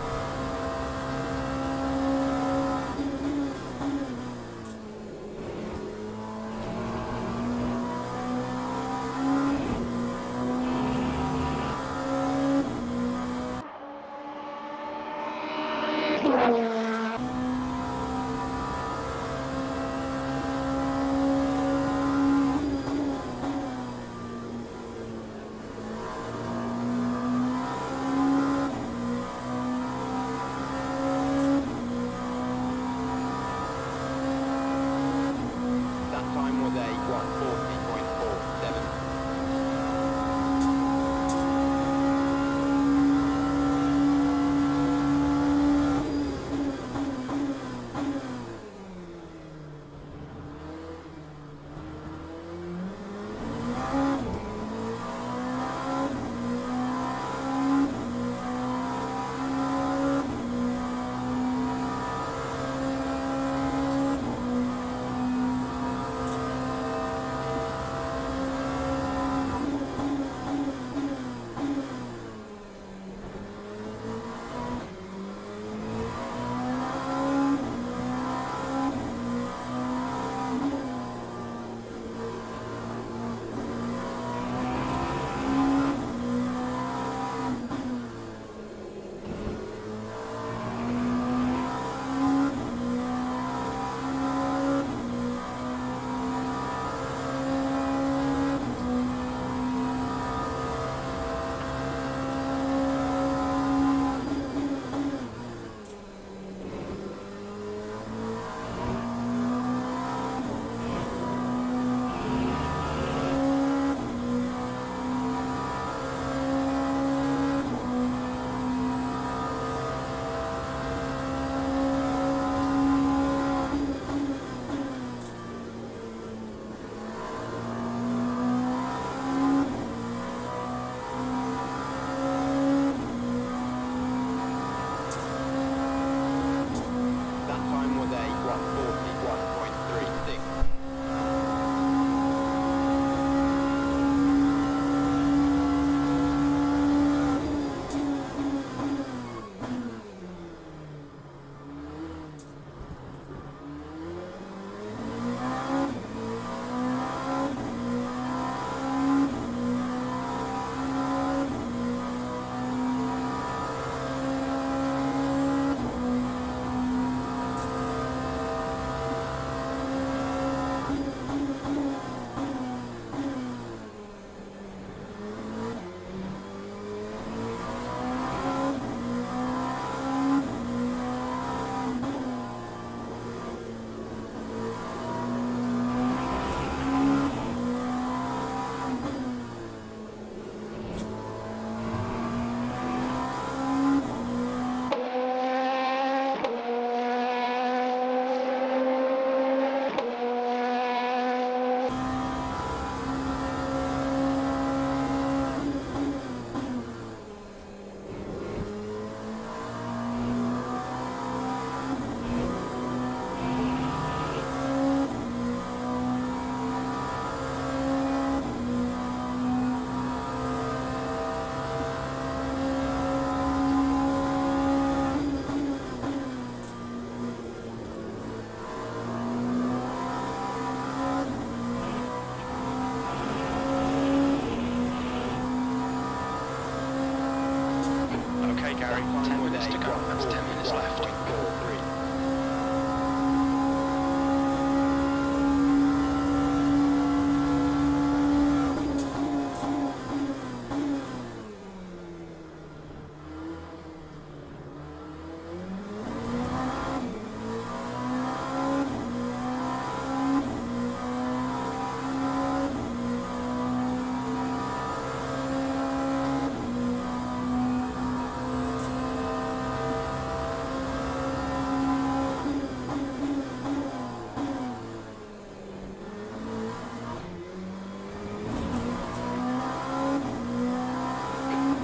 There's 10 minutes left. 1.43.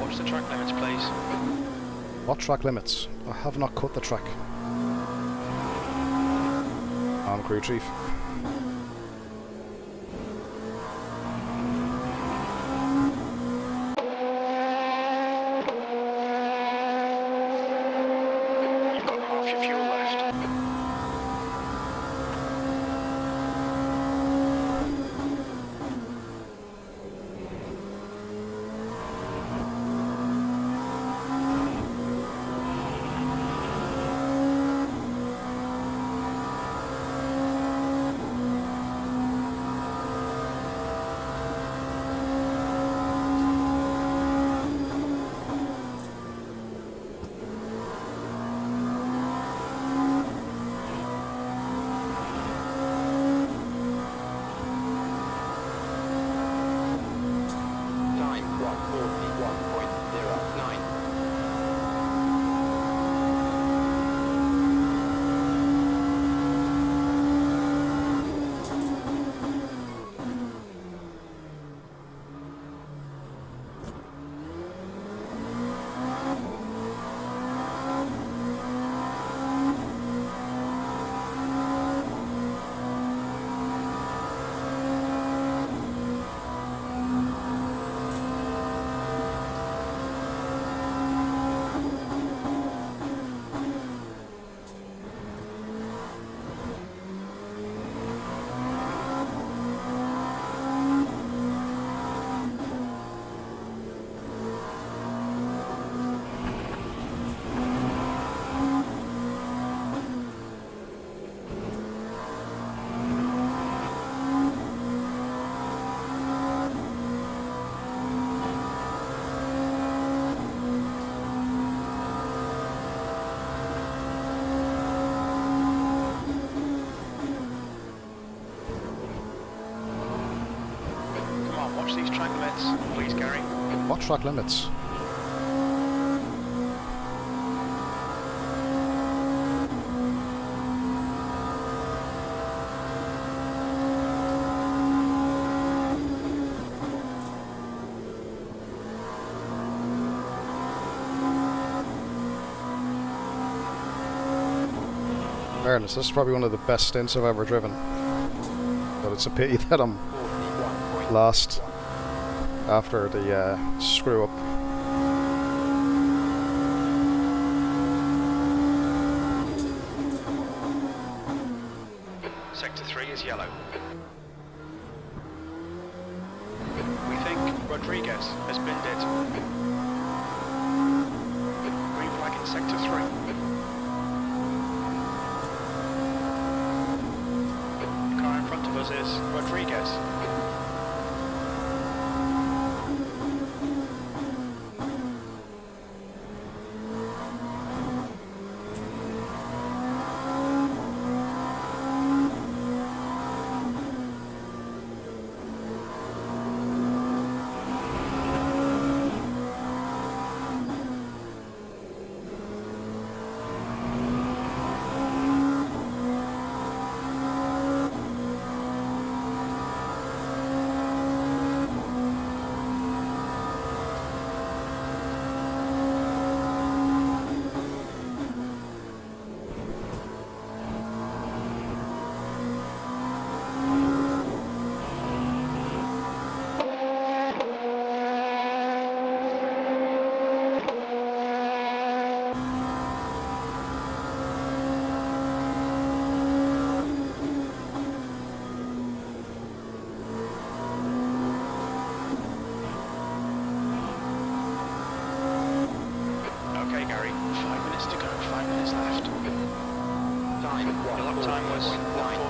Watch the track limits, please. What track limits? I have not cut the track. On crew chief. You've got half your fuel left. Time 1:41.09. Come on, watch these track limits, please, Gary. What track limits? Fairness, this is probably one of the best stints I've ever driven. But it's a pity that I'm 41.1. last after the screw up. Sector 3 is yellow. We think Rodriguez has binned it. Green flag in Sector 3. The car in front of us is Rodriguez.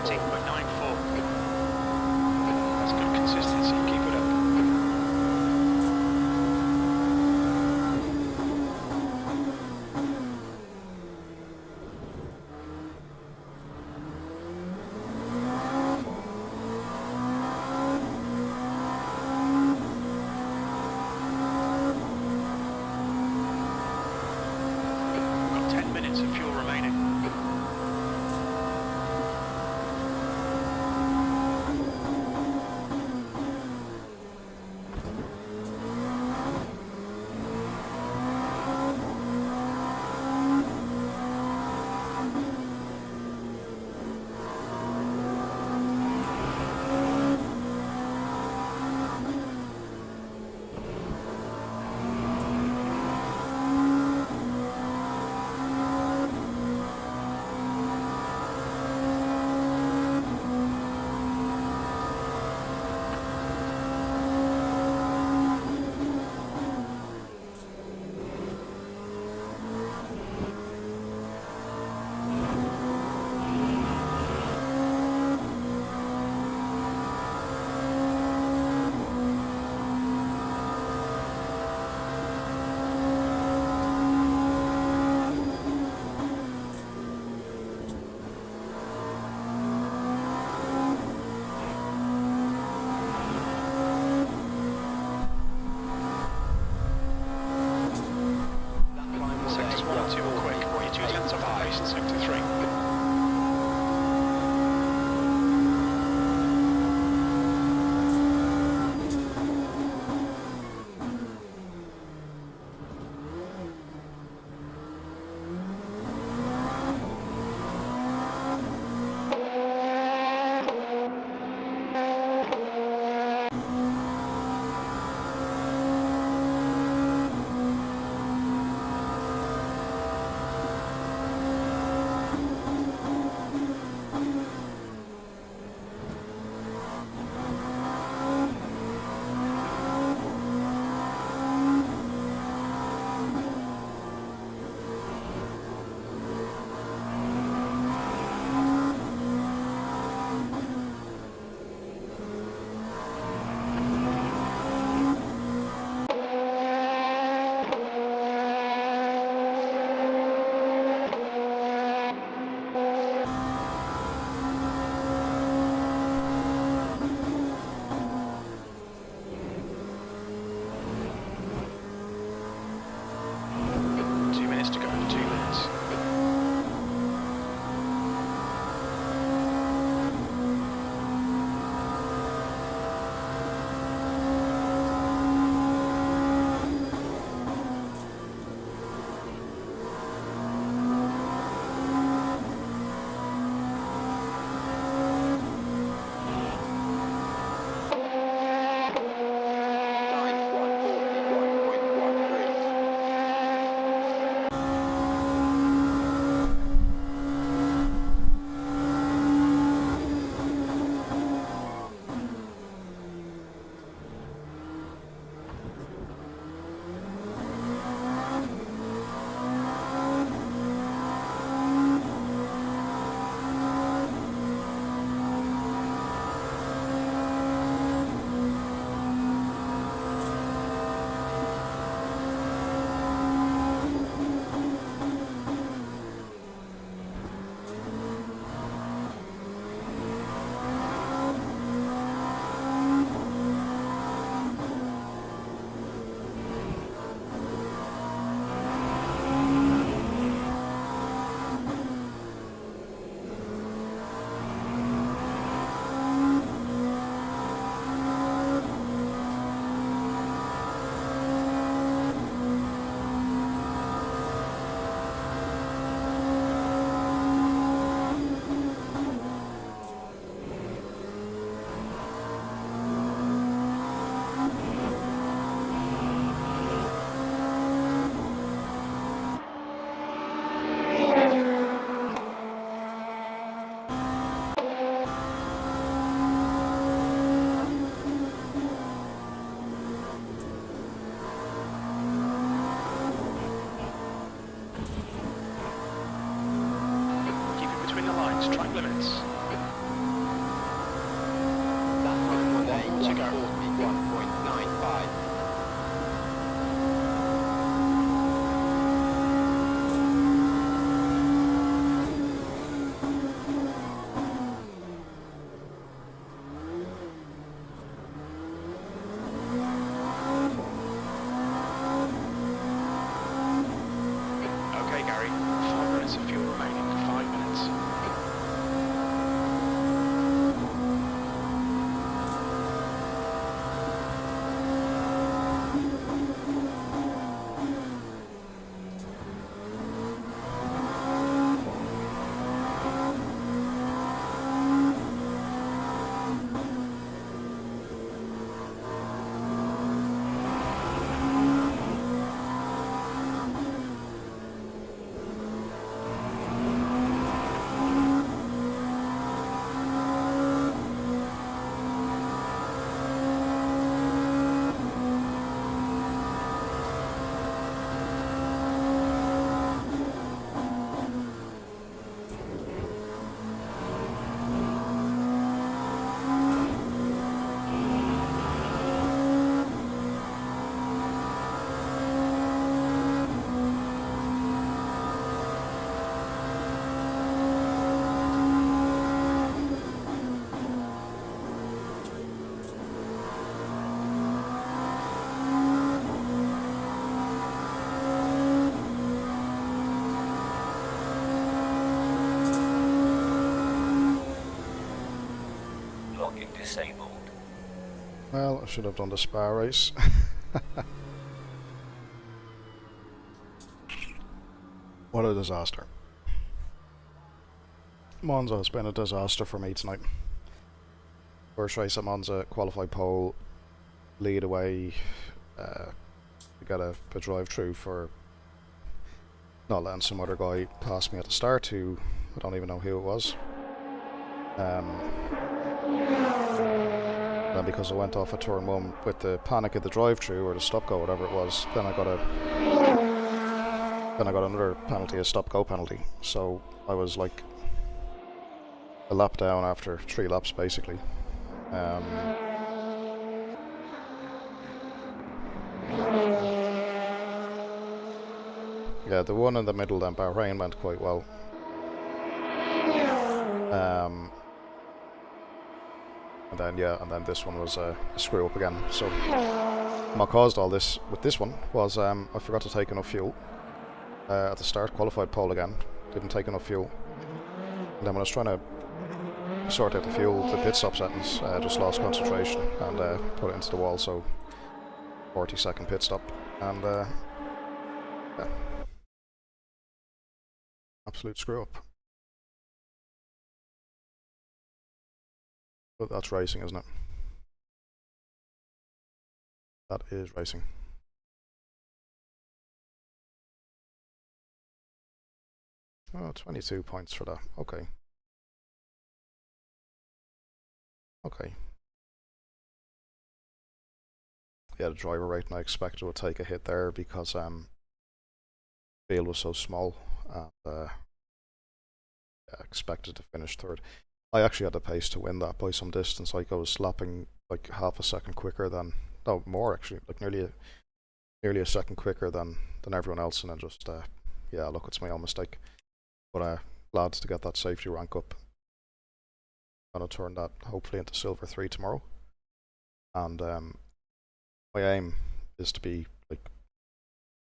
13.94. That's good consistency, keep it up. We've got 10 minutes of fuel remaining. Sectors 1 and 2 are quick. You're 2 tenths off the pace in sector 3. track limits. Locking disabled. Well, I should have done the spa race. What a disaster. Monza has been a disaster for me tonight. First race at Monza, qualified pole, lead away, we got a drive through for not letting some other guy pass me at the start who I don't even know who it was. Then because I went off at turn 1 with the panic at the drive through or the stop go, whatever it was, then I got another penalty, a stop go penalty. So I was like a lap down after 3 laps basically. Yeah, the one in the middle then, Bahrain, went quite well. And then this one was a screw up again. So what caused all this with this one was I forgot to take enough fuel at the start. Qualified pole again, didn't take enough fuel. And then when I was trying to sort out the fuel, the pit stop settings, just lost concentration and put it into the wall. So 40-second pit stop, and yeah, absolute screw up. But that's racing, isn't it? That is racing. Oh, 22 points for that. Okay. Okay. Yeah, the driver rating I expected would take a hit there because the field was so small, and yeah, expected to finish third. I actually had the pace to win that by some distance. Like I was lapping like half a second quicker than, no, more actually, like nearly a second quicker than everyone else, and then just yeah, look, it's my own mistake. But glad to get that safety rank up. I'm gonna turn that hopefully into silver 3 tomorrow, and my aim is to be like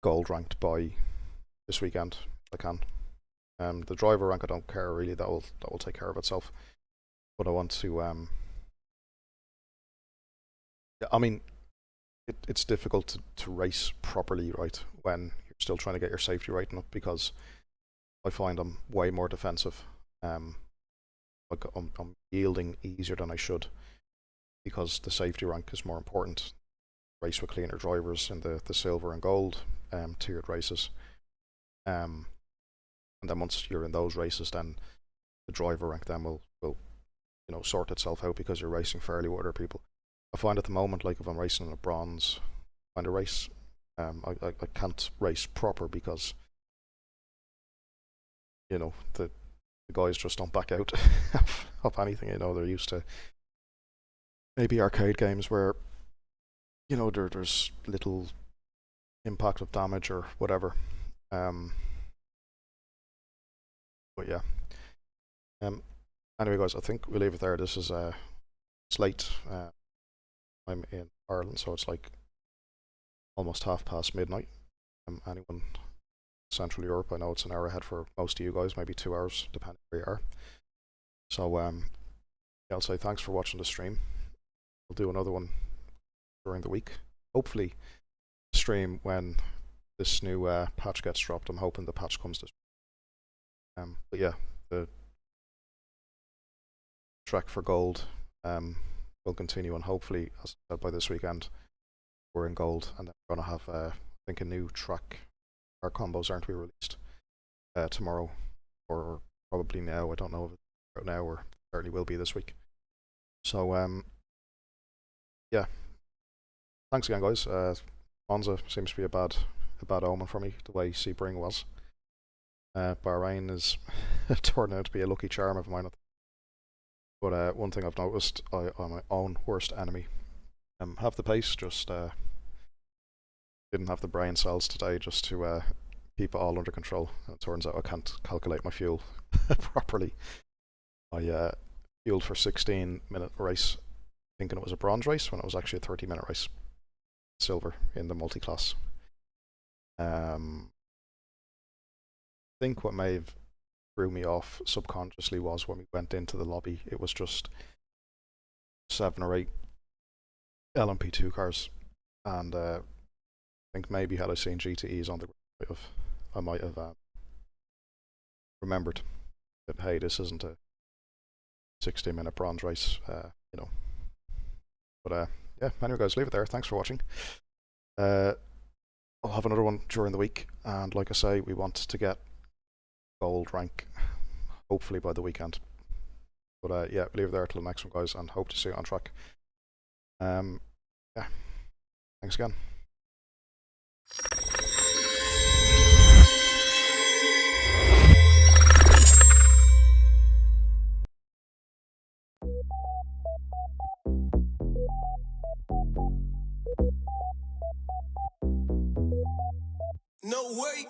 gold ranked by this weekend if I can. The driver rank I don't care really, that will take care of itself. But I want to yeah, I mean it's difficult to race properly, right, when you're still trying to get your safety rating up, because I find I'm way more defensive. Like I'm yielding easier than I should because the safety rank is more important. Race with cleaner drivers in the silver and gold tiered races. And then once you're in those races, then the driver rank then will you know, sort itself out because you're racing fairly with other people. I find at the moment, like if I'm racing in a bronze kind of race, I can't race proper because, you know, the guys just don't back out of anything. You know, they're used to maybe arcade games where, you know, there's little impact of damage or whatever. But yeah. Anyway, guys, I think we'll leave it there. This is it's late. I'm in Ireland, so it's like almost midnight. Anyone Central Europe, I know it's an hour ahead for most of you guys, maybe 2 hours, depending where you are. So yeah, I'll say thanks for watching the stream. We'll do another one during the week. Hopefully, stream when this new patch gets dropped. I'm hoping the patch comes this week. But yeah, the trek for gold will continue, and hopefully, as I said, by this weekend we're in gold, and then we're going to have I think a new track. Our combos aren't to be released tomorrow, or probably now. I don't know if it's out now, or certainly will be this week. So yeah, thanks again, guys. Monza seems to be a bad omen for me, the way Sebring was. Bahrain is turning out to be a lucky charm of mine. But one thing I've noticed, I'm my own worst enemy. Have the pace, just didn't have the brain cells today just to keep it all under control. It turns out I can't calculate my fuel properly. I fueled for 16-minute race, thinking it was a bronze race when it was actually a 30-minute race. Silver in the multi-class. I think what may have threw me off subconsciously was when we went into the lobby, it was just 7 or 8 LMP2 cars, and I think maybe had I seen GTEs on the grid, I might have remembered that, hey, this isn't a 60-minute bronze race, you know. But yeah, anyway guys, leave it there. Thanks for watching. I'll have another one during the week, and like I say, we want to get gold rank hopefully by the weekend. But yeah, leave it there till the next one guys, and hope to see you on track. Yeah, thanks again. No way.